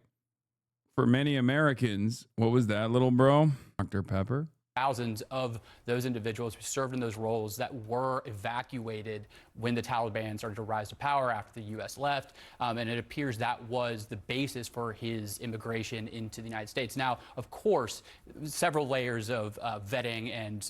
for many Americans, what was that, little bro? Dr. Pepper? Thousands of those individuals who served in those roles that were evacuated when the Taliban started to rise to power after the U.S. left. And it appears that was the basis for his immigration into the United States. Now, of course, several layers of vetting and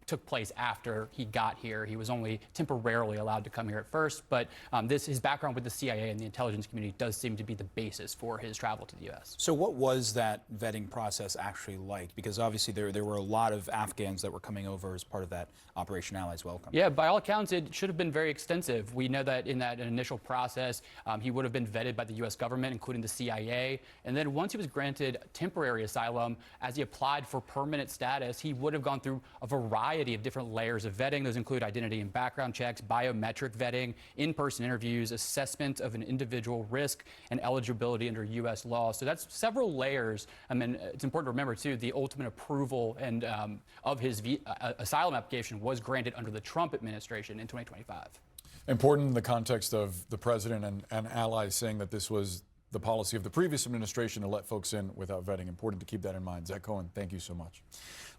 took place after he got here. He was only temporarily allowed to come here at first, but his background with the CIA and the intelligence community does seem to be the basis for his travel to the U.S. So what was that vetting process actually like? Because obviously there were a lot of Afghans that were coming over as part of that Operation Allies Welcome. Yeah, by all accounts, it should have been very extensive. We know that in that initial process, he would have been vetted by the U.S. government, including the CIA. And then once he was granted temporary asylum, as he applied for permanent status, he would have gone through a variety of different layers of vetting. Those include identity and background checks, biometric vetting, in-person interviews, assessment of an individual risk, and eligibility under U.S. law. So that's several layers. I mean, it's important to remember, too, the ultimate approval and of his asylum application was granted under the Trump administration in 2025. Important in the context of the president and allies saying that this was the policy of the previous administration to let folks in without vetting. Important to keep that in mind. Zach Cohen, thank you so much.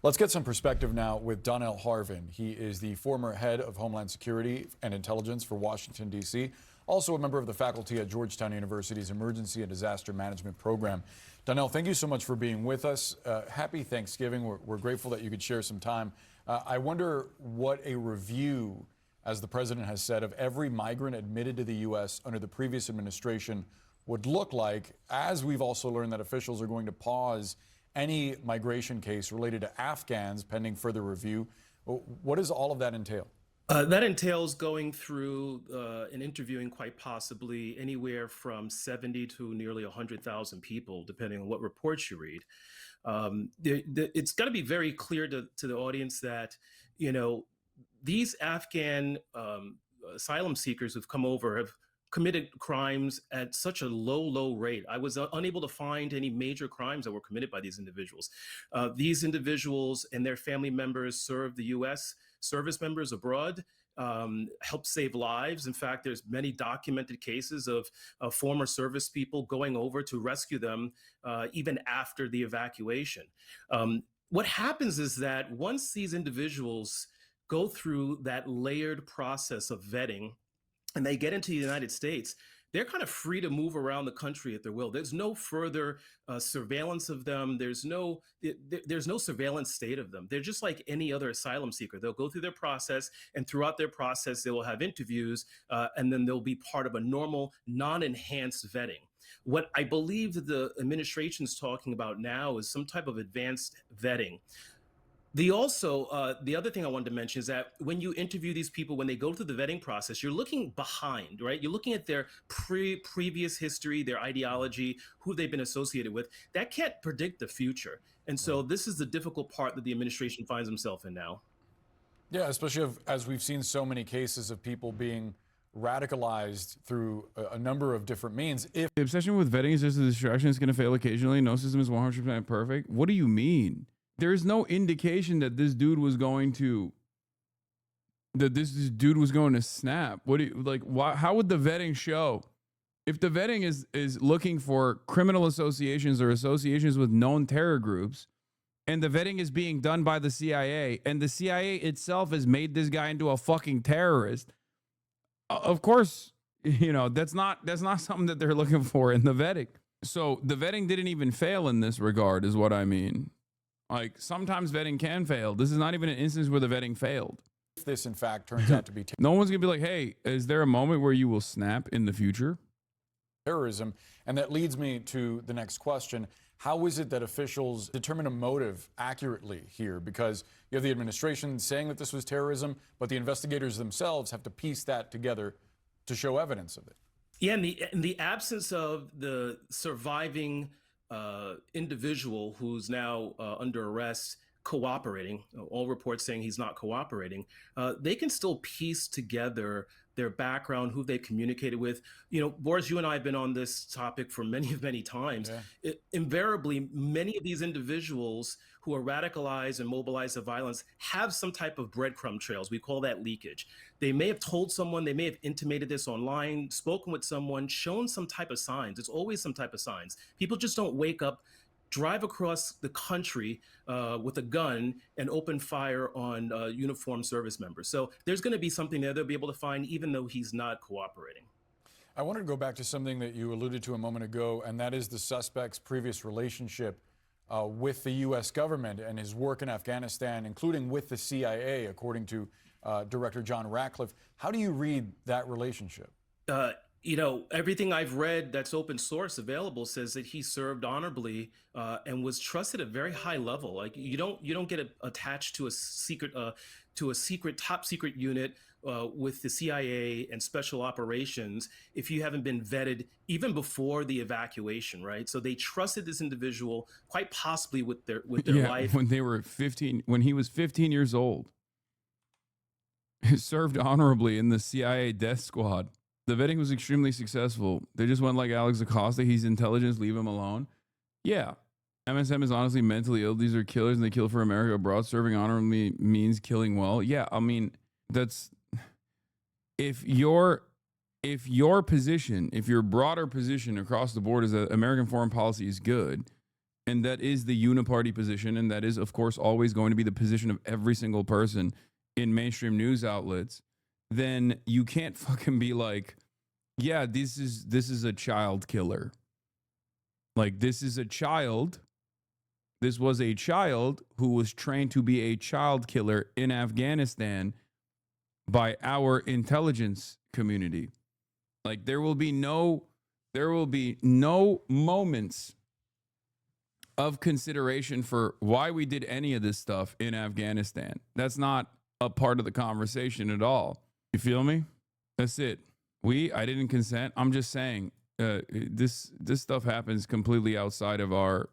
Let's get some perspective now with Donnell Harvin. He is the former head of Homeland Security and Intelligence for Washington, D.C., also a member of the faculty at Georgetown University's Emergency and Disaster Management Program. Donnell, thank you so much for being with us. Happy Thanksgiving. We're grateful that you could share some time. I wonder what a review, as the president has said, of every migrant admitted to the U.S. under the previous administration would look like, as we've also learned that officials are going to pause any migration case related to Afghans pending further review. What does all of that entail? That entails going through and interviewing quite possibly anywhere from 70 to nearly 100,000 people, depending on what reports you read. It's got to be very clear to the audience that, you know, these Afghan asylum seekers who've come over have committed crimes at such a low rate. I was unable to find any major crimes that were committed by these individuals. These individuals and their family members serve the U.S. service members abroad, help save lives. In fact, there's many documented cases of former service people going over to rescue them even after the evacuation. What happens is that once these individuals go through that layered process of vetting and they get into the United States, they're kind of free to move around the country at their will. There's no further surveillance of them. There's no surveillance state of them. They're just like any other asylum seeker. They'll go through their process, and throughout their process, they will have interviews, and then they'll be part of a normal, non-enhanced vetting. What I believe that the administration's talking about now is some type of advanced vetting. The other thing I wanted to mention is that when you interview these people, when they go through the vetting process, you're looking behind, right? You're looking at their previous history, their ideology, who they've been associated with. That can't predict the future. And so this is the difficult part that the administration finds themselves in now. Yeah, especially as we've seen so many cases of people being radicalized through a number of different means. If the obsession with vetting is just a distraction, it's going to fail occasionally. No system is 100% perfect. What do you mean? There's no indication that this dude was going to snap. What do you like? Why? How would the vetting show? If the vetting is looking for criminal associations or associations with known terror groups, and the vetting is being done by the CIA, and the CIA itself has made this guy into a fucking terrorist, of course, that's not something that they're looking for in the vetting. So the vetting didn't even fail in this regard, is what I mean. Like, sometimes vetting can fail. This is not even an instance where the vetting failed. If this, in fact, turns out to be no one's going to be like, hey, is there a moment where you will snap in the future? Terrorism. And that leads me to the next question. How is it that officials determine a motive accurately here? Because you have the administration saying that this was terrorism, but the investigators themselves have to piece that together to show evidence of it. Yeah, in the absence of the surviving individual who's now under arrest cooperating, all reports saying he's not cooperating, they can still piece together their background, who they communicated with. Boris, you and I have been on this topic for many times. Yeah. Invariably, many of these individuals who are radicalized and mobilized to violence have some type of breadcrumb trails. We call that leakage. They may have told someone, they may have intimated this online, spoken with someone, shown some type of signs. It's always some type of signs. People just don't wake up, drive across the country with a gun and open fire on uniformed service members. So there's going to be something there they'll be able to find, even though he's not cooperating. I wanted to go back to something that you alluded to a moment ago, and that is the suspect's previous relationship with the U.S. government and his work in Afghanistan, including with the CIA, according to Director John Ratcliffe. How do you read that relationship? Everything I've read that's open source available says that he served honorably and was trusted at a very high level. Like you don't get attached to a secret top secret unit with the CIA and special operations if you haven't been vetted even before the evacuation, right? So they trusted this individual quite possibly with their life. When he was 15 years old, he served honorably in the CIA death squad. The vetting was extremely successful. They just went like Alex Acosta. He's intelligence. Leave him alone. Yeah. MSM is honestly mentally ill. These are killers and they kill for America abroad. Serving honorably means killing well. Yeah. I mean, that's if your position, if your broader position across the board is that American foreign policy is good, and that is the uniparty position, and that is, of course, always going to be the position of every single person in mainstream news outlets, then you can't fucking be like, yeah, this is a child killer. Like, this is a child. This was a child who was trained to be a child killer in Afghanistan by our intelligence community. Like, there will be no moments of consideration for why we did any of this stuff in Afghanistan. That's not a part of the conversation at all. You feel me? That's it. I didn't consent. I'm just saying this stuff happens completely outside of our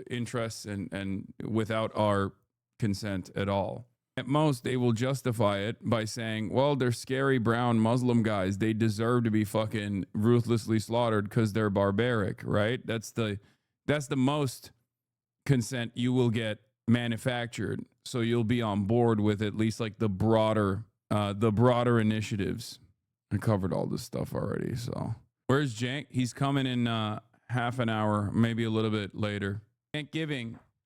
interests and without our consent at all. At most, they will justify it by saying, well, they're scary brown Muslim guys. They deserve to be fucking ruthlessly slaughtered because they're barbaric, right? That's the most consent you will get manufactured. So you'll be on board with at least like the broader initiatives. I covered all this stuff already. So where's Jank? He's coming in half an hour, maybe a little bit later.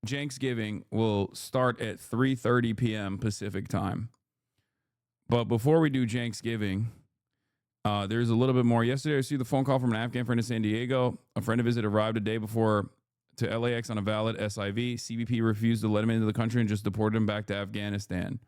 Janksgiving will start at 3:30 p.m. Pacific time. But before we do Janksgiving, there's a little bit more. Yesterday, I received the phone call from an Afghan friend in San Diego. A friend of his had arrived a day before to LAX on a valid SIV. CBP refused to let him into the country and just deported him back to Afghanistan.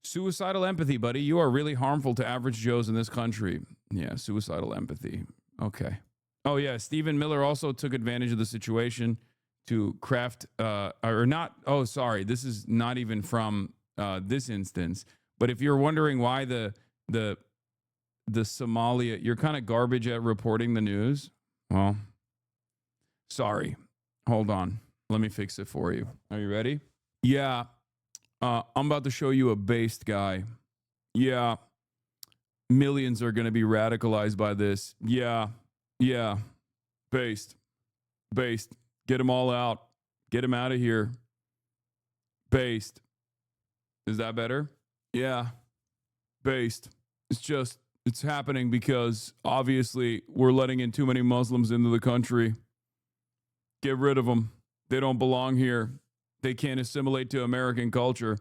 Suicidal empathy, buddy. You are really harmful to average Joes in this country. Yeah, suicidal empathy. Okay. Oh, yeah. Stephen Miller also took advantage of the situation to craft, or not. Oh, sorry. This is not even from this instance. But if you're wondering why the Somalia, you're kind of garbage at reporting the news. Well, sorry. Hold on. Let me fix it for you. Are you ready? Yeah. I'm about to show you a based guy. Yeah. Millions are going to be radicalized by this. Yeah. Yeah. Based. Get them all out. Get them out of here. Based. Is that better? Yeah. Based. It's happening because obviously we're letting in too many Muslims into the country. Get rid of them. They don't belong here. They can't assimilate to American culture,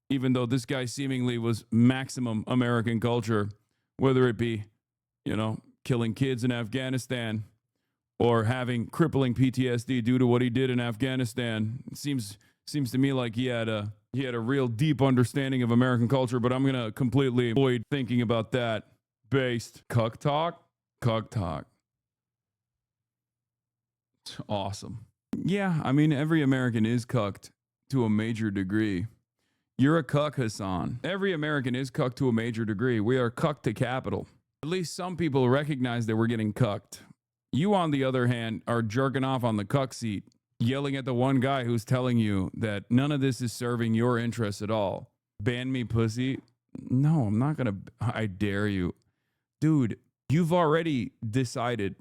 even though this guy seemingly was maximum American culture, whether it be, killing kids in Afghanistan or having crippling PTSD due to what he did in Afghanistan. It seems to me like he had a real deep understanding of American culture, but I'm going to completely avoid thinking about that. Based. Cuck talk. It's awesome. Yeah, I mean, every American is cucked to a major degree. You're a cuck, Hassan. Every American is cucked to a major degree. We are cucked to capital. At least some people recognize that we're getting cucked. You, on the other hand, are jerking off on the cuck seat, yelling at the one guy who's telling you that none of this is serving your interests at all. Ban me, pussy. No, I'm not going to. I dare you. Dude, you've already decided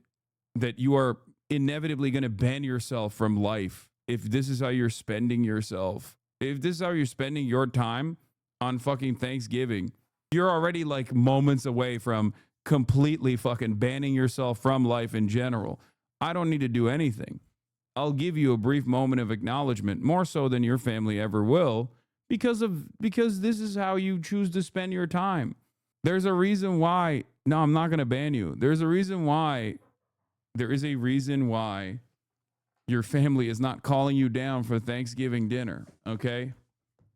that you are inevitably going to ban yourself from life if this is how you're spending yourself. If this is how you're spending your time on fucking Thanksgiving, you're already like moments away from completely fucking banning yourself from life in general. I don't need to do anything. I'll give you a brief moment of acknowledgement, more so than your family ever will, because this is how you choose to spend your time. There's a reason why. No, I'm not going to ban you. There is a reason why your family is not calling you down for Thanksgiving dinner, okay?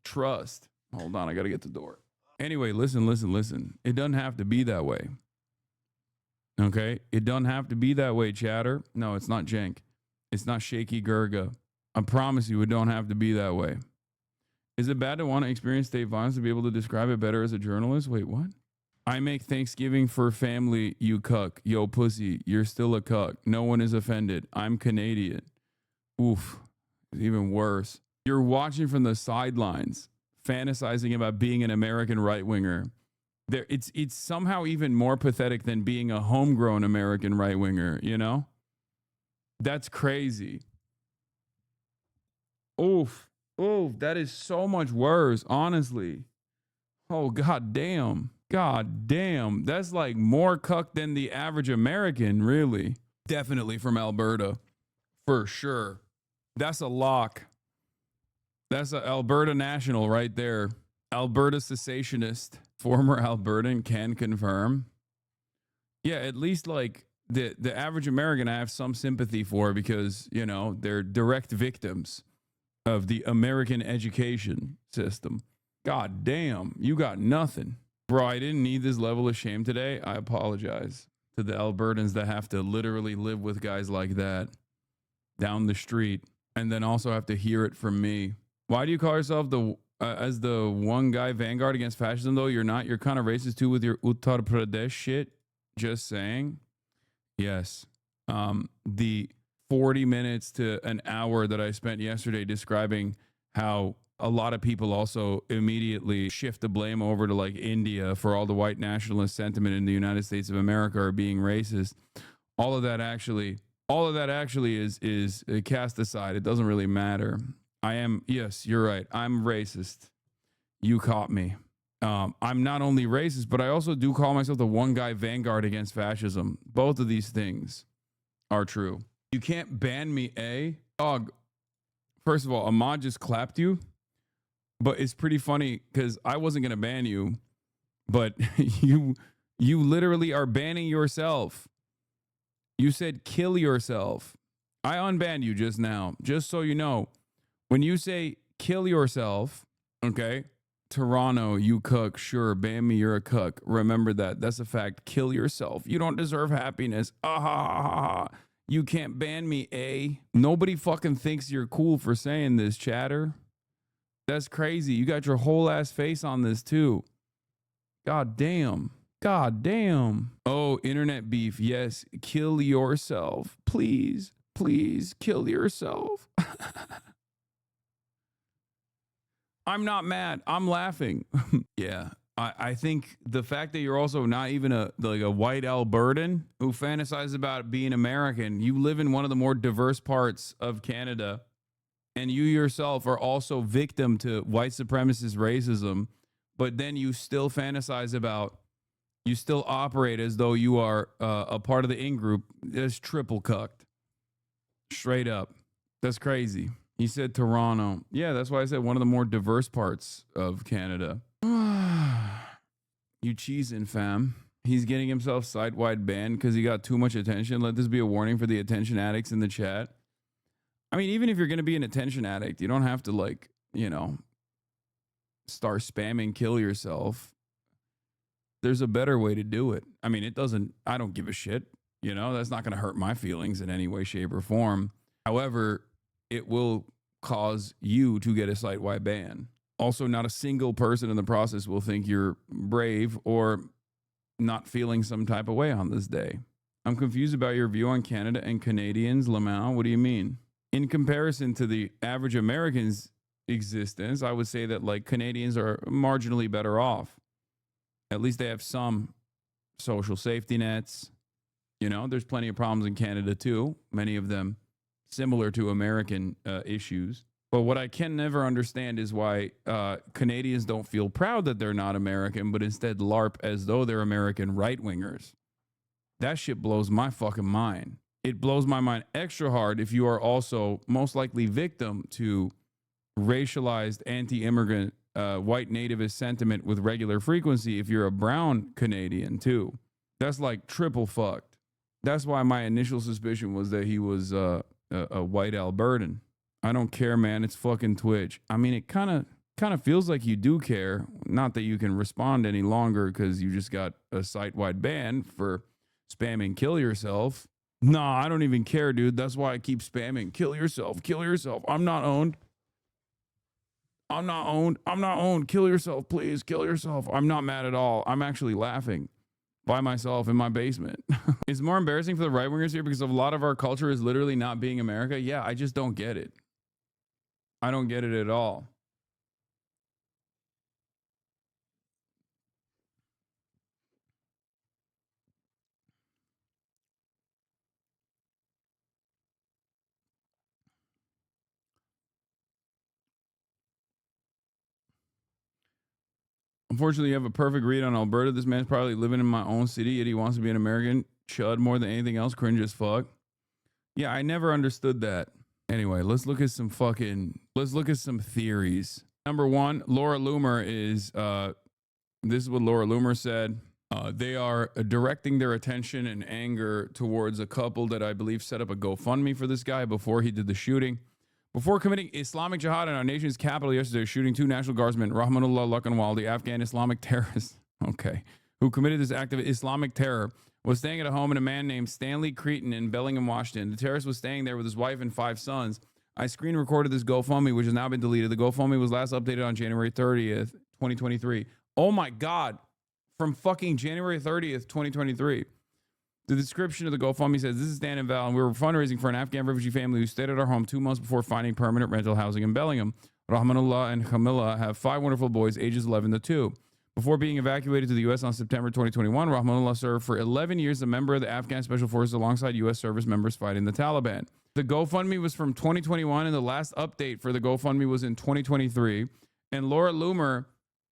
Trust. Hold on, I got to get the door. Anyway, listen. It doesn't have to be that way. Okay? It doesn't have to be that way, chatter. No, it's not jank. It's not shaky Gurga. I promise you it don't have to be that way. Is it bad to want to experience state violence to be able to describe it better as a journalist? Wait, what? I make Thanksgiving for family, you cuck. Yo, pussy, you're still a cuck. No one is offended. I'm Canadian. Oof, it's even worse. You're watching from the sidelines, fantasizing about being an American right-winger. It's somehow even more pathetic than being a homegrown American right-winger, That's crazy. Oof, that is so much worse, honestly. Oh, god damn. That's like more cuck than the average American, really. Definitely from Alberta, for sure. That's a lock. That's a Alberta national right there. Alberta cessationist. Former Albertan can confirm. Yeah, at least like the average American I have some sympathy for because, they're direct victims of the American education system. God damn, you got nothing. Bro, I didn't need this level of shame today. I apologize to the Albertans that have to literally live with guys like that down the street and then also have to hear it from me. Why do you call yourself as the one guy vanguard against fascism, though? You're not. You're kind of racist, too, with your Uttar Pradesh shit. Just saying. Yes. The 40 minutes to an hour that I spent yesterday describing how a lot of people also immediately shift the blame over to like India for all the white nationalist sentiment in the United States of America or being racist. All of that actually is cast aside. It doesn't really matter. Yes, you're right. I'm racist. You caught me. I'm not only racist, but I also do call myself the one guy vanguard against fascism. Both of these things are true. You can't ban me, dog. First of all, Ahmad just clapped you, but it's pretty funny because I wasn't gonna ban you, but you literally are banning yourself. You said kill yourself. I unbanned you just now, just so you know. When you say kill yourself, okay, Toronto, you cook, sure, ban me, you're a cook. Remember that. That's a fact. Kill yourself. You don't deserve happiness. Ah, ha, ha, ha. You can't ban me, Nobody fucking thinks you're cool for saying this, chatter. That's crazy. You got your whole ass face on this too. God damn. God damn. Oh, internet beef. Yes. Kill yourself. Please. Please kill yourself. I'm not mad. I'm laughing. Yeah. I think the fact that you're also not even a white Albertan who fantasizes about being American, you live in one of the more diverse parts of Canada, and you yourself are also victim to white supremacist racism, but then you still fantasize about, you still operate as though you are a part of the in-group. That's triple cucked. Straight up. That's crazy. He said Toronto. Yeah, that's why I said one of the more diverse parts of Canada. You cheesing, fam. He's getting himself site-wide banned because he got too much attention. Let this be a warning for the attention addicts in the chat. I mean, even if you're going to be an attention addict, you don't have to, like, you know, start spamming kill yourself. There's a better way to do it. I mean, I don't give a shit. You know, that's not going to hurt my feelings in any way, shape, or form. However, it will cause you to get a site-wide ban. Also, not a single person in the process will think you're brave or not feeling some type of way on this day. I'm confused about your view on Canada and Canadians, Lamau. What do you mean? In comparison to the average American's existence, I would say that like Canadians are marginally better off. At least they have some social safety nets. You know, there's plenty of problems in Canada too, many of them similar to American issues. But what I can never understand is why Canadians don't feel proud that they're not American, but instead LARP as though they're American right-wingers. That shit blows my fucking mind. It blows my mind extra hard if you are also most likely victim to racialized anti-immigrant white nativist sentiment with regular frequency if you're a brown Canadian too. That's like triple fucked. That's why my initial suspicion was that he was a white Albertan. I don't care, man. It's fucking Twitch. I mean, it kind of feels like you do care. Not that you can respond any longer because you just got a site-wide ban for spamming kill yourself. Nah, I don't even care, dude. That's why I keep spamming kill yourself, kill yourself. I'm not owned. I'm not owned. I'm not owned. Kill yourself, please. Kill yourself. I'm not mad at all. I'm actually laughing by myself in my basement. It's more embarrassing for the right-wingers here because a lot of our culture is literally not being America. Yeah, I just don't get it. I don't get it at all. Unfortunately, you have a perfect read on Alberta. This man's probably living in my own city, yet he wants to be an American. Chud more than anything else. Cringe as fuck. Yeah, I never understood that. Anyway, let's look at some theories. Number one, Laura Loomer is, this is what Laura Loomer said. They are directing their attention and anger towards a couple that I believe set up a GoFundMe for this guy before he did the shooting. Before committing Islamic jihad in our nation's capital yesterday, shooting two National Guardsmen, Rahmanullah Lakanwal, the Afghan Islamic terrorist, who committed this act of Islamic terror, was staying at a home in a man named Stanley Cretin in Bellingham, Washington. The terrorist was staying there with his wife and 5 sons. I screen recorded this GoFundMe, which has now been deleted. The GoFundMe was last updated on January 30th, 2023. Oh my God. From fucking January 30th, 2023. The description of the GoFundMe says, this is Dan and Val, and we were fundraising for an Afghan refugee family who stayed at our home 2 months before finding permanent rental housing in Bellingham. Rahmanullah and Camilla have 5 wonderful boys, ages 11 to 2. Before being evacuated to the U.S. on September 2021, Rahmanullah served for 11 years as a member of the Afghan Special Forces alongside U.S. service members fighting the Taliban. The GoFundMe was from 2021, and the last update for the GoFundMe was in 2023. And Laura Loomer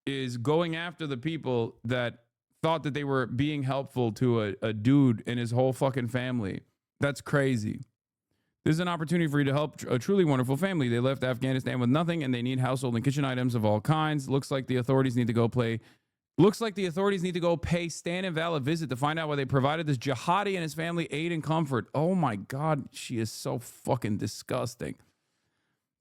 is going after the people that thought that they were being helpful to a dude and his whole fucking family. That's crazy. This is an opportunity for you to help a truly wonderful family. They left Afghanistan with nothing, and they need household and kitchen items of all kinds. Looks like the authorities need to go pay Stan and Val a visit to find out why they provided this jihadi and his family aid and comfort. Oh my God, she is so fucking disgusting.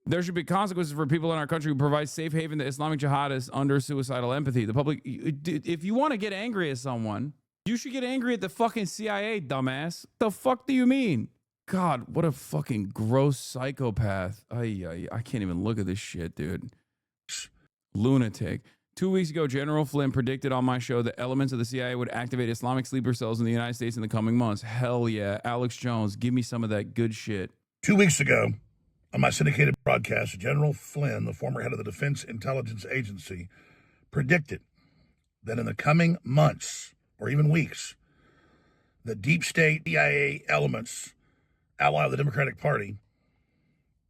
There should be consequences for people in our country who provide safe haven to Islamic jihadists under suicidal empathy. The public, if you want to get angry at someone, you should get angry at the fucking CIA, dumbass. The fuck do you mean? God, what a fucking gross psychopath. I can't even look at this shit, dude. Lunatic. 2 weeks ago, General Flynn predicted on my show that elements of the CIA would activate Islamic sleeper cells in the United States in the coming months. Hell yeah. Alex Jones, give me some of that good shit. 2 weeks ago, on my syndicated broadcast, General Flynn, the former head of the Defense Intelligence Agency, predicted that in the coming months, or even weeks, the deep state CIA elements, ally of the Democratic Party,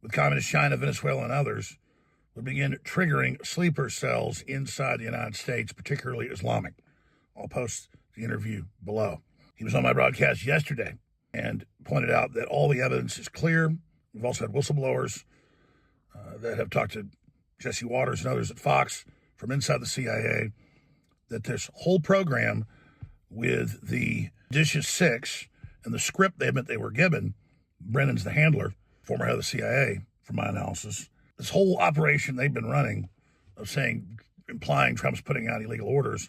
with Communist China, Venezuela, and others, would begin triggering sleeper cells inside the United States, particularly Islamic. I'll post the interview below. He was on my broadcast yesterday and pointed out that all the evidence is clear. We've also had whistleblowers that have talked to Jesse Waters and others at Fox from inside the CIA, that this whole program with the Dishes 6 and the script they were given, Brennan's the handler, former head of the CIA, from my analysis, this whole operation they've been running of implying Trump's putting out illegal orders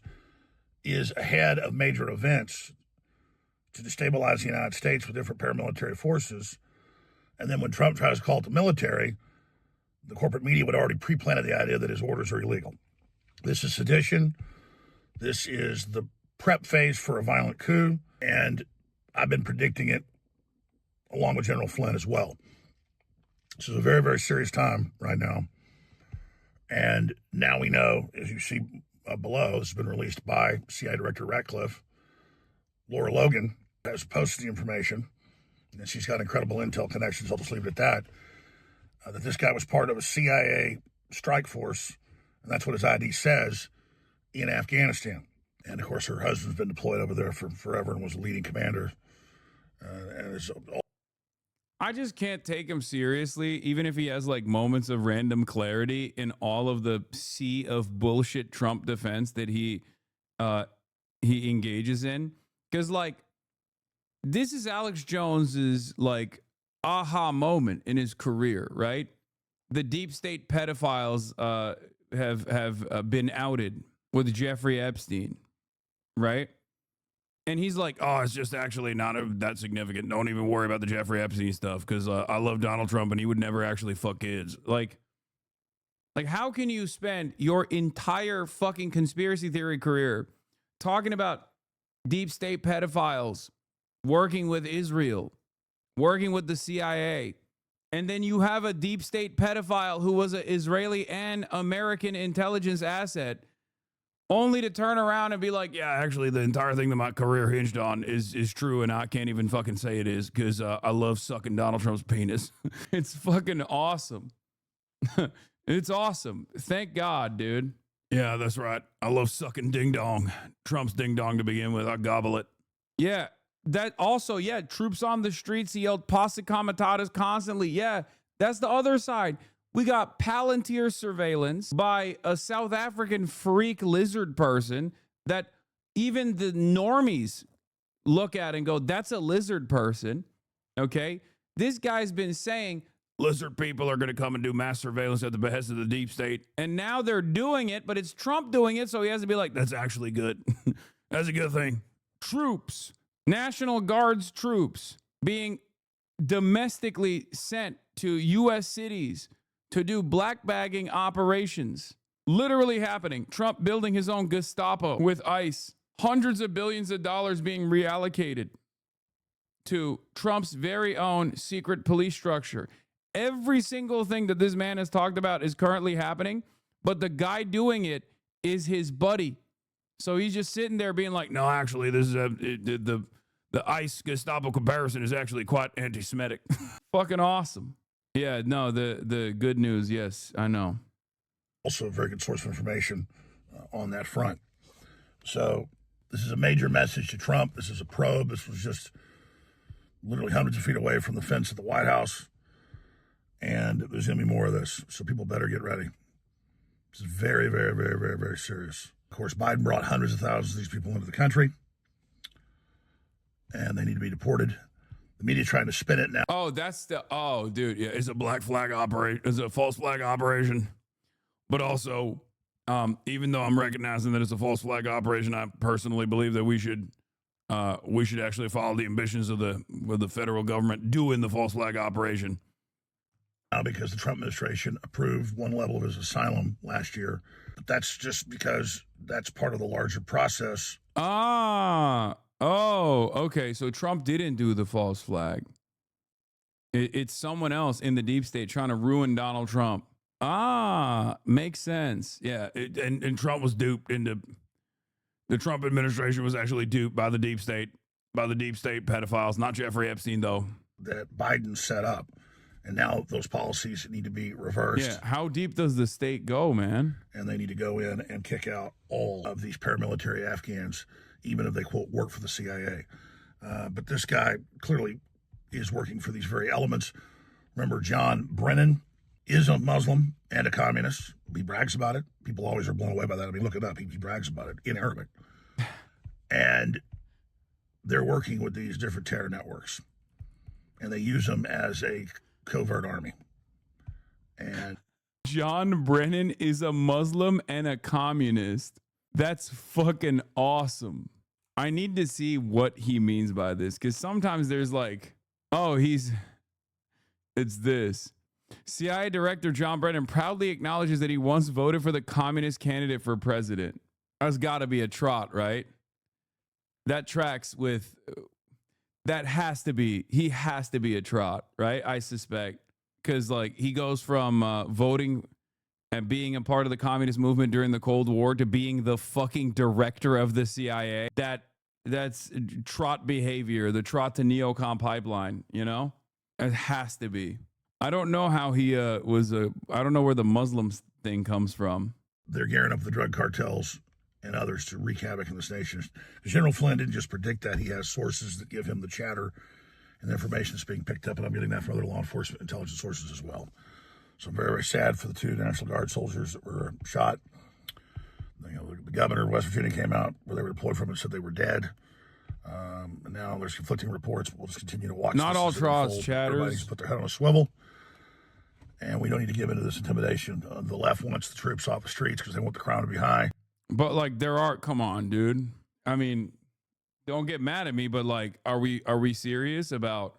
is ahead of major events to destabilize the United States with different paramilitary forces. And then when Trump tries to call it the military, the corporate media would already pre-planted the idea that his orders are illegal. This is sedition. This is the prep phase for a violent coup. And I've been predicting it along with General Flynn as well. This is a very, very serious time right now. And now we know, as you see below, this has been released by CIA Director Ratcliffe. Laura Logan has posted the information, and she's got incredible intel connections. I'll just leave it at that. That this guy was part of a CIA strike force, and that's what his ID says, in Afghanistan. And of course, her husband's been deployed over there for forever and was a leading commander. And it's I just can't take him seriously, even if he has like moments of random clarity in all of the sea of bullshit Trump defense that he engages in. Because like, this is Alex Jones's like aha moment in his career, right? The deep state pedophiles have been outed with Jeffrey Epstein, right? And he's like, oh, it's just actually not that significant. Don't even worry about the Jeffrey Epstein stuff because I love Donald Trump and he would never actually fuck kids. Like, how can you spend your entire fucking conspiracy theory career talking about deep state pedophiles, working with Israel, working with the CIA, and then you have a deep state pedophile who was an Israeli and American intelligence asset, only to turn around and be like, yeah, actually, the entire thing that my career hinged on is true, and I can't even fucking say it is because I love sucking Donald Trump's penis. It's fucking awesome. It's awesome. Thank God, dude. Yeah, that's right. I love sucking ding dong. Trump's ding dong to begin with. I gobble it. Yeah, that also, yeah, troops on the streets. He yelled Posse Comitatus constantly. Yeah, that's the other side. We got Palantir surveillance by a South African freak lizard person that even the normies look at and go, that's a lizard person. Okay. This guy's been saying lizard people are going to come and do mass surveillance at the behest of the deep state. And now they're doing it, but it's Trump doing it. So he has to be like, that's actually good. That's a good thing. Troops, National Guards troops being domestically sent to U.S. cities to do black bagging operations. Literally happening. Trump building his own Gestapo with ICE. Hundreds of billions of dollars being reallocated to Trump's very own secret police structure. Every single thing that this man has talked about is currently happening, but the guy doing it is his buddy. So he's just sitting there being like, no, actually, this is the ICE Gestapo comparison is actually quite anti-Semitic. Fucking awesome. Yeah, no, the good news, yes, I know. Also a very good source of information on that front. So this is a major message to Trump. This is a probe. This was just literally hundreds of feet away from the fence at the White House. And there's going to be more of this. So people better get ready. This is very, very, very, very, very serious. Of course, Biden brought hundreds of thousands of these people into the country. And they need to be deported. The media's trying to spin it now. Oh, that's dude, yeah, it's a black flag operation. It's a false flag operation. But also, even though I'm recognizing that it's a false flag operation, I personally believe that we should actually follow the ambitions of the federal government doing the false flag operation. Now, because the Trump administration approved one level of his asylum last year, but that's just because that's part of the larger process. Okay. So Trump didn't do the false flag. It's someone else in the deep state trying to ruin Donald Trump. Makes sense. Yeah, and Trump was duped into the Trump administration was actually duped by the deep state pedophiles, not Jeffrey Epstein though. That Biden set up, and now those policies need to be reversed. Yeah, how deep does the state go, man? And they need to go in and kick out all of these paramilitary Afghans, even if they quote work for the CIA. But this guy clearly is working for these very elements. Remember, John Brennan is a Muslim and a communist. He brags about it. People always are blown away by that. I mean, look it up. He brags about it in Arabic. And they're working with these different terror networks. And they use them as a covert army. And John Brennan is a Muslim and a communist. That's fucking awesome. I need to see what he means by this, because sometimes there's like, it's this. CIA Director John Brennan proudly acknowledges that he once voted for the communist candidate for president. That's got to be a trot, right? That tracks with, that has to be, he has to be a trot, right? I suspect. Because like he goes from voting and being a part of the communist movement during the Cold War to being the fucking director of the CIA. That's trot behavior, the trot to neocon pipeline, you know? It has to be. I don't know how he I don't know where the Muslims thing comes from. They're gearing up the drug cartels and others to wreak havoc in this nation. General Flynn didn't just predict that. He has sources that give him the chatter and the information that's being picked up, and I'm getting that from other law enforcement intelligence sources as well. So I'm very, very sad for the two National Guard soldiers that were shot. You know, the governor of West Virginia came out where they were deployed from and said they were dead. And now there's conflicting reports. We'll just continue to watch. Not all trots, chatters. Everybody's put their head on a swivel. And we don't need to give into this intimidation. The left wants the troops off the streets because they want the crown to be high. But like come on, dude. I mean, don't get mad at me, but like, are we serious about,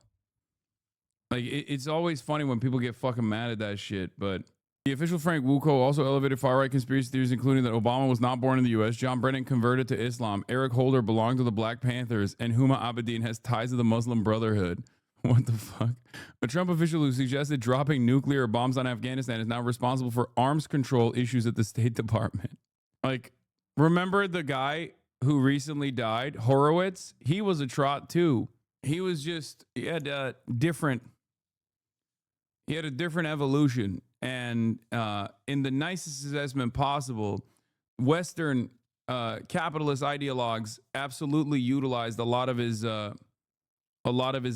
like, it's always funny when people get fucking mad at that shit. But the official Frank Wuko also elevated far-right conspiracy theories, including that Obama was not born in the U.S., John Brennan converted to Islam, Eric Holder belonged to the Black Panthers, and Huma Abedin has ties to the Muslim Brotherhood. What the fuck? A Trump official who suggested dropping nuclear bombs on Afghanistan is now responsible for arms control issues at the State Department. Like, remember the guy who recently died, Horowitz? He was a trot too. He had a different evolution. And in the nicest assessment possible, Western capitalist ideologues absolutely utilized a lot of his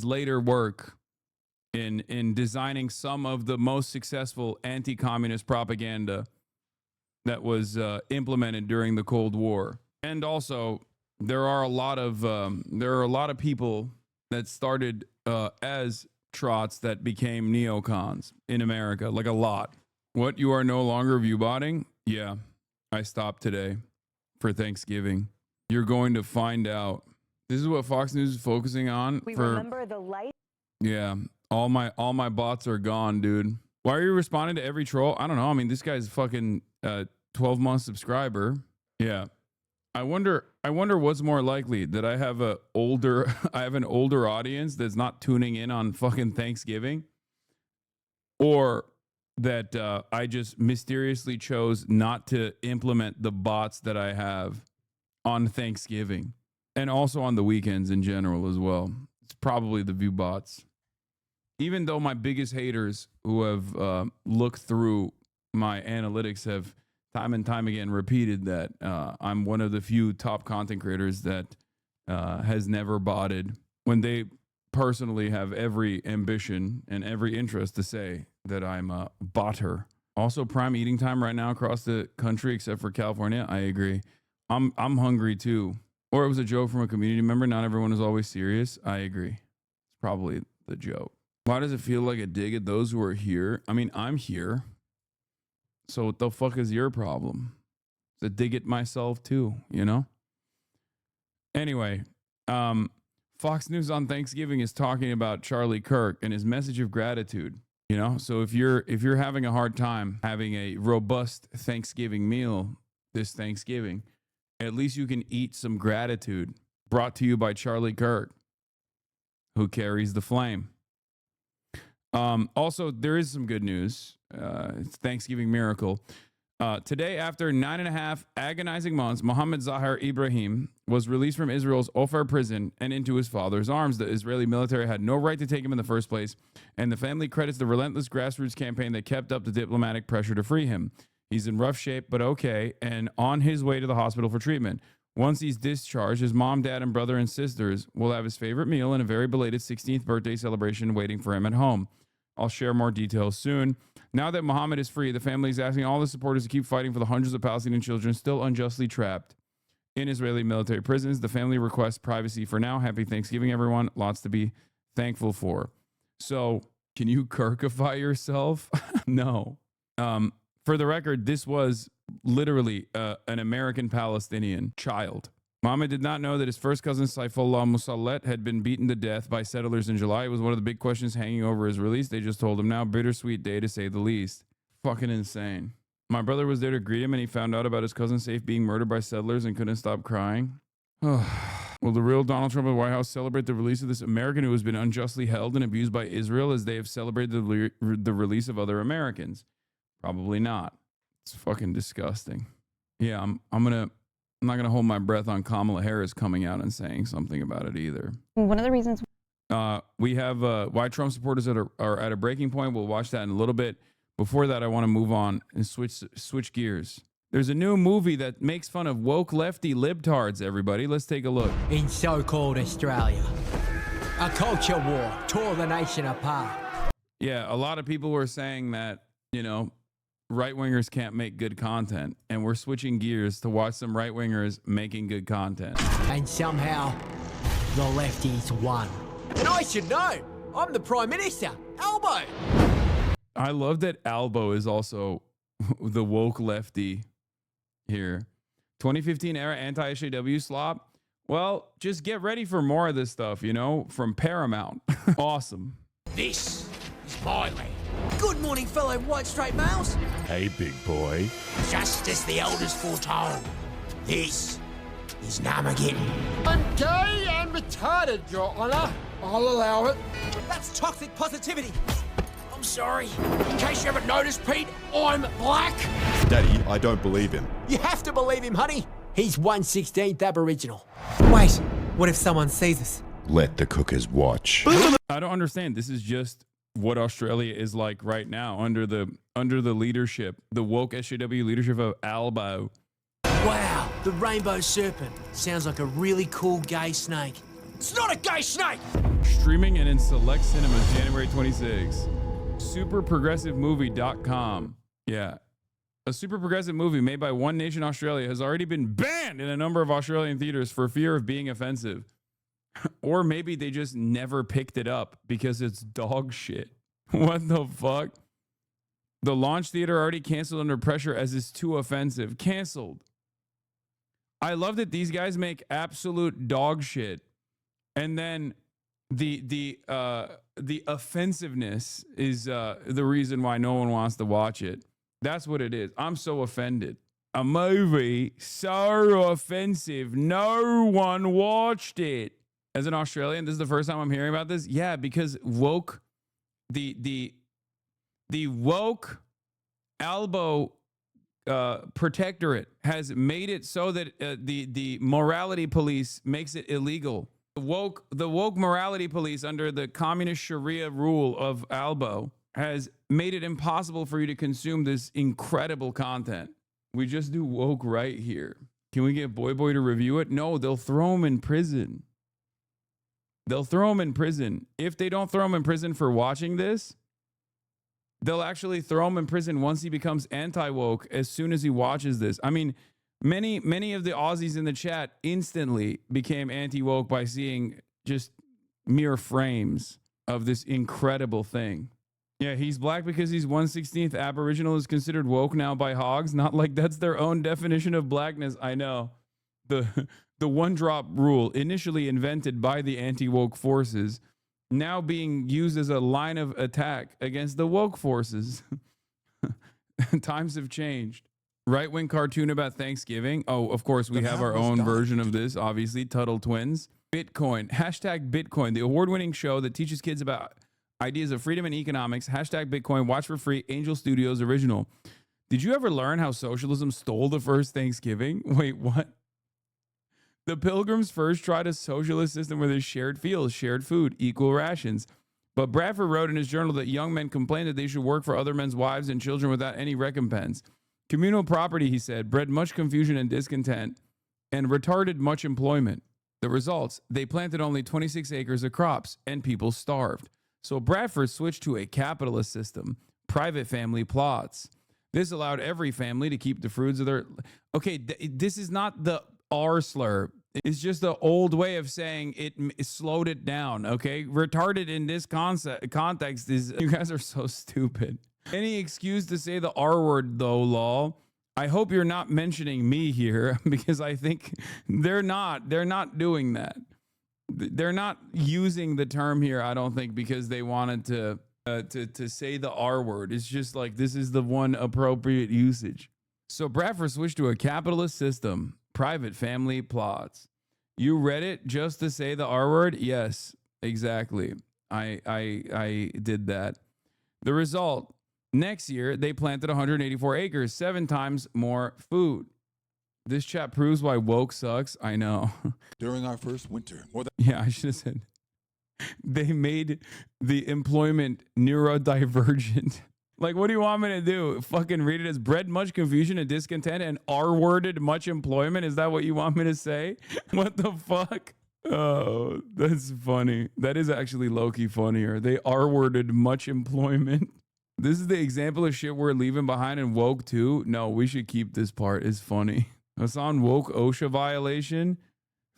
later work in designing some of the most successful anti-communist propaganda that was implemented during the Cold War. And also, there are a lot of people that started as trots that became neocons in America, like a lot. What, you are no longer viewbotting? Yeah, I stopped today for Thanksgiving. You're going to find out. This is what Fox News is focusing on. Remember the light. Yeah, all my bots are gone, dude. Why are you responding to every troll? I don't know. I mean, this guy's fucking 12-month subscriber. Yeah. I wonder what's more likely, that I have an older audience that's not tuning in on fucking Thanksgiving, or that I just mysteriously chose not to implement the bots that I have on Thanksgiving and also on the weekends in general as well. It's probably the view bots. Even though my biggest haters who have looked through my analytics have time and time again repeated that I'm one of the few top content creators that has never botted, when they personally have every ambition and every interest to say that I'm a botter. Also, prime eating time right now across the country, except for California. I agree. I'm hungry too. Or it was a joke from a community member. Not everyone is always serious. I agree. It's probably the joke. Why does it feel like a dig at those who are here? I mean, I'm here. So what the fuck is your problem? It's a dig at myself too, you know? Anyway, Fox News on Thanksgiving is talking about Charlie Kirk and his message of gratitude. You know, so if you're having a hard time having a robust Thanksgiving meal this Thanksgiving, at least you can eat some gratitude, brought to you by Charlie Kirk, who carries the flame. Also, there is some good news. It's Thanksgiving miracle. Today, after 9.5 agonizing months, Mohammed Zahar Ibrahim was released from Israel's Ofer prison and into his father's arms. The Israeli military had no right to take him in the first place, and the family credits the relentless grassroots campaign that kept up the diplomatic pressure to free him. He's in rough shape, but okay, and on his way to the hospital for treatment. Once he's discharged, his mom, dad, and brother and sisters will have his favorite meal and a very belated 16th birthday celebration waiting for him at home. I'll share more details soon. Now that Mohammed is free, the family is asking all the supporters to keep fighting for the hundreds of Palestinian children still unjustly trapped in Israeli military prisons. The family requests privacy for now. Happy Thanksgiving, everyone. Lots to be thankful for. So, can you Kirkify yourself? No. For the record, this was literally an American Palestinian child. Mohammed did not know that his first cousin Saifullah Musallet had been beaten to death by settlers in July. It was one of the big questions hanging over his release. They just told him now. Bittersweet day, to say the least. Fucking insane. My brother was there to greet him, and he found out about his cousin Saif being murdered by settlers and couldn't stop crying. Will the real Donald Trump of the White House celebrate the release of this American who has been unjustly held and abused by Israel as they have celebrated the release of other Americans? Probably not. It's fucking disgusting. Yeah, I'm not going to hold my breath on Kamala Harris coming out and saying something about it either. One of the reasons we have why Trump supporters are at a breaking point. We'll watch that in a little bit. Before that, I want to move on and switch gears. There's a new movie that makes fun of woke lefty libtards, everybody. Let's take a look. In so-called Australia, a culture war tore the nation apart. Yeah, a lot of people were saying that, you know, right-wingers can't make good content, and we're switching gears to watch some right-wingers making good content. And somehow, the lefties won. And I should know, I'm the Prime Minister, Albo. I love that Albo is also the woke lefty here. 2015 era anti-SJW slop. Well, just get ready for more of this stuff, you know, from Paramount. Awesome. This is my land. Good morning, fellow white straight males. Hey, big boy. Just as the elders foretold, this is Namageddon. I'm gay and retarded, Your Honor. I'll allow it. That's toxic positivity. I'm sorry. In case you haven't noticed, Pete, I'm black. Daddy, I don't believe him. You have to believe him, honey. He's 1/16th Aboriginal. Wait, what if someone sees us? Let the cookers watch. I don't understand. This is just what Australia is like right now under the leadership, the woke SJW leadership of Albo. Wow, the rainbow serpent. Sounds like a really cool gay snake. It's not a gay snake! Streaming and in select cinemas January 26. Superprogressivemovie.com. Yeah. A super progressive movie made by One Nation Australia has already been banned in a number of Australian theaters for fear of being offensive. Or maybe they just never picked it up because it's dog shit. What the fuck? The launch theater already canceled under pressure as it's too offensive. Canceled. I love that these guys make absolute dog shit. And then the offensiveness is the reason why no one wants to watch it. That's what it is. I'm so offended. A movie so offensive, no one watched it. As an Australian, this is the first time I'm hearing about this. Yeah, because woke, the The woke elbow protectorate has made it so that the morality police makes it illegal. The woke morality police under the communist Sharia rule of Albo has made it impossible for you to consume this incredible content. We just do woke right here. Can we get Boy to review it? No, they'll throw him in prison. They'll throw him in prison. If they don't throw him in prison for watching this, they'll actually throw him in prison once he becomes anti-woke as soon as he watches this. I mean, many of the Aussies in the chat instantly became anti-woke by seeing just mere frames of this incredible thing. Yeah, he's black because he's 1/16th Aboriginal is considered woke now by hogs. Not like that's their own definition of blackness. I know. The one drop rule, initially invented by the anti-woke forces, now being used as a line of attack against the woke forces. Times have changed. Right-wing cartoon about Thanksgiving. Oh, of course, we have our own version of this, obviously. Tuttle Twins. Bitcoin. Hashtag Bitcoin, the award-winning show that teaches kids about ideas of freedom and economics. Hashtag Bitcoin. Watch for free. Angel Studios original. Did you ever learn how socialism stole the first Thanksgiving? Wait, what? The Pilgrims first tried a socialist system where there's shared fields, shared food, equal rations. But Bradford wrote in his journal that young men complained that they should work for other men's wives and children without any recompense. Communal property, he said, bred much confusion and discontent and retarded much employment. The results, they planted only 26 acres of crops and people starved. So Bradford switched to a capitalist system, private family plots. This allowed every family to keep the fruits of their... Okay, this is not the R slur. It's just the old way of saying it slowed it down, okay? Retarded in this context is... You guys are so stupid. Any excuse to say the R word, though, lol. I hope you're not mentioning me here because I think they're not doing that. They're not using the term here, I don't think, because they wanted to say the R word. It's just like this is the one appropriate usage. So Bradford switched to a capitalist system, private family plots. You read it just to say the R word? Yes, exactly. I did that. The result, next year, they planted 184 acres, 7 times more food. This chat proves why woke sucks. I know. During our first winter, Yeah, I should have said. They made the employment neurodivergent. Like, what do you want me to do? Fucking read it as bred much confusion and discontent and R-worded much employment? Is that what you want me to say? What the fuck? Oh, that's funny. That is actually low-key funnier. They R-worded much employment. This is the example of shit we're leaving behind in woke too. No, we should keep this part. It's funny. Hassan woke OSHA violation.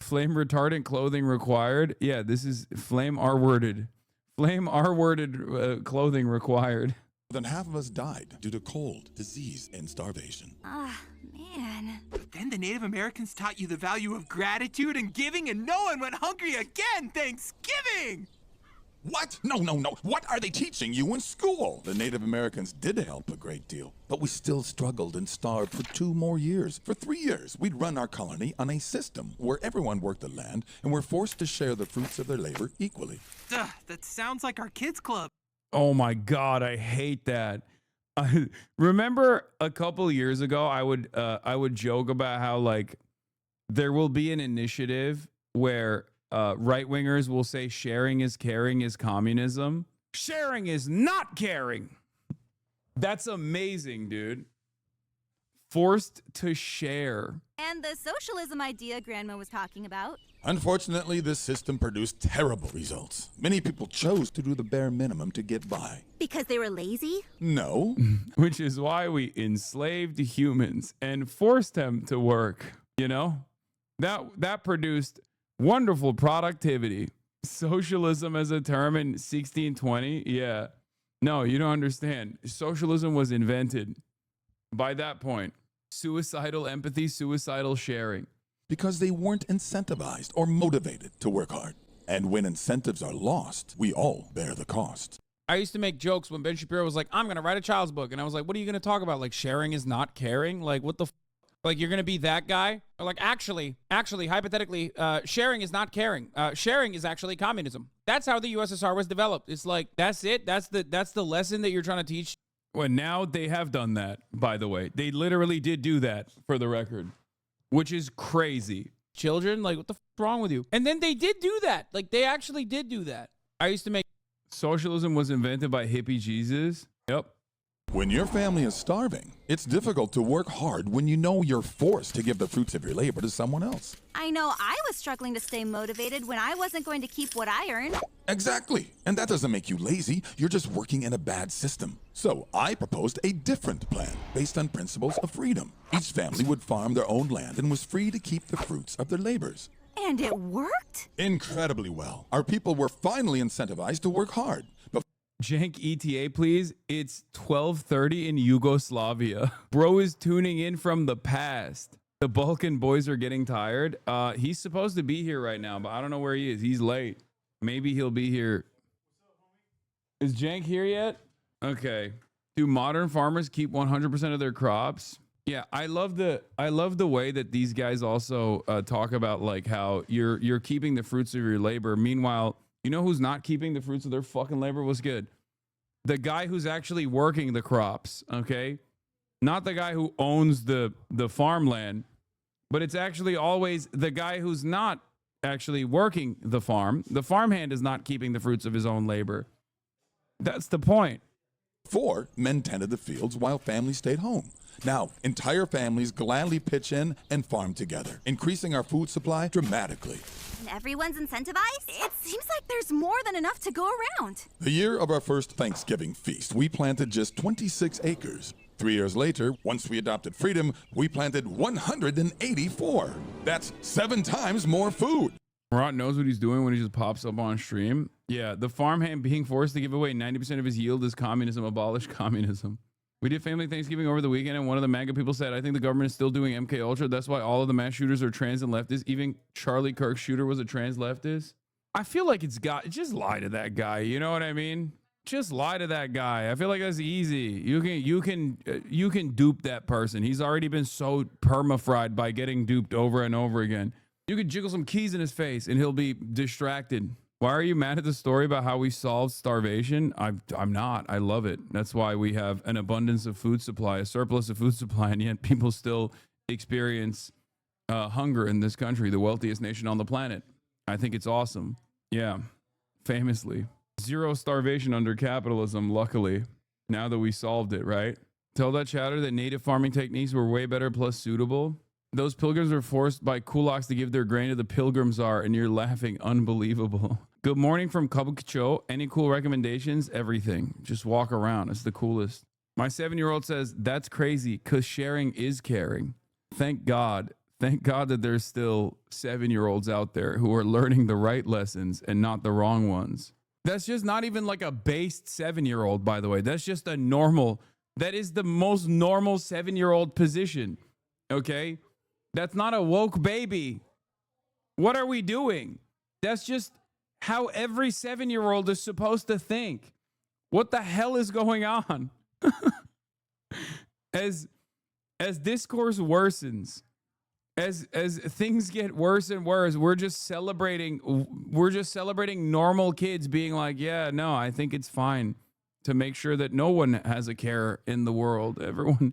Flame retardant clothing required. Yeah, this is flame R-worded. Flame R-worded clothing required. more than half of us died due to cold, disease, and starvation. Ah, man. Then the Native Americans taught you the value of gratitude and giving, and no one went hungry again. Thanksgiving! What? No. What are they teaching you in school? The Native Americans did help a great deal, but we still struggled and starved for 2 more years. For 3 years, we'd run our colony on a system where everyone worked the land and were forced to share the fruits of their labor equally. Duh, that sounds like our kids' club. Oh my God, I hate that. Remember a couple years ago, I would joke about how like there will be an initiative where right-wingers will say sharing is caring is communism. Sharing is not caring. That's amazing, dude. Forced to share. And the socialism idea Grandma was talking about. Unfortunately, this system produced terrible results. Many people chose to do the bare minimum to get by. Because they were lazy? No. Which is why we enslaved humans and forced them to work, you know? That produced wonderful productivity. Socialism as a term in 1620? Yeah. No, you don't understand. Socialism was invented by that point. Suicidal empathy, suicidal sharing. Because they weren't incentivized or motivated to work hard. And when incentives are lost, we all bear the cost. I used to make jokes when Ben Shapiro was like, I'm going to write a child's book. And I was like, what are you going to talk about? Like sharing is not caring? Like what the Like, you're going to be that guy? Or like, actually, hypothetically, sharing is not caring. Sharing is actually communism. That's how the USSR was developed. It's like, that's it. That's the lesson that you're trying to teach. Well, now they have done that, by the way. They literally did do that, for the record, which is crazy. Children, like, what the f wrong with you? And then they did do that. Like, they actually did do that. I used to make... Socialism was invented by hippie Jesus. Yep. When your family is starving, it's difficult to work hard when you know you're forced to give the fruits of your labor to someone else. I know I was struggling to stay motivated when I wasn't going to keep what I earned. Exactly. And that doesn't make you lazy. You're just working in a bad system. So I proposed a different plan based on principles of freedom. Each family would farm their own land and was free to keep the fruits of their labors. And it worked? Incredibly well. Our people were finally incentivized to work hard. But Jank ETA, please. It's 12:30 in Yugoslavia. Bro is tuning in from the past. The Balkan boys are getting tired. He's supposed to be here right now, but I don't know where he is. He's late. Maybe he'll be here. Is Jank here yet? Okay. Do modern farmers keep 100% of their crops? Yeah, I love the way that these guys also talk about like how you're keeping the fruits of your labor. Meanwhile, you know who's not keeping the fruits of their fucking labor? Was good. The guy who's actually working the crops, okay? Not the guy who owns the farmland, but it's actually always the guy who's not actually working the farm. The farmhand is not keeping the fruits of his own labor. That's the point. 4 men tended the fields while families stayed home. Now, entire families gladly pitch in and farm together, increasing our food supply dramatically. And everyone's incentivized? It seems like there's more than enough to go around. The year of our first Thanksgiving feast, we planted just 26 acres. 3 years later, once we adopted freedom, we planted 184. That's 7 times more food. Rot knows what he's doing when he just pops up on stream. Yeah, the farmhand being forced to give away 90% of his yield is communism. Abolish communism. We did family Thanksgiving over the weekend, and one of the MAGA people said, I think the government is still doing MK Ultra. That's why all of the mass shooters are trans and leftists. Even Charlie Kirk's shooter was a trans leftist. I feel like just lie to that guy. You know what I mean? Just lie to that guy. I feel like that's easy. You can dupe that person. He's already been so perma-fried by getting duped over and over again. You could jiggle some keys in his face and he'll be distracted. Why are you mad at the story about how we solved starvation? I'm not. I love it. That's why we have an abundance of food supply, a surplus of food supply, and yet people still experience hunger in this country, the wealthiest nation on the planet. I think it's awesome. Yeah, famously. 0 starvation under capitalism, luckily, now that we solved it, right? Tell that chatter that native farming techniques were way better plus suitable. Those pilgrims were forced by kulaks to give their grain to the pilgrim czar, and you're laughing. Unbelievable. Good morning from Kabukcho. Any cool recommendations? Everything. Just walk around. It's the coolest. My 7-year-old says, that's crazy because sharing is caring. Thank God. Thank God that there's still 7-year-olds out there who are learning the right lessons and not the wrong ones. That's just not even like a based 7-year-old, by the way. That's just a normal. That is the most normal 7-year-old position. Okay? That's not a woke baby. What are we doing? That's just how every 7-year-old is supposed to think. What the hell is going on? As discourse worsens, as things get worse and worse, we're just celebrating normal kids being like, yeah, no, I think it's fine to make sure that no one has a care in the world. Everyone.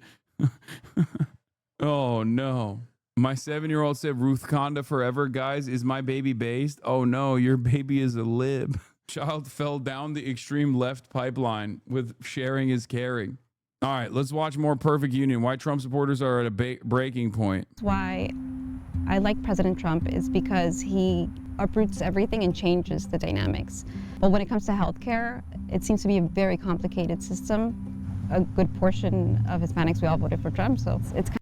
Oh no. My 7-year-old said Ruth Conda forever. Guys, is my baby based? Oh no, your baby is a lib. Child fell down the extreme left pipeline with sharing is caring. All right, let's watch more Perfect Union. Why Trump supporters are at a breaking point. Why I like President Trump is because he uproots everything and changes the dynamics. But when it comes to healthcare, it seems to be a very complicated system. A good portion of Hispanics, we all voted for Trump, so it's kind of.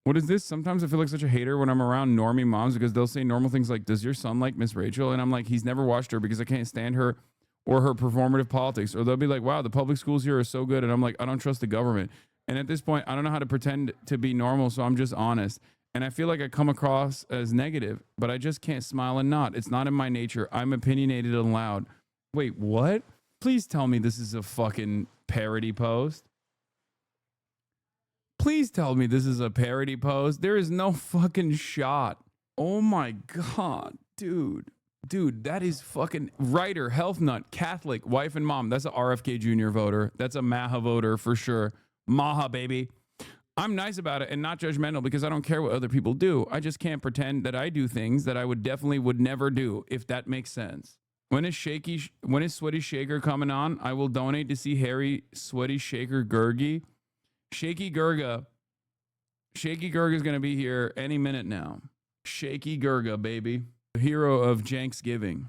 What is this? Sometimes I feel like such a hater when I'm around normie moms because they'll say normal things like, does your son like Miss Rachel? And I'm like, he's never watched her because I can't stand her or her performative politics. Or they'll be like, wow, the public schools here are so good. And I'm like, I don't trust the government. And at this point, I don't know how to pretend to be normal, so I'm just honest. And I feel like I come across as negative, but I just can't smile and nod. It's not in my nature. I'm opinionated and loud. Wait, what? Please tell me this is a fucking parody post. Please tell me this is a parody post. There is no fucking shot. Oh my God, dude. Dude, that is fucking writer, health nut, Catholic, wife and mom. That's a RFK Jr. voter. That's a Maha voter for sure. Maha, baby. I'm nice about it and not judgmental because I don't care what other people do. I just can't pretend that I do things that I would never do, if that makes sense. When is Sweaty Shaker coming on? I will donate to see Harry Sweaty Shaker Gurgi. Shaky Gurga is going to be here any minute now. Shaky Gurga, baby. The hero of Janksgiving.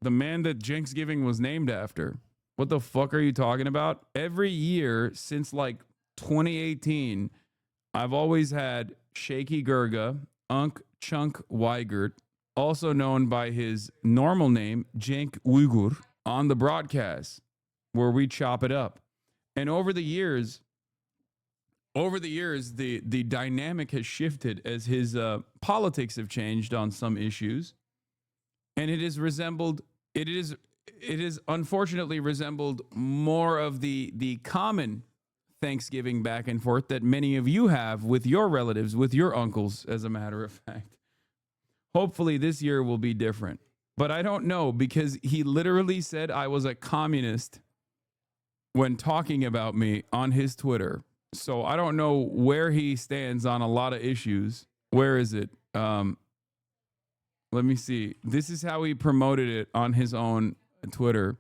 The man that Janksgiving was named after. What the fuck are you talking about? Every year since like 2018, I've always had Shaky Gurga, Unk Chunk Weigert, also known by his normal name, Cenk Uygur, on the broadcast where we chop it up. And over the years, the dynamic has shifted as his politics have changed on some issues, and it has unfortunately resembled more of the common Thanksgiving back and forth that many of you have with your relatives, with your uncles, as a matter of fact. Hopefully this year will be different, but I don't know, because he literally said I was a communist when talking about me on his Twitter. So I don't know where he stands on a lot of issues. Where is it? Let me see. This is how he promoted it on his own Twitter.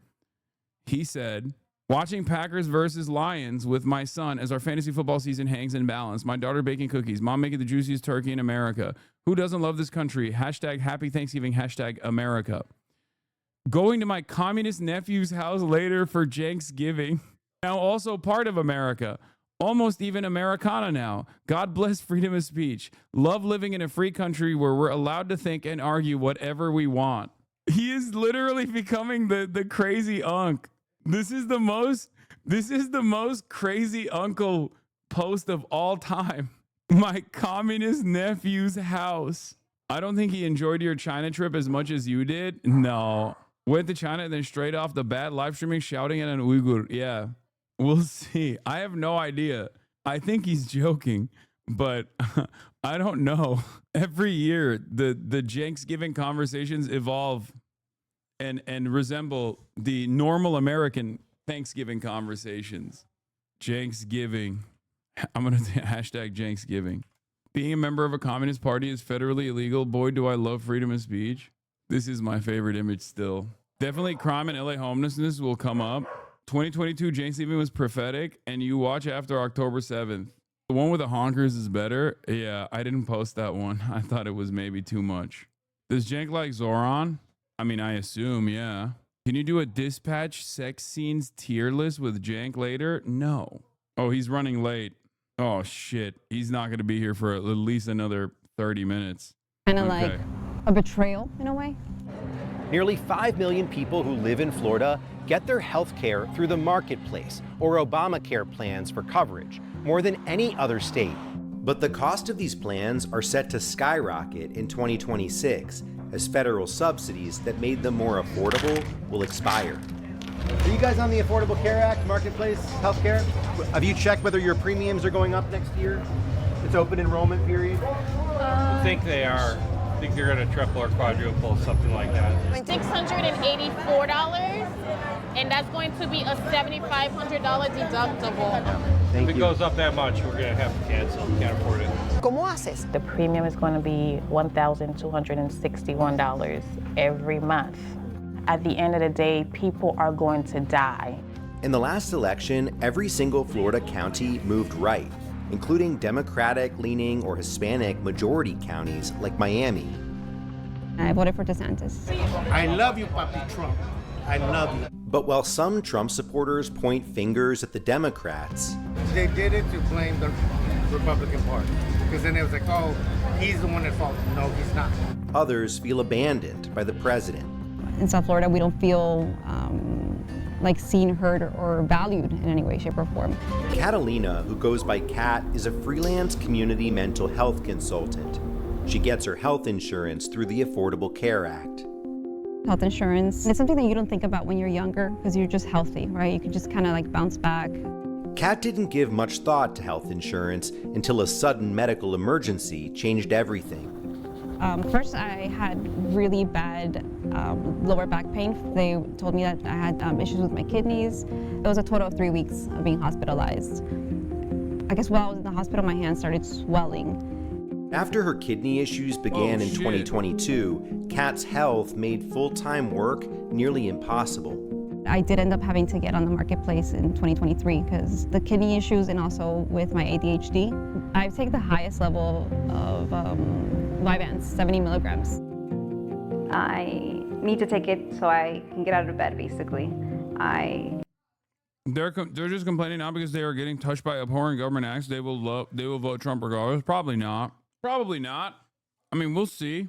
He said, watching Packers versus Lions with my son as our fantasy football season hangs in balance. My daughter baking cookies. Mom making the juiciest turkey in America. Who doesn't love this country? Hashtag happy Thanksgiving. Hashtag America. Going to my communist nephew's house later for Janksgiving. Now also part of America. Almost even Americana now. God bless freedom of speech. Love living in a free country where we're allowed to think and argue whatever we want. He is literally becoming the crazy unk. This is the most crazy uncle post of all time. My communist nephew's house. I don't think he enjoyed your China trip as much as you did. No. Went to China and then straight off the bat live streaming shouting at an Uyghur. Yeah. We'll see. I have no idea. I think he's joking, but I don't know. Every year, the Janksgiving conversations evolve and resemble the normal American Thanksgiving conversations. Janksgiving. I'm going to hashtag Janksgiving. Being a member of a communist party is federally illegal. Boy, do I love freedom of speech. This is my favorite image still. Definitely crime and LA homelessness will come up. 2022 Janksgiving was prophetic, and you watch after October 7th. The one with the honkers is better. Yeah, I didn't post that one. I thought it was maybe too much. Does Jank like Zoran? I mean, I assume, yeah. Can you do a dispatch sex scenes tier list with Jank later? No. Oh, he's running late. Oh, shit. He's not going to be here for at least another 30 minutes. Kind of like a betrayal in a way. Nearly 5 million people who live in Florida get their health care through the marketplace or Obamacare plans for coverage, more than any other state. But the cost of these plans are set to skyrocket in 2026 as federal subsidies that made them more affordable will expire. Are you guys on the Affordable Care Act marketplace healthcare? Have you checked whether your premiums are going up next year? It's open enrollment period. I think they are. I think they're going to triple or quadruple, something like that. $684, and that's going to be a $7,500 deductible. If it goes up that much, we're going to have to cancel. We can't afford it. ¿Cómo haces? The premium is going to be $1,261 every month. At the end of the day, people are going to die. In the last election, every single Florida county moved right, including Democratic-leaning or Hispanic majority counties like Miami. I voted for DeSantis. I love you, Papi Trump. I love you. But while some Trump supporters point fingers at the Democrats, They did it to blame the Republican Party. Because then it was like, oh, he's the one at fault. No, he's not. others feel abandoned by the president. In South Florida, we don't feel like seen, heard, or valued in any way, shape, or form. Catalina, who goes by Kat, is a freelance community mental health consultant. She gets her health insurance through the Affordable Care Act. Health insurance, it's something that you don't think about when you're younger because you're just healthy, right? You can just kind of like bounce back. Kat didn't give much thought to health insurance until a sudden medical emergency changed everything. First, I had really bad lower back pain. They told me that I had issues with my kidneys. It was a total of 3 weeks of being hospitalized. I guess while I was in the hospital, my hands started swelling. After her kidney issues began in 2022, Kat's health made full-time work nearly impossible. I did end up having to get on the marketplace in 2023 because the kidney issues and also with my ADHD. I take the highest level of Vyvanse, 70 milligrams. I need to take it so I can get out of bed, basically. They're just complaining now because they are getting touched by abhorrent government acts. They will vote Trump regardless. Probably not. Probably not. I mean, we'll see.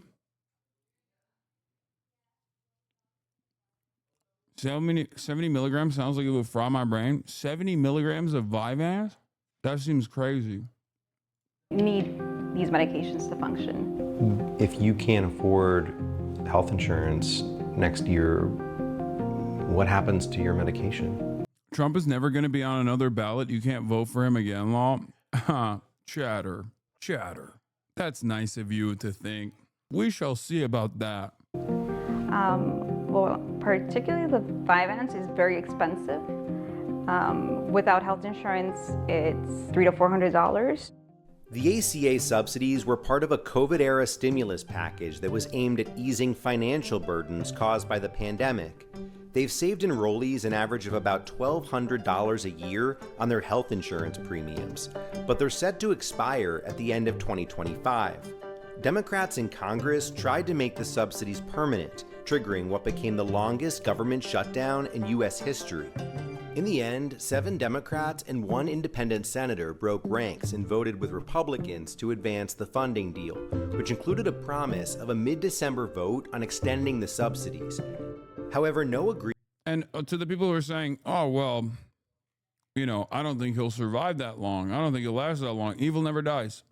70 milligrams sounds like it would fry my brain. 70 milligrams of Vyvanse? That seems crazy. You need these medications to function. If you can't afford health insurance next year, what happens to your medication? Trump is never going to be on another ballot. You can't vote for him again, law. Chatter. That's nice of you to think. We shall see about that. Well, particularly the Vyvanse is very expensive. Without health insurance, it's $300 to $400. The ACA subsidies were part of a COVID-era stimulus package that was aimed at easing financial burdens caused by the pandemic. They've saved enrollees an average of about $1,200 a year on their health insurance premiums, but they're set to expire at the end of 2025. Democrats in Congress tried to make the subsidies permanent, triggering what became the longest government shutdown in U.S. history. In the end, 7 Democrats and 1 independent senator broke ranks and voted with Republicans to advance the funding deal, which included a promise of a mid-December vote on extending the subsidies. However, no agreement. And to the people who are saying, oh, well, I don't think he'll survive that long. I don't think he'll last that long. Evil never dies.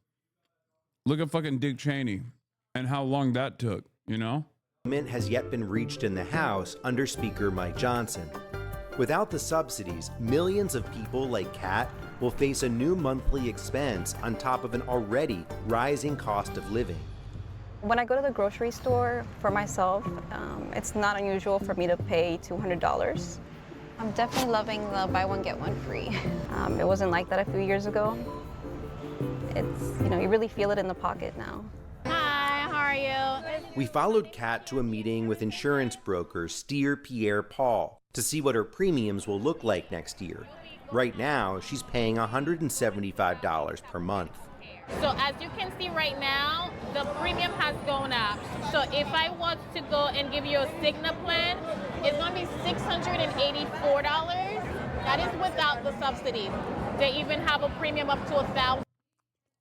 Look at fucking Dick Cheney and how long that took, Has yet been reached in the House under Speaker Mike Johnson. Without the subsidies, millions of people like Kat will face a new monthly expense on top of an already rising cost of living. When I go to the grocery store for myself, it's not unusual for me to pay $200. I'm definitely loving the buy one, get one free. It wasn't like that a few years ago. It's, you really feel it in the pocket now. Hi, how are you? We followed Kat to a meeting with insurance broker Steer Pierre Paul to see what her premiums will look like next year. Right now, she's paying $175 per month. So as you can see right now, the premium has gone up. So if I was to go and give you a Cigna plan, it's going to be $684. That is without the subsidies. They even have a premium up to $1,000.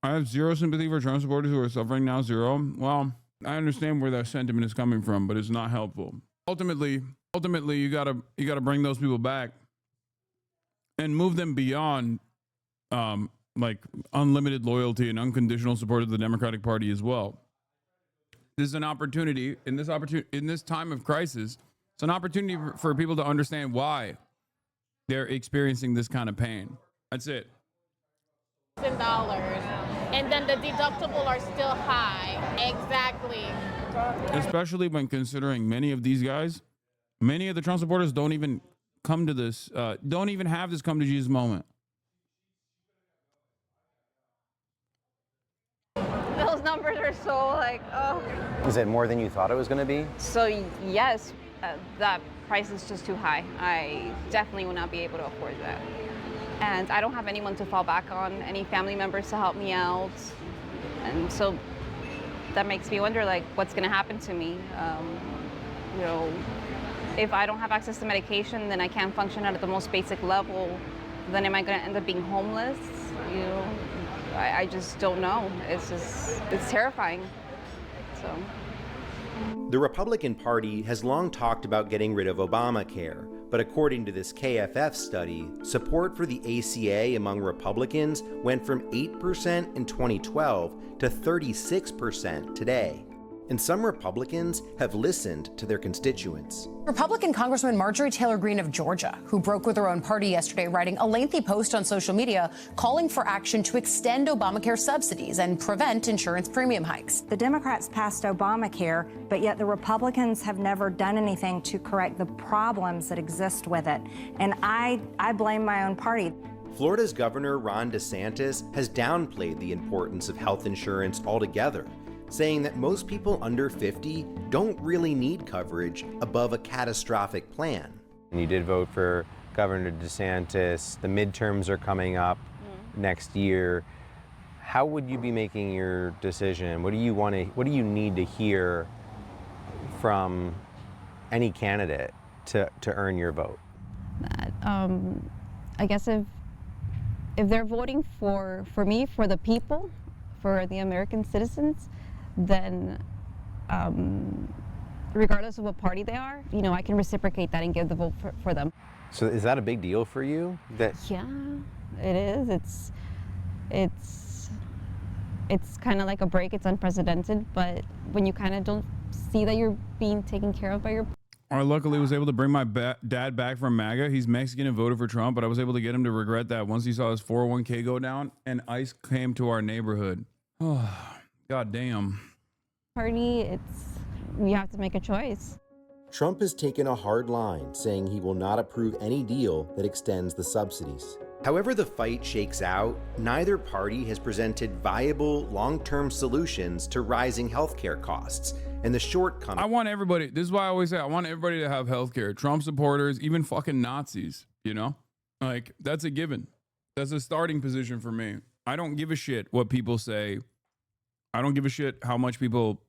I have zero sympathy for Trump supporters who are suffering now. Zero. Well, I understand where that sentiment is coming from, but it's not helpful. Ultimately, you gotta bring those people back and move them beyond like unlimited loyalty and unconditional support of the Democratic Party as well. This is an opportunity in this time of crisis. It's an opportunity for people to understand why they're experiencing this kind of pain. That's it. And then the deductible are still high. Exactly. Especially when considering many of these guys, many of the Trump supporters don't even come to this, don't even have this come to Jesus moment. Those numbers are so oh. Is it more than you thought it was going to be? So yes, that price is just too high. I definitely will not be able to afford that. And I don't have anyone to fall back on, any family members to help me out. And so that makes me wonder, what's gonna happen to me? If I don't have access to medication, then I can't function at the most basic level. Then am I gonna end up being homeless? I just don't know. It's terrifying, so. The Republican Party has long talked about getting rid of Obamacare, but according to this KFF study, support for the ACA among Republicans went from 8% in 2012 to 36% today. And some Republicans have listened to their constituents. Republican Congresswoman Marjorie Taylor Greene of Georgia, who broke with her own party yesterday, writing a lengthy post on social media calling for action to extend Obamacare subsidies and prevent insurance premium hikes. The Democrats passed Obamacare, but yet the Republicans have never done anything to correct the problems that exist with it. And I blame my own party. Florida's Governor Ron DeSantis has downplayed the importance of health insurance altogether, saying that most people under 50 don't really need coverage above a catastrophic plan. You did vote for Governor DeSantis. The midterms are coming up next year. How would you be making your decision? What do you need to hear from any candidate to earn your vote? I guess if they're voting for me, for the people, for the American citizens, then regardless of what party they are, I can reciprocate that and give the vote for them. So is that a big deal for you? Yeah, it is. It's kind of like a break. It's unprecedented, but when you kind of don't see that you're being taken care of by your I luckily was able to bring my dad back from MAGA. He's Mexican and voted for Trump, but I was able to get him to regret that once he saw his 401k go down and ICE came to our neighborhood. Oh, God damn. Party, you have to make a choice. Trump has taken a hard line, saying he will not approve any deal that extends the subsidies. However the fight shakes out, neither party has presented viable long-term solutions to rising healthcare costs and the shortcomings. I want everybody, this is why I always say, I want everybody to have healthcare. Trump supporters, even fucking Nazis, Like, that's a given. That's a starting position for me. I don't give a shit what people say. I don't give a shit how much people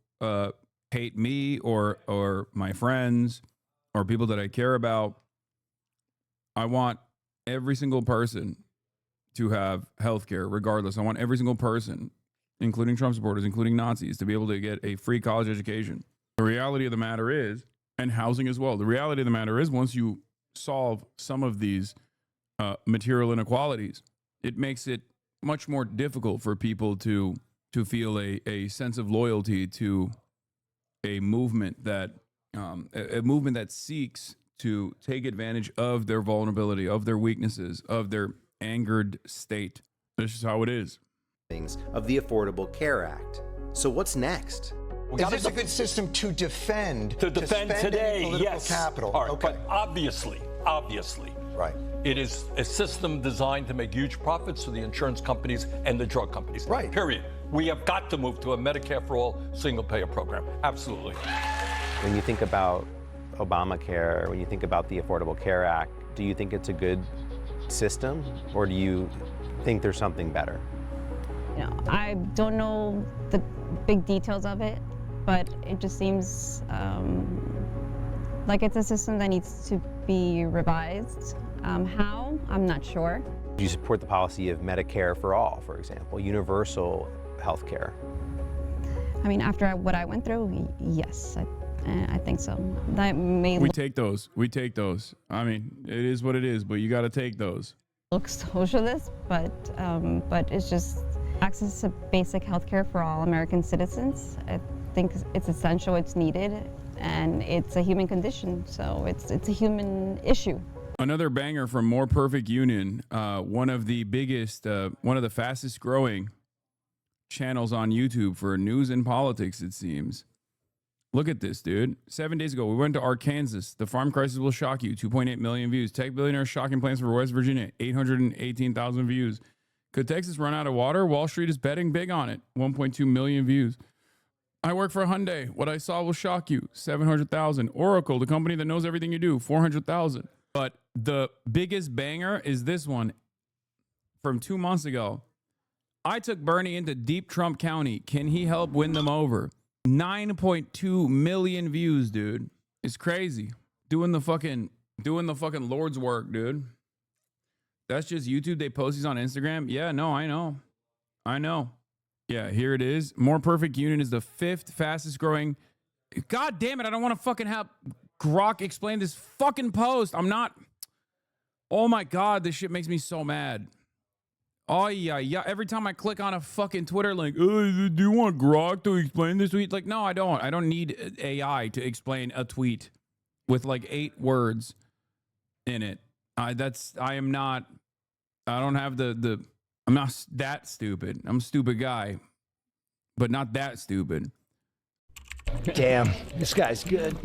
hate me or my friends or people that I care about. I want every single person to have healthcare, regardless. I want every single person, including Trump supporters, including Nazis, to be able to get a free college education. The reality of the matter is, and housing as well, the reality of the matter is once you solve some of these material inequalities, it makes it much more difficult for people to feel a sense of loyalty to a movement that seeks to take advantage of their vulnerability, of their weaknesses, of their angered state. This is how it is. Of the Affordable Care Act. So what's next? Is this a good system to defend? To defend today, political yes. capital. Okay. But obviously, right. It is a system designed to make huge profits for the insurance companies and the drug companies. Right. Period. We have got to move to a Medicare for all single-payer program. Absolutely. When you think about Obamacare, when you think about the Affordable Care Act, do you think it's a good system, or do you think there's something better? I don't know the big details of it, but it just seems like it's a system that needs to be revised. How? I'm not sure. Do you support the policy of Medicare for all, for example, universal health care? I mean, after what I went through, yes, I think so. That may We take those. I mean, it is what it is, but you got to take those. look socialist, but it's just access to basic health care for all American citizens. I think it's essential, it's needed, and it's a human condition, so it's a human issue. Another banger from More Perfect Union, one of the biggest, one of the fastest growing channels on YouTube for news and politics, it seems. Look at this, dude. 7 days ago, we went to Arkansas. The farm crisis will shock you. 2.8 million views. Tech billionaire shocking plans for West Virginia. 818,000 views. Could Texas run out of water? Wall Street is betting big on it. 1.2 million views. I work for Hyundai. What I saw will shock you. 700,000. Oracle, the company that knows everything you do. 400,000. But the biggest banger is this one from 2 months ago. I took Bernie into deep Trump County. Can he help win them over? 9.2 million views, dude. It's crazy. Doing the fucking Lord's work, dude. That's just YouTube. They post these on Instagram. Yeah, no, I know. Yeah, here it is. More Perfect Union is the 5th fastest growing. God damn it. I don't want to fucking have Grok explain this fucking post. I'm not. Oh my God, this shit makes me so mad. Oh yeah. Every time I click on a fucking Twitter link, do you want Grok to explain this tweet? Like, no, I don't. I don't need AI to explain a tweet with like 8 words in it. I am not. I don't have the. I'm not that stupid. I'm a stupid guy, but not that stupid. Damn, this guy's good.